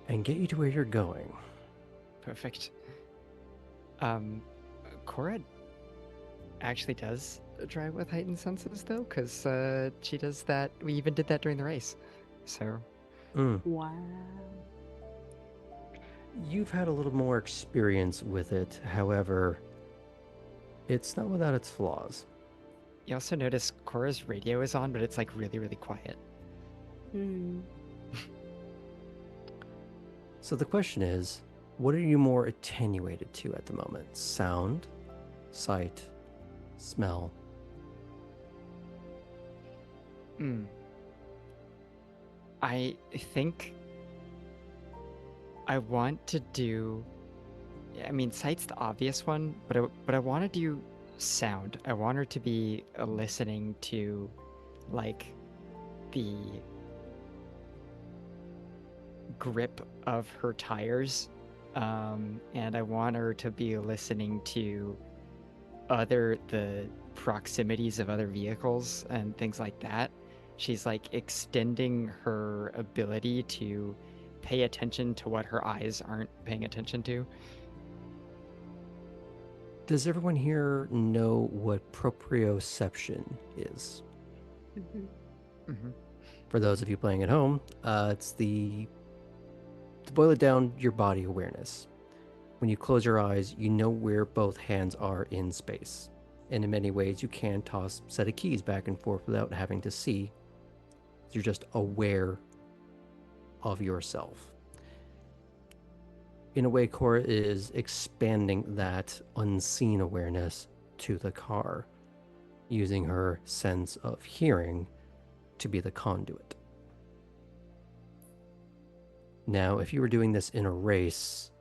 And get you to where you're going. Perfect. Cora actually does drive with heightened senses, though, because she does that. We even did that during the race. So, Wow. You've had a little more experience with it. However, it's not without its flaws. you also notice Cora's radio is on, but it's like really, really quiet. Hmm. So the question is, what are you more attenuated to at the moment? Sound, sight, smell? I think I want to do. I mean, sight's the obvious one, but I want to do sound. I want her to be listening to, like, the grip of her tires, and I want her to be listening to the proximities of other vehicles and things like that. She's like extending her ability to pay attention to what her eyes aren't paying attention to. Does everyone here know what proprioception is? Mm-hmm. For those of you playing at home, it's to boil it down, your body awareness. When you close your eyes, you know where both hands are in space. And in many ways, you can toss a set of keys back and forth without having to see. You're just aware of yourself. In a way, Cora is expanding that unseen awareness to the car, using her sense of hearing to be the conduit. Now, if you were doing this in a race,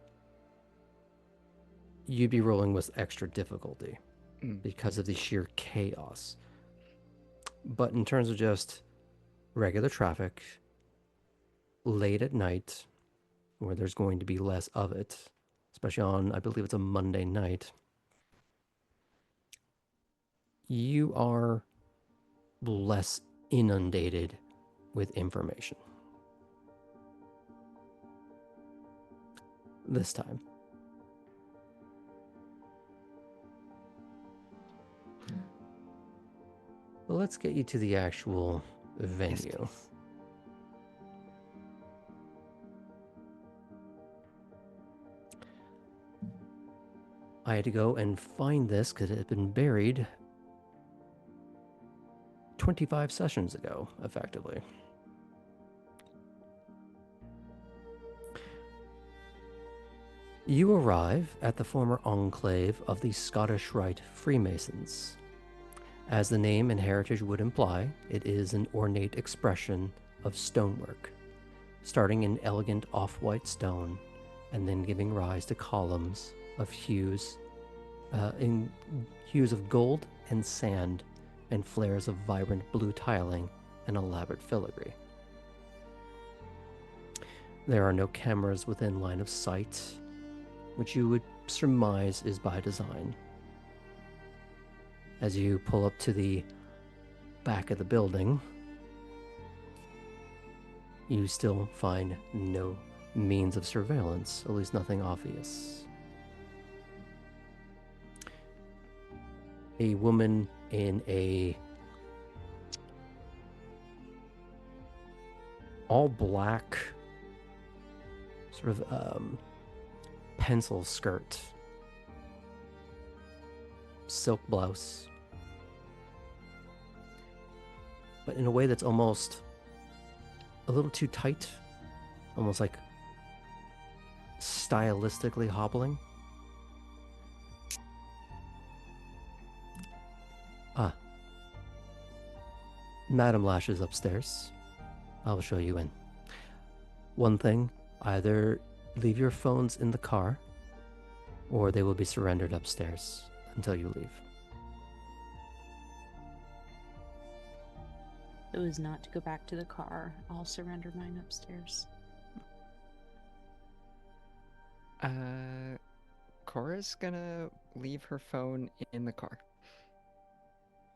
you'd be rolling with extra difficulty because of the sheer chaos. But in terms of just regular traffic, late at night, where there's going to be less of it, especially on, I believe it's a Monday night, you are less inundated with information. This time. Well, let's get you to the actual venue. Yes, please. I had to go and find this because it had been buried 25 sessions ago, effectively. You arrive at the former enclave of the Scottish Rite Freemasons. As the name and heritage would imply, it is an ornate expression of stonework, starting in elegant off-white stone and then giving rise to columns of hues of gold and sand and flares of vibrant blue tiling and elaborate filigree. There are no cameras within line of sight, which you would surmise is by design. As you pull up to the back of the building, You still find no means of surveillance, at least nothing obvious. A woman in a all black sort of pencil skirt, silk blouse, but in a way that's almost a little too tight, almost like stylistically hobbling. Ah. Madam Lash is upstairs. I'll show you in. One thing, either leave your phones in the car, or they will be surrendered upstairs until you leave. It was not to go back to the car. I'll surrender mine upstairs. Cora's gonna leave her phone in the car.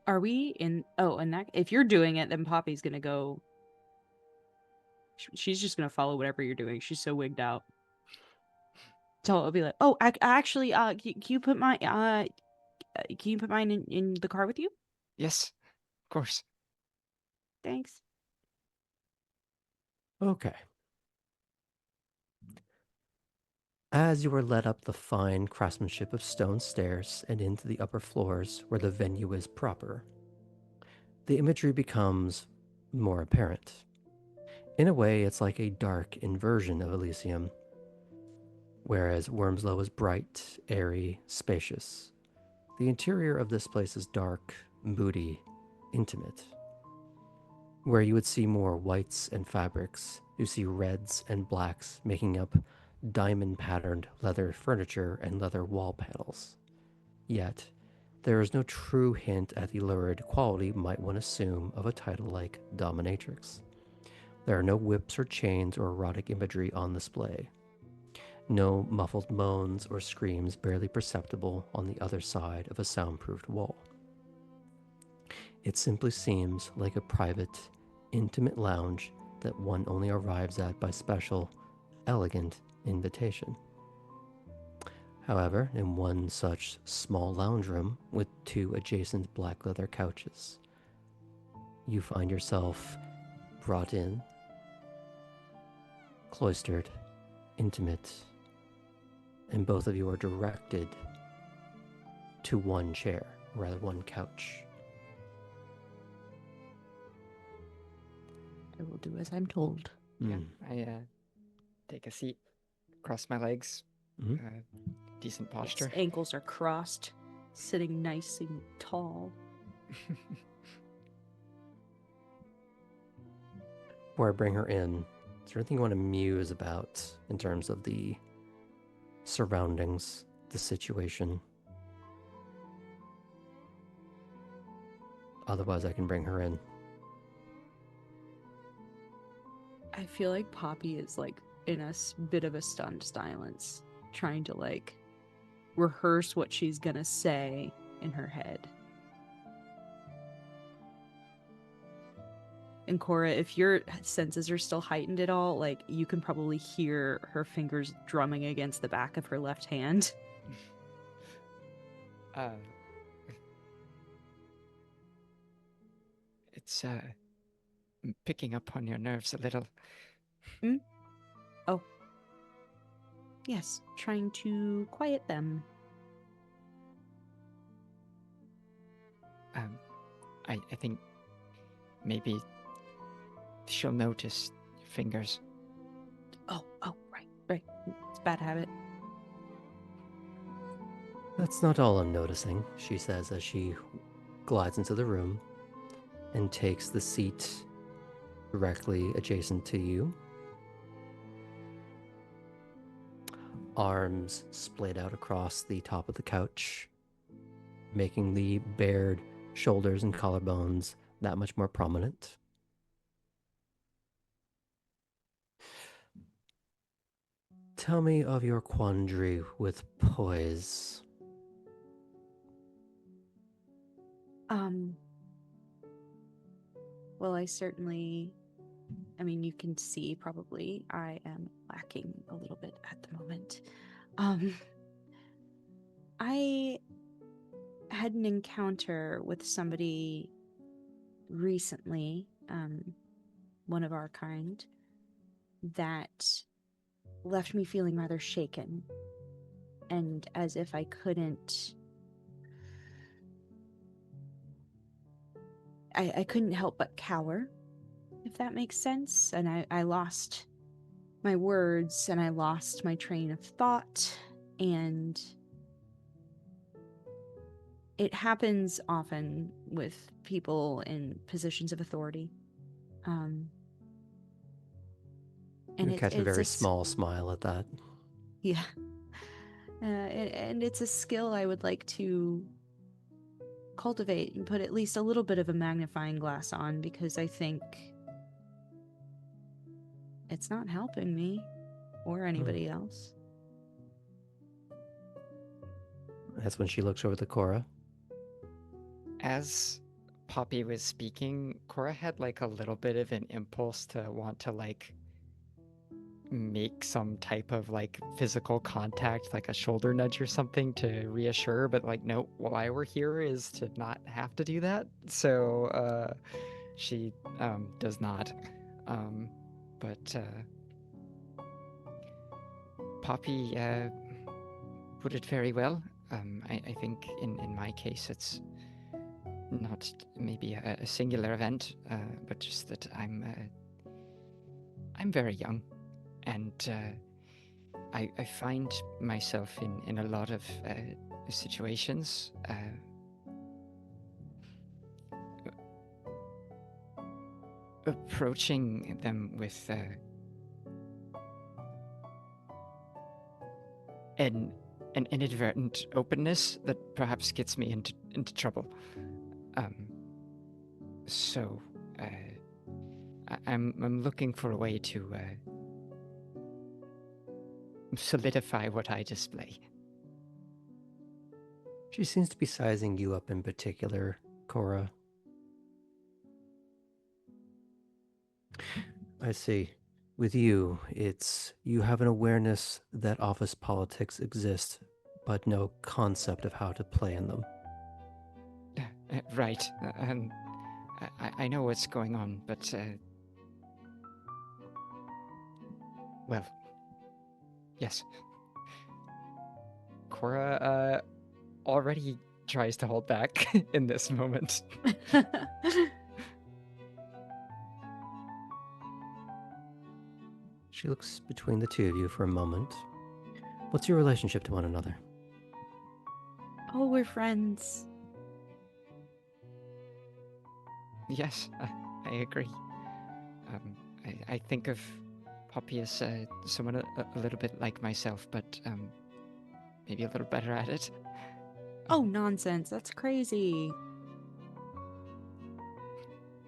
Are we in? Oh, and that if you're doing it, then Poppy's gonna go. She's just gonna follow whatever you're doing. She's so wigged out. So I'll be like, "Oh, actually, can you put my can you put mine in the car with you? Yes, of course. Thanks." Okay. As you are led up the fine craftsmanship of stone stairs and into the upper floors where the venue is proper, the imagery becomes more apparent. In a way, it's like a dark inversion of Elysium, whereas Wormslow is bright, airy, spacious. The interior of this place is dark, moody, intimate. Where you would see more whites and fabrics, you see reds and blacks making up diamond-patterned leather furniture and leather wall panels. Yet, there is no true hint at the lurid quality might one assume of a title like Dominatrix. There are no whips or chains or erotic imagery on display. No muffled moans or screams barely perceptible on the other side of a soundproofed wall. It simply seems like a private, intimate lounge that one only arrives at by special, elegant invitation. However, in one such small lounge room with two adjacent black leather couches, you find yourself brought in, cloistered, intimate, and both of you are directed to one chair, or rather one couch. I will do as I'm told. Yeah, I take a seat, cross my legs, Mhm. decent Its posture. ankles are crossed, sitting nice and tall. Before I bring her in, is there anything you want to muse about in terms of the surroundings, the situation? Otherwise, I can bring her in. I feel like Poppy is like in a bit of a stunned silence, trying to like rehearse what she's gonna say in her head. And Cora, if your senses are still heightened at all, like you can probably hear her fingers drumming against the back of her left hand. It's picking up on your nerves a little. Oh. Yes, trying to quiet them. I think maybe she'll notice your fingers. Oh, right. It's a bad habit. That's not all I'm noticing, she says as she glides into the room and takes the seat directly adjacent to you. Arms splayed out across the top of the couch, making the bared shoulders and collarbones that much more prominent. Tell me of your quandary with poise. Well, I certainly I mean, you can see probably I am lacking a little bit at the moment. I had an encounter with somebody recently, one of our kind, that left me feeling rather shaken, and as if I couldn't help but cower, if that makes sense. And I lost my words and I lost my train of thought, and it happens often with people in positions of authority. And You catch a very s- small smile at that. Yeah. And it's a skill I would like to cultivate and put at least a little bit of a magnifying glass on, because I think it's not helping me or anybody else. That's when she looks over to Cora. As Poppy was speaking, Cora had like a little bit of an impulse to want to like make some type of like physical contact, like a shoulder nudge or something to reassure, but like, no, why we're here is to not have to do that. So she does not. But Poppy put it very well. I think in my case it's not maybe a singular event, but just that I'm very young, and I find myself in a lot of situations approaching them with an inadvertent openness that perhaps gets me into trouble. So I'm looking for a way to solidify what I display. She seems to be sizing you up in particular, Cora. I see. With you, it's you have an awareness that office politics exist, but no concept of how to play in them. Right. I know what's going on, but well, yes. Cora already tries to hold back in this moment. She looks between the two of you for a moment. What's your relationship to one another? Oh, we're friends. Yes, I agree. I think of Poppy as someone a little bit like myself, but maybe a little better at it. Oh, nonsense. That's crazy.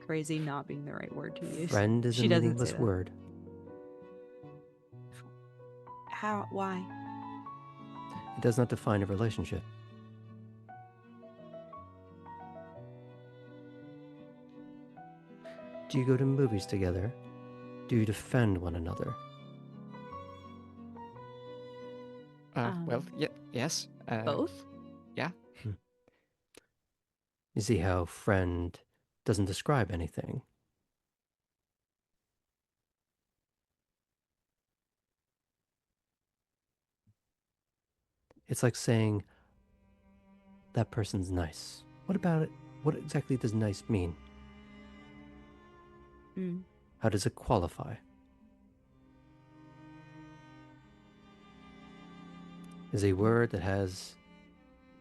Crazy not being the right word to use. Friend is She a doesn't say meaningless that. word. How? Why? It does not define a relationship. Do you go to movies together? Do you defend one another? Well, yes. Both? Yeah. You see how friend doesn't describe anything. It's like saying, that person's nice. What about it? What exactly does nice mean? Mm. How does it qualify? Is a word that has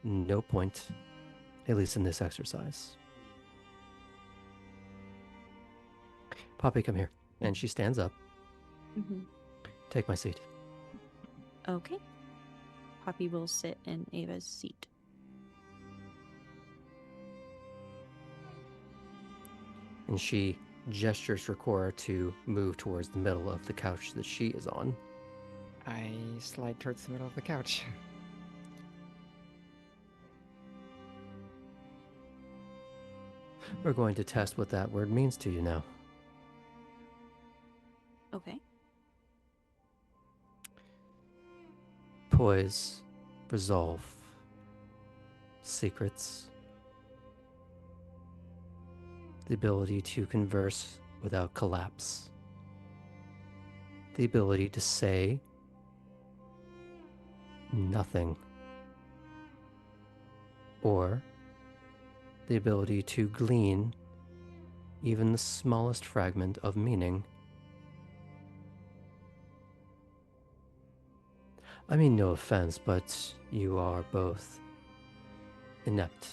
no point, at least in this exercise. Poppy, come here. And she stands up. Mm-hmm. Take my seat. Okay. Poppy will sit in Ava's seat. And she gestures for Cora to move towards the middle of the couch that she is on. I slide towards the middle of the couch. We're going to test what that word means to you now. poise, resolve, secrets, the ability to converse without collapse, the ability to say nothing, or the ability to glean even the smallest fragment of meaning. I mean, no offense, but you are both inept.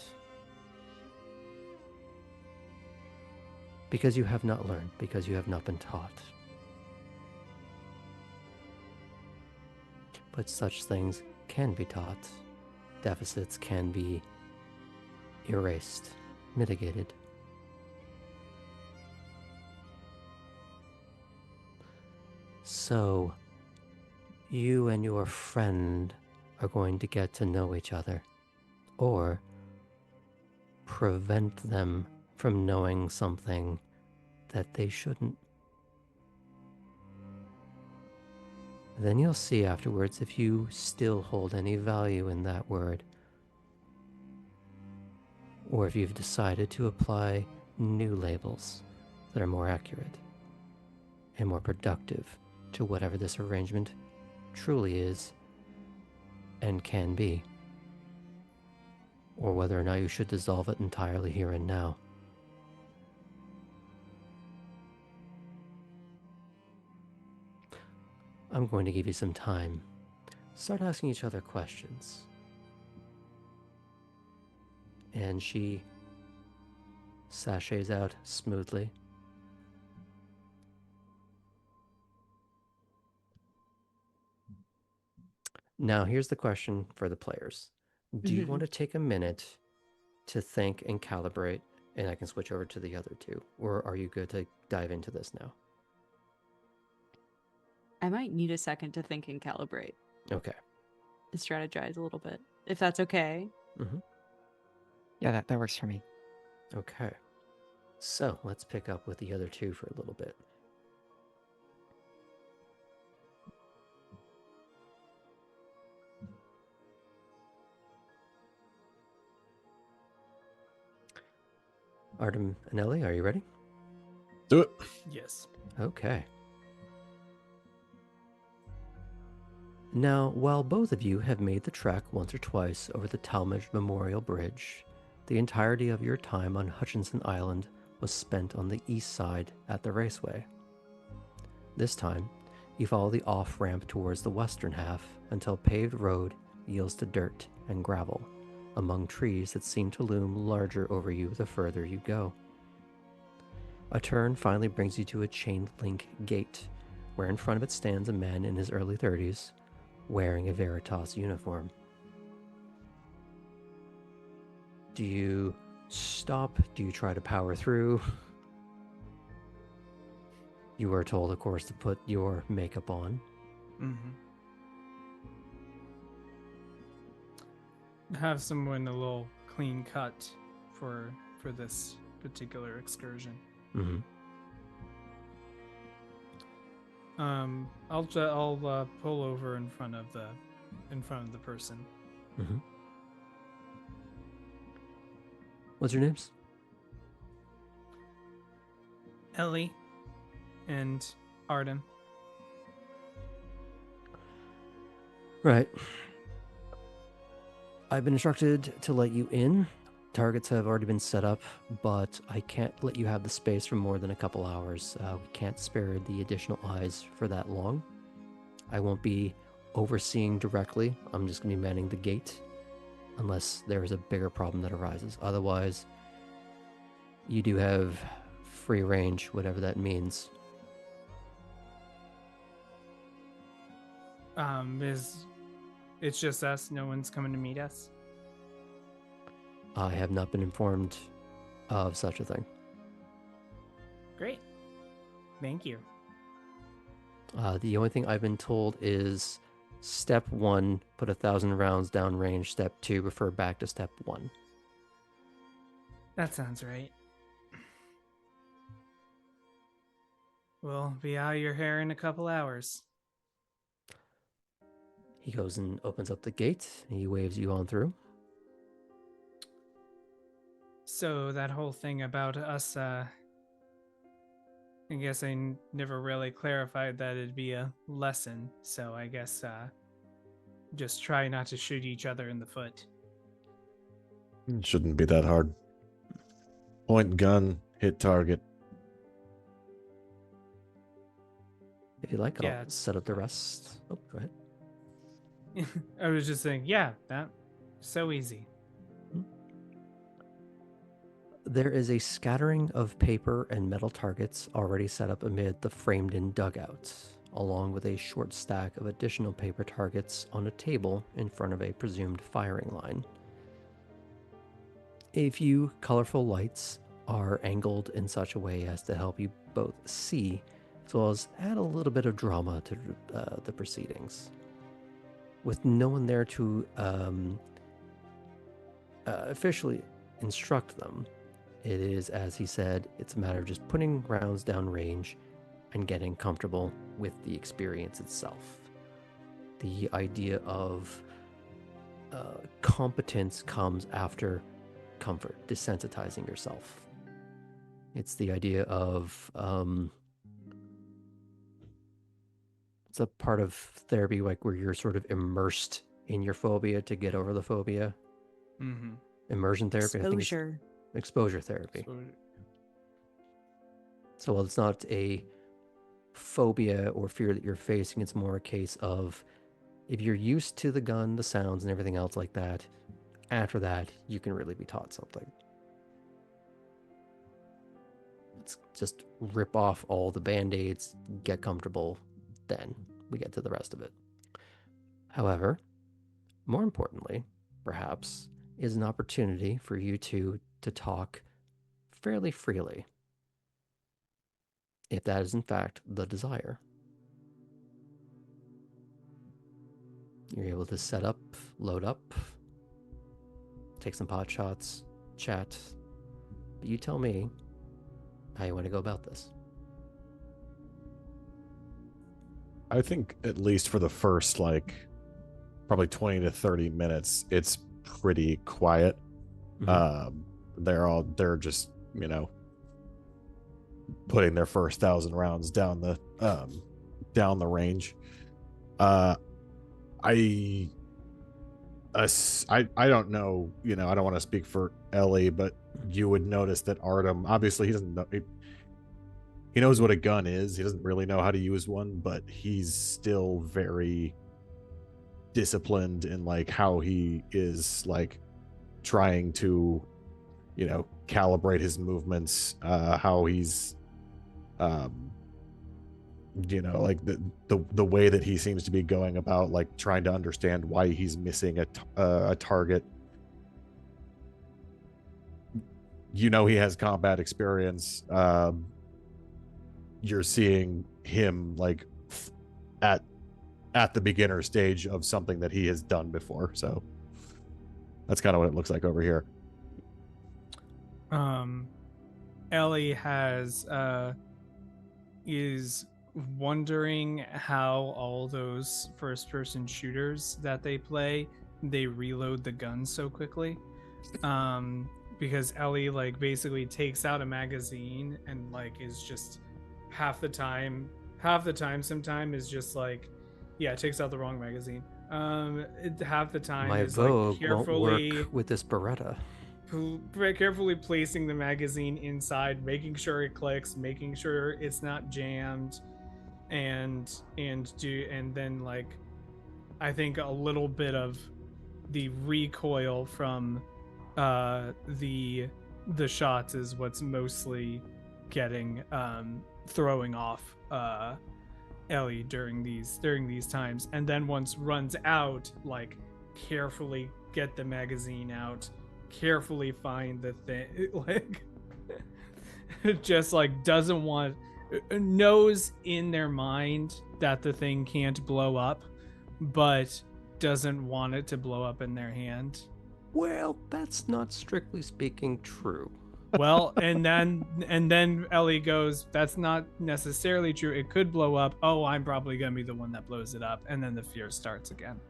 Because you have not learned, because you have not been taught. But such things can be taught. Deficits can be erased, mitigated. So, you and your friend are going to get to know each other, or prevent them from knowing something that they shouldn't. Then you'll see afterwards if you still hold any value in that word, or if you've decided to apply new labels that are more accurate and more productive to whatever this arrangement truly is and can be, or whether or not you should dissolve it entirely here and now. I'm going to give you some time. Start asking each other questions. And she sachets out smoothly. Now, here's the question for the players. Do you want to take a minute to think and calibrate, and I can switch over to the other two? Or are you good to dive into this now? I might need a second to think and calibrate. Okay. To strategize a little bit, if that's okay. Mm-hmm. Yeah, that works for me. Okay. So let's pick up with the other two for a little bit. Artem and Elli, are you ready? Do it. Yes. Okay. Now, while both of you have made the trek once or twice over the Talmadge Memorial Bridge, the entirety of your time on Hutchinson Island was spent on the east side at the raceway. This time, you follow the off-ramp towards the western half until paved road yields to dirt and gravel, among trees that seem to loom larger over you the further you go. A turn finally brings you to a chain-link gate, where in front of it stands a man in his early 30s, wearing a Veritas uniform. Do you stop? Do you try to power through? You are told, of course, to put your makeup on. Mm-hmm. Have someone a little clean cut for this particular excursion. Mm-hmm. I'll pull over in front of the person. Mm-hmm. What's your names? Elli and Artem. Right. I've been instructed to let you in. Targets have already been set up, but I can't let you have the space for more than a couple hours. We can't spare the additional eyes for that long. I won't be overseeing directly. I'm just going to be manning the gate unless there is a bigger problem that arises. Otherwise, you do have free range, whatever that means. It's just us? No one's coming to meet us? I have not been informed of such a thing. Great. Thank you. The only thing I've been told is step 1, put 1,000 rounds downrange. Step 2, refer back to step 1. That sounds right. We'll be out of your hair in a couple hours. He goes and opens up the gate. And he waves you on through. So that whole thing about us, I guess never really clarified that it'd be a lesson. So I guess just try not to shoot each other in the foot. It shouldn't be that hard. Point gun, hit target. If you like, Yeah. I'll set up the rest. Oh, go ahead. I was just saying, yeah, that so easy. There is a scattering of paper and metal targets already set up amid the framed-in dugouts, along with a short stack of additional paper targets on a table in front of a presumed firing line. A few colorful lights are angled in such a way as to help you both see, as well as add a little bit of drama to the proceedings. With no one there to officially instruct them, it is, as he said, it's a matter of just putting rounds down range and getting comfortable with the experience itself. The idea of competence comes after comfort, desensitizing yourself. It's the idea of it's a part of therapy, like where you're sort of immersed in your phobia to get over the phobia. Mm-hmm. Immersion therapy. Exposure. Exposure therapy. So while it's not a phobia or fear that you're facing, it's more a case of if you're used to the gun, the sounds, and everything else like that, after that, you can really be taught something. Let's just rip off all the band-aids, get comfortable, then we get to the rest of it. However, more importantly, perhaps, is an opportunity for you to talk fairly freely, if that is in fact the desire. You're able to set up, load up, take some pot shots, chat. But you tell me how you want to go about this. I think at least for the first, probably 20 to 30 minutes, it's pretty quiet. Mhm. They're just, putting their first 1,000 rounds down the range. I don't know, I don't want to speak for Elli, but you would notice that Artem, obviously he doesn't know, he knows what a gun is. He doesn't really know how to use one, but he's still very disciplined in how he is trying to calibrate his movements, how he's the way that he seems to be going about trying to understand why he's missing a target. He has combat experience. You're seeing him at the beginner stage of something that he has done before, so that's kind of what it looks like over here. Elli is wondering how all those first-person shooters that they play, they reload the gun so quickly. Because Elli basically takes out a magazine and is just half the time sometime is just takes out the wrong magazine. Half the time My is Vogue carefully won't work with this Beretta. carefully placing the magazine inside, making sure it clicks, making sure it's not jammed, and then I think a little bit of the recoil from the shots is what's mostly getting throwing off Elli during these times. And then once runs out, carefully get the magazine out, carefully find the thing, just doesn't want, knows in their mind that the thing can't blow up, but doesn't want it to blow up in their hand. Well, that's not strictly speaking true. Well, and then Ellie goes, "That's not necessarily true. It could blow up. Oh, I'm probably gonna be the one that blows it up." And then the fear starts again.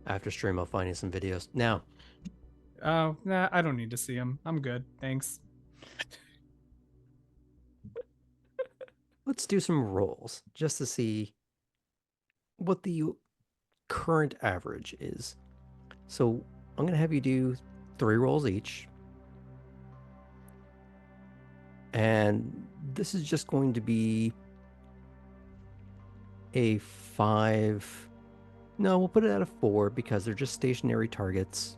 After stream, I'll find you some videos. Now, Oh, nah, I don't need to see them. I'm good. Thanks. let's do some rolls just to see what the current average is. So I'm going to have you do 3 rolls each. And this is just going to be a 5. No, we'll put it at a 4 because they're just stationary targets.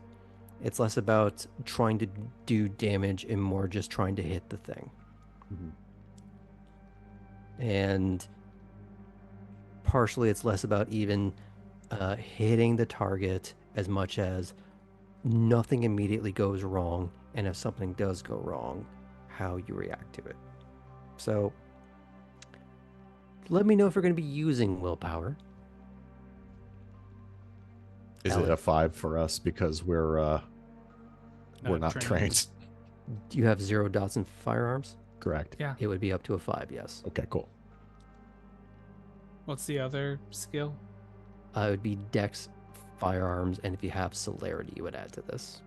It's less about trying to do damage and more just trying to hit the thing. Mhm. And partially it's less about even hitting the target as much as nothing immediately goes wrong, and if something does go wrong, how you react to it. So let me know if you're going to be using willpower. Is it a 5 for us because we're not trained? Do you have 0 dots in firearms? Correct. Yeah. It would be up to a 5, yes. Okay, cool. What's the other skill? It would be dex, firearms, and if you have celerity, you would add to this.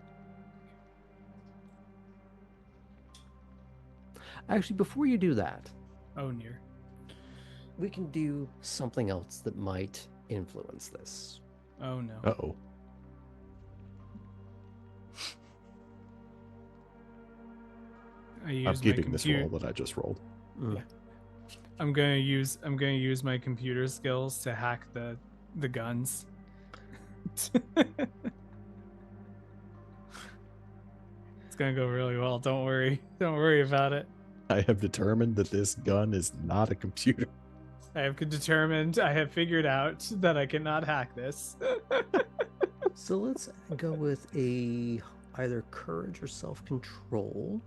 Actually, before you do that, Oh, near. we can do something else that might influence this. Oh no. Uh-oh. I use I'm my keeping this computer. roll that I just rolled. Mm. I'm gonna use my computer skills to hack the guns. It's gonna go really well. Don't worry. Don't worry about it. I have determined that this gun is not a computer. I have figured out that I cannot hack this. So let's go with a either courage or self-control.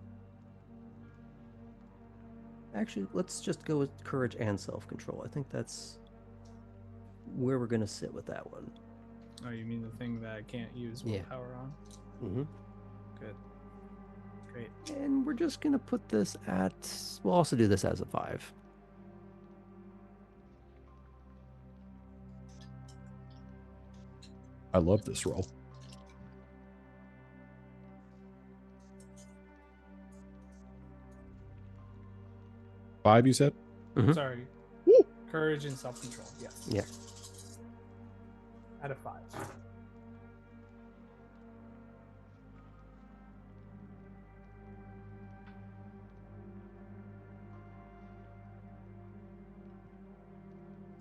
Actually, let's just go with courage and self-control. I think that's where we're going to sit with that one. Oh, you mean the thing that I can't use Yeah. willpower on? Mm-hmm. Good. Great. And we're just going to put this at... We'll also do this as a 5. I love this roll. Five, you said? Mhm. Sorry. Courage and self-control. Yes. Yeah. Out of 5.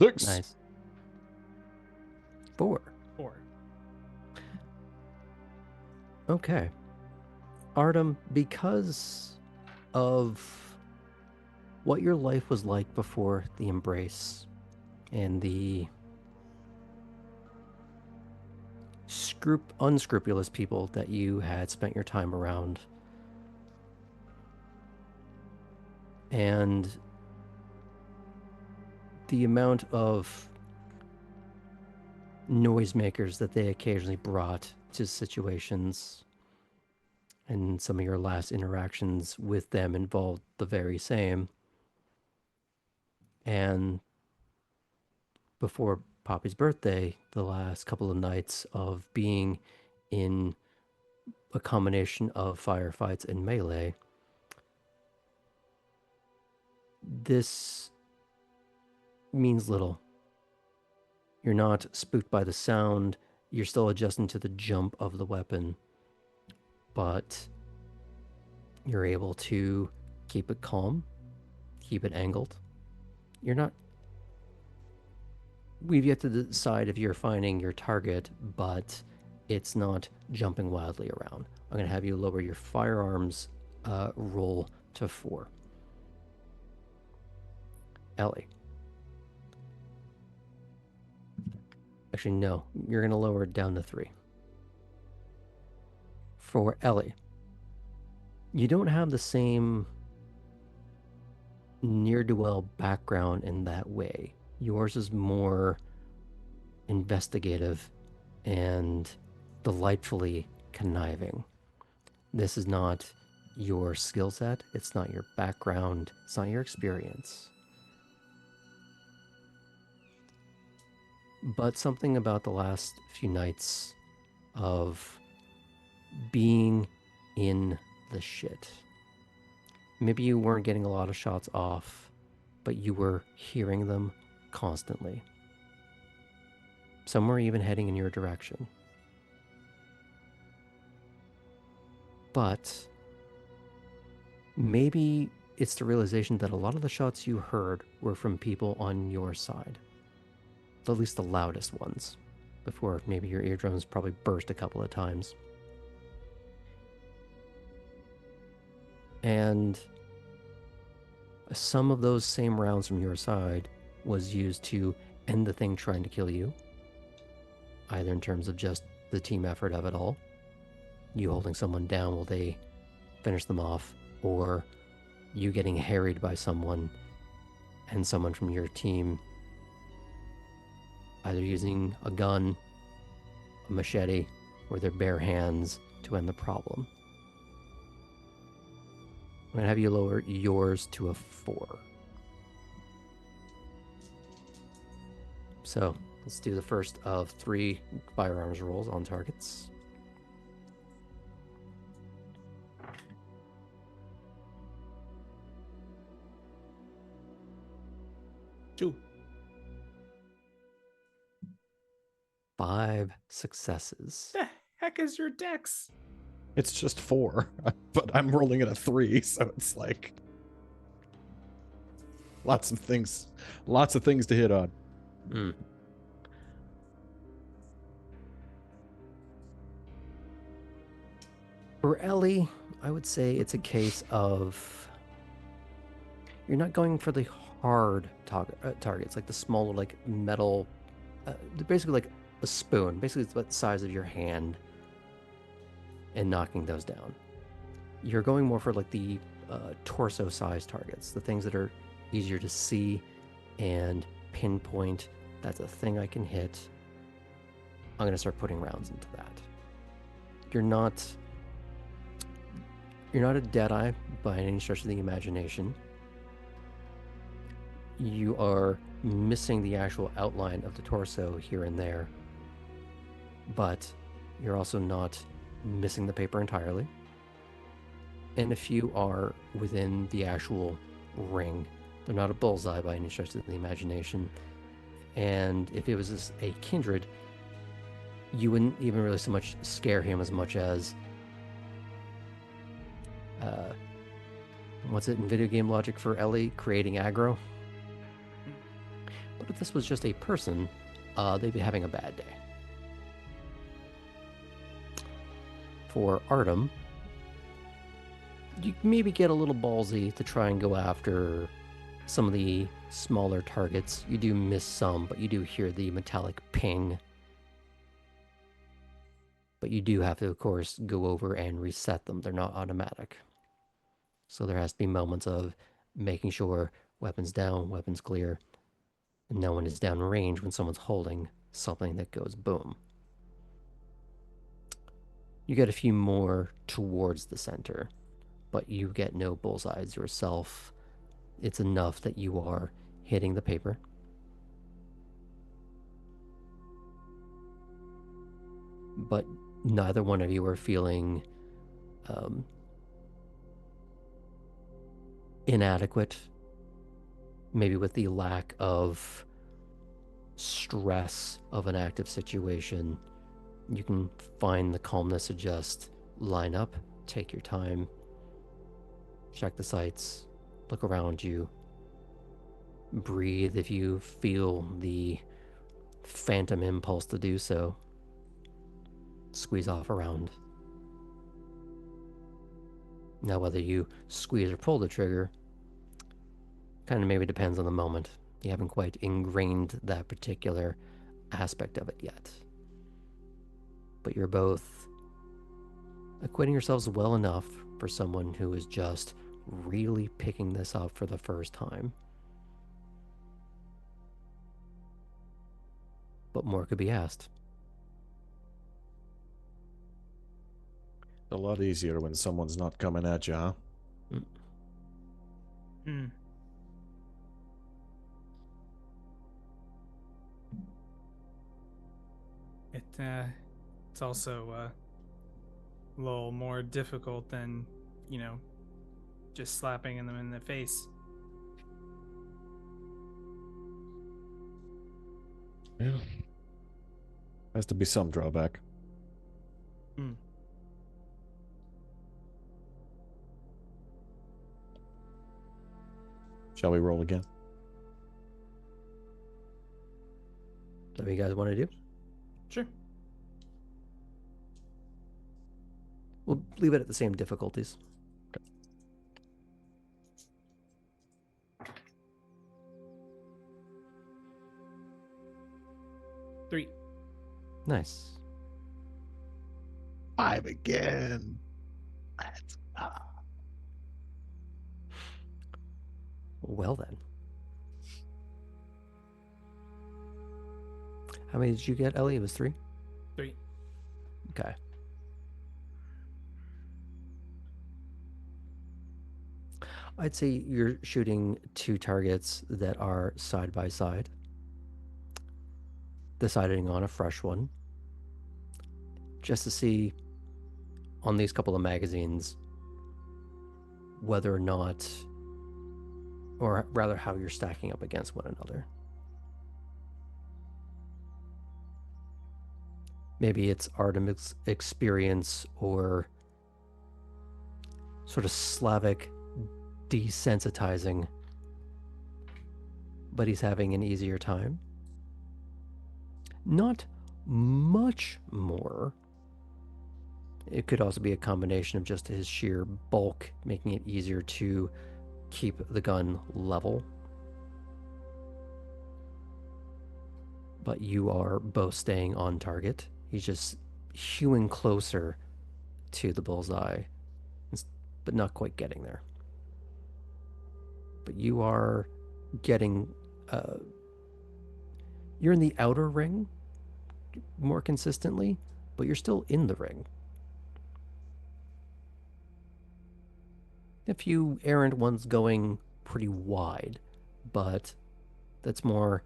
Six. Nice. 4. 4. Okay. Artem, because of what your life was like before the embrace and the unscrupulous people that you had spent your time around, and the amount of noisemakers that they occasionally brought to situations, and some of your last interactions with them involved the very same. And before Poppy's birthday, the last couple of nights of being in a combination of firefights and melee, this means little. You're not spooked by the sound. You're still adjusting to the jump of the weapon, but you're able to keep it calm, keep it angled. You're not... We've yet to decide if you're finding your target, but it's not jumping wildly around. I'm going to have you lower your firearms roll to 4. Ellie. Actually, no. You're going to lower it down to 3. For Ellie, you don't have the same near-do-well background in that way. Yours is more investigative and delightfully conniving. This is not your skill set, it's not your background, it's not your experience. But something about the last few nights of being in the shit. Maybe you weren't getting a lot of shots off, but you were hearing them constantly. Some were even heading in your direction. But maybe it's the realization that a lot of the shots you heard were from people on your side. At least the loudest ones. Before maybe your eardrums probably burst a couple of times. And some of those same rounds from your side was used to end the thing trying to kill you. Either in terms of just the team effort of it all, you holding someone down while they finish them off, or you getting harried by someone and someone from your team either using a gun, a machete, or their bare hands to end the problem. I'm going to have you lower yours to a 4. So let's do the first of 3 firearms rolls on targets. Two. 5 successes. The heck is your dex? It's just 4, but I'm rolling at a 3, so it's like lots of things to hit on. Mm. For Elli, I would say it's a case of you're not going for the hard targets, like the small, like metal, basically like a spoon. Basically, it's about the size of your hand, and knocking those down. You're going more for like the torso-sized targets, the things that are easier to see and pinpoint. That's a thing I can hit. I'm going to start putting rounds into that. You're not a deadeye by any stretch of the imagination. You are missing the actual outline of the torso here and there, but you're also not missing the paper entirely. And if you are within the actual ring, they're not a bullseye by any stretch of the imagination. And if it was a kindred, you wouldn't even really so much scare him as much as what's it in video game logic for Elli? Creating aggro. But if this was just a person, they'd be having a bad day. For Artem, you maybe get a little ballsy to try and go after some of the smaller targets. You do miss some, but you do hear the metallic ping. But you do have to, of course, go over and reset them. They're not automatic. So there has to be moments of making sure weapons down, weapons clear, and no one is down range when someone's holding something that goes boom. You get a few more towards the center, but you get no bullseyes yourself. It's enough that you are hitting the paper. But neither one of you are feeling inadequate, maybe with the lack of stress of an active situation. You can find the calmness to just line up, take your time, check the sights, look around you, breathe if you feel the phantom impulse to do so, squeeze off around. Now, whether you squeeze or pull the trigger kind of maybe depends on the moment. You haven't quite ingrained that particular aspect of it yet. But you're both acquitting yourselves well enough for someone who is just really picking this up for the first time. But more could be asked. A lot easier when someone's not coming at you, huh? Hmm. It's also a little more difficult than, just slapping them in the face. Yeah. Has to be some drawback. Hmm. Shall we roll again? Is that what you guys want to do? Sure. We'll leave it at the same difficulties. 3. Nice. 5 again. Let's go. Well then. How many did you get, Ellie? It was 3? 3. Okay. I'd say you're shooting 2 targets that are side by side, deciding on a fresh one, just to see on these couple of magazines whether or not, or rather how you're stacking up against one another. Maybe it's Artem's experience or sort of Slavic desensitizing, but he's having an easier time. Not much more. It could also be a combination of just his sheer bulk, making it easier to keep the gun level. But you are both staying on target. He's just hewing closer to the bullseye, but not quite getting there. But you are getting, you're in the outer ring more consistently, but you're still in the ring. A few errant ones going pretty wide, but that's more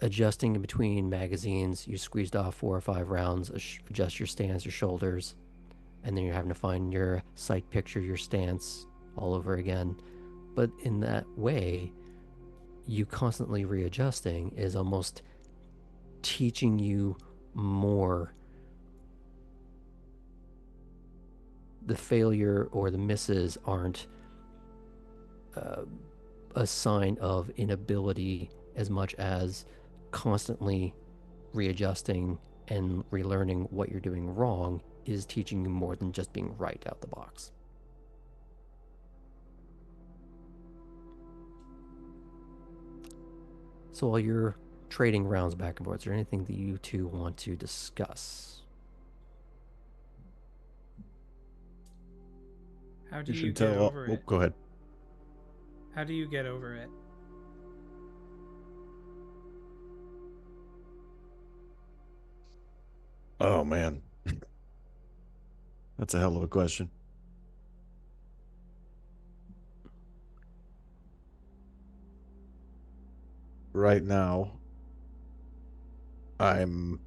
adjusting in between magazines. You squeezed off 4 or 5 rounds, adjust your stance, your shoulders, and then you're having to find your sight picture, your stance all over again. But in that way, you constantly readjusting is almost teaching you more. The failure or the misses aren't a sign of inability as much as constantly readjusting and relearning what you're doing wrong is teaching you more than just being right out the box. So while you're trading rounds back and forth, is there anything that you two want to discuss? How do You you should get tell. over Oh, it? go ahead. How do you get over it? Oh, man. That's a hell of a question. Right now, I'm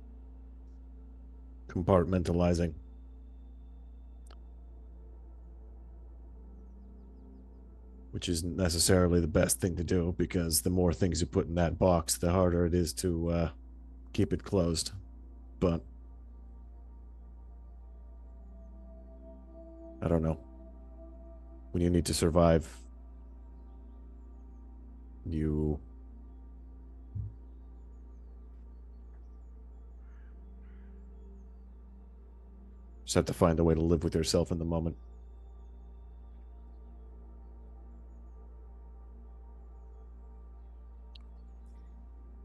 compartmentalizing. Which isn't necessarily the best thing to do, because the more things you put in that box, the harder it is to keep it closed. But I don't know. When you need to survive, you just have to find a way to live with yourself in the moment.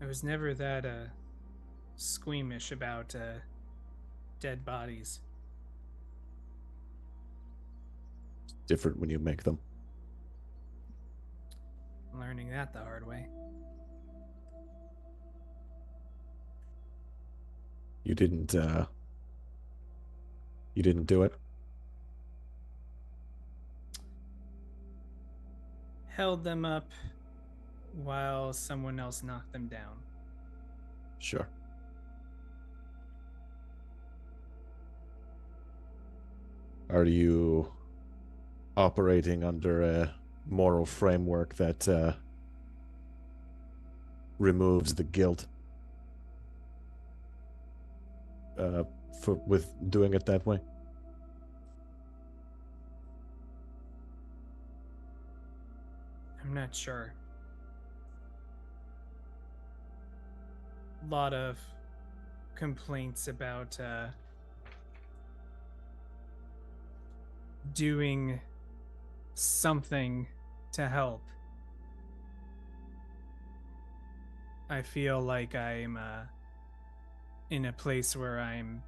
I was never that squeamish about dead bodies. It's different when you make them. I'm learning that the hard way. You didn't You didn't do it? Held them up while someone else knocked them down. Sure. Are you operating under a moral framework that removes the guilt with doing it that way? I'm not sure. A lot of complaints about doing something to help. I feel like I'm in a place where I'm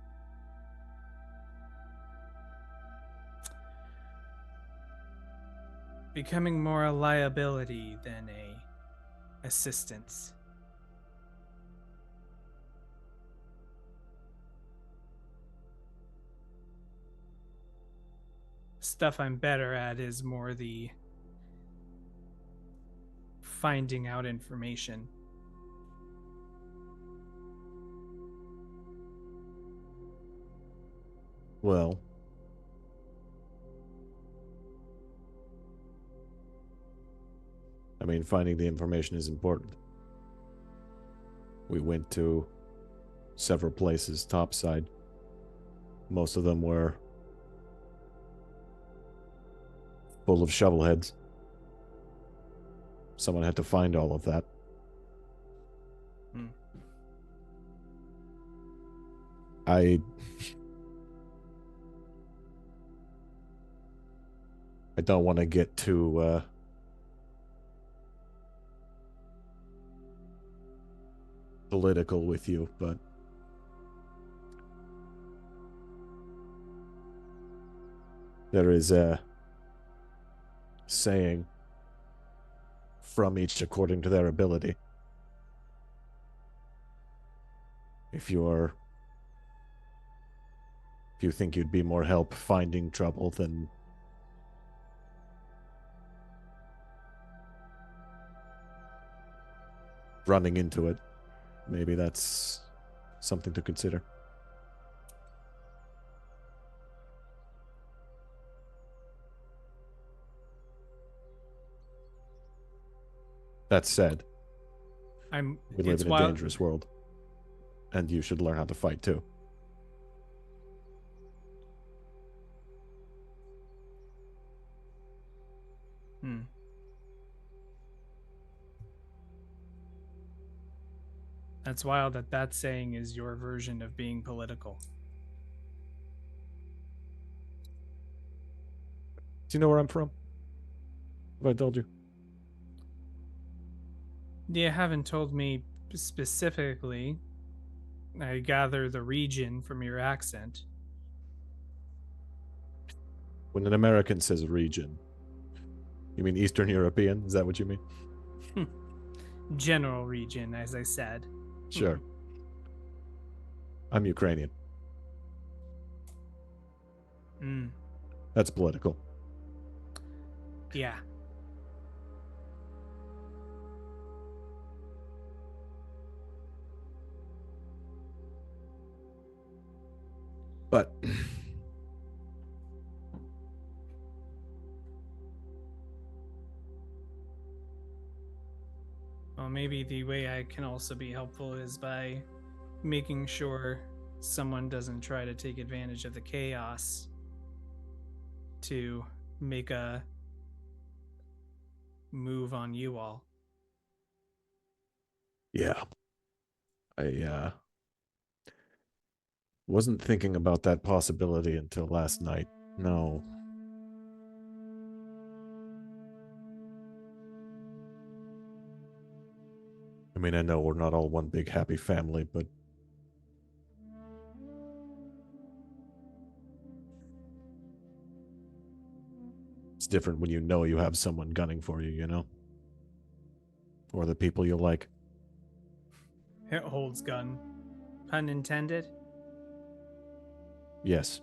becoming more a liability than a assistance. Stuff I'm better at is more the finding out information. Well, I mean, finding the information is important. We went to several places topside. Most of them were full of shovelheads. Someone had to find all of that. I don't want to get too political with you, but there is a saying, from each according to their ability. If you think you'd be more help finding trouble than running into it, maybe that's something to consider. That said, we live in a dangerous world, and you should learn how to fight too. That's wild that saying is your version of being political. Do you know where I'm from? Have I told you? You haven't told me specifically. I gather the region from your accent. When an American says region, you mean Eastern European? Is that what you mean? General region, as I said. Sure. I'm Ukrainian. That's political. Yeah. But well, maybe the way I can also be helpful is by making sure someone doesn't try to take advantage of the chaos to make a move on you all. yeah, I wasn't thinking about that possibility until last night. No. I mean, I know we're not all one big happy family, but it's different when you know you have someone gunning for you, you know? Or the people you like. It holds gun. Pun intended? Yes.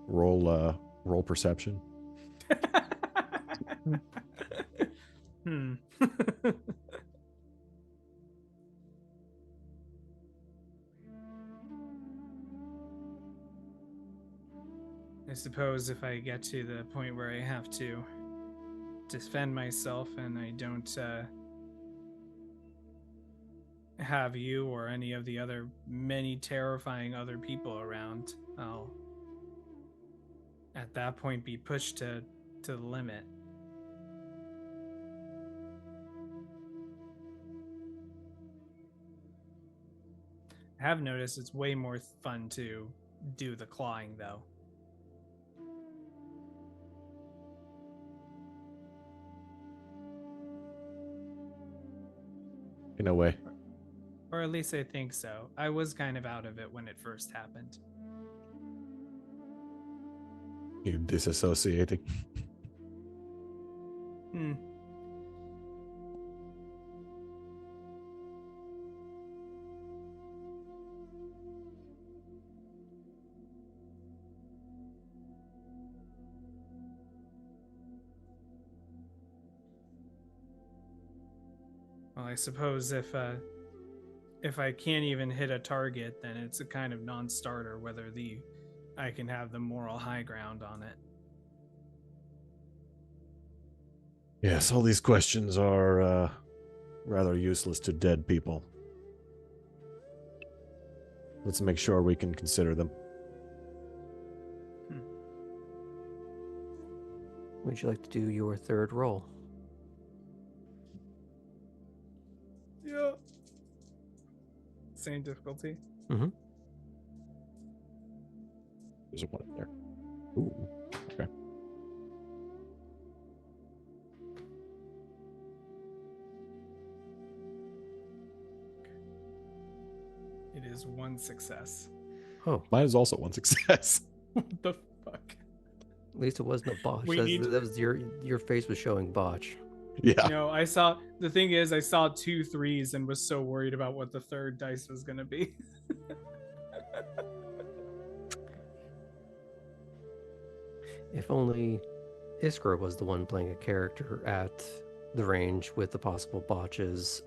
Roll perception. Hmm. I suppose if I get to the point where I have to defend myself and I don't have you or any of the other many terrifying other people around, I'll at that point be pushed to the limit. I have noticed it's way more fun to do the clawing though. In a way. Or at least I think so. I was kind of out of it when it first happened. You disassociating. Hmm. Well, I suppose if I can't even hit a target, then it's a kind of non-starter whether I can have the moral high ground on it. Yes, all these questions are rather useless to dead people. Let's make sure we can consider them. Would you like to do your third roll? Yeah. Same difficulty. Mm-hmm. There's a one in there. Ooh, okay. It is one success. Oh, Mine is also one success. What the fuck? at least it wasn't a botch. We need to- That was your face was showing botch. Yeah. No, I saw 2 3s and was so worried about what the third dice was gonna be. If only Iskra was the one playing a character at the range with the possible botches,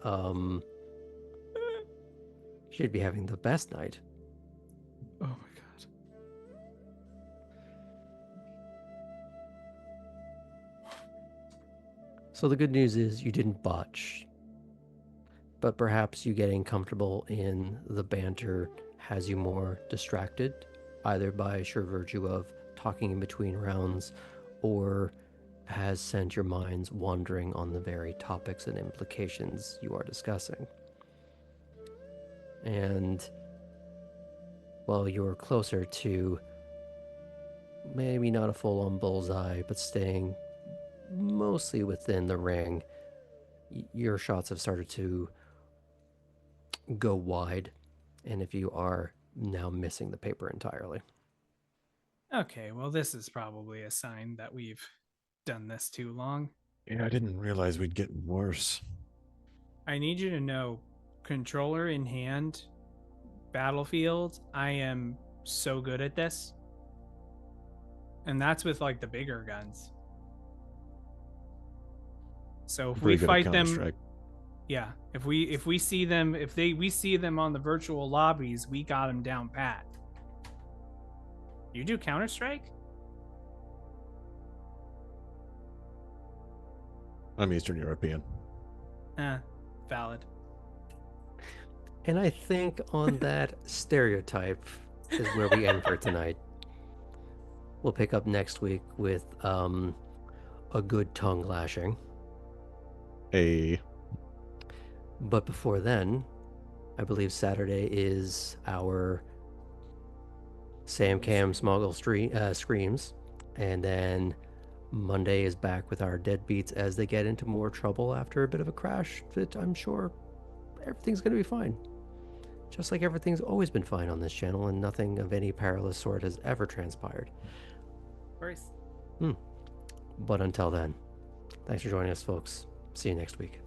she'd be having the best night. Oh my god. So the good news is you didn't botch, but perhaps you getting comfortable in the banter has you more distracted, either by sheer virtue of talking in between rounds, or has sent your minds wandering on the very topics and implications you are discussing. And while you're closer to maybe not a full-on bullseye, but staying mostly within the ring, your shots have started to go wide, and if you are now missing the paper entirely. Okay, well this is probably a sign that we've done this too long. Yeah, I didn't realize we'd get worse. I need you to know, controller in hand, battlefield, I am so good at this. And that's with like the bigger guns. So if Pretty we good at fight them, Counter-Strike. yeah, if we see them, we see them on the virtual lobbies, we got them down pat. You do Counter-Strike? I'm Eastern European. Valid. And I think on that stereotype is where we end for tonight. We'll pick up next week with a good tongue lashing. But before then, I believe Saturday is our Sam Cam Smoggle Screams. And then Monday is back with our deadbeats as they get into more trouble after a bit of a crash that I'm sure everything's going to be fine. Just like everything's always been fine on this channel and nothing of any perilous sort has ever transpired. Bryce. But until then, thanks for joining us, folks. See you next week.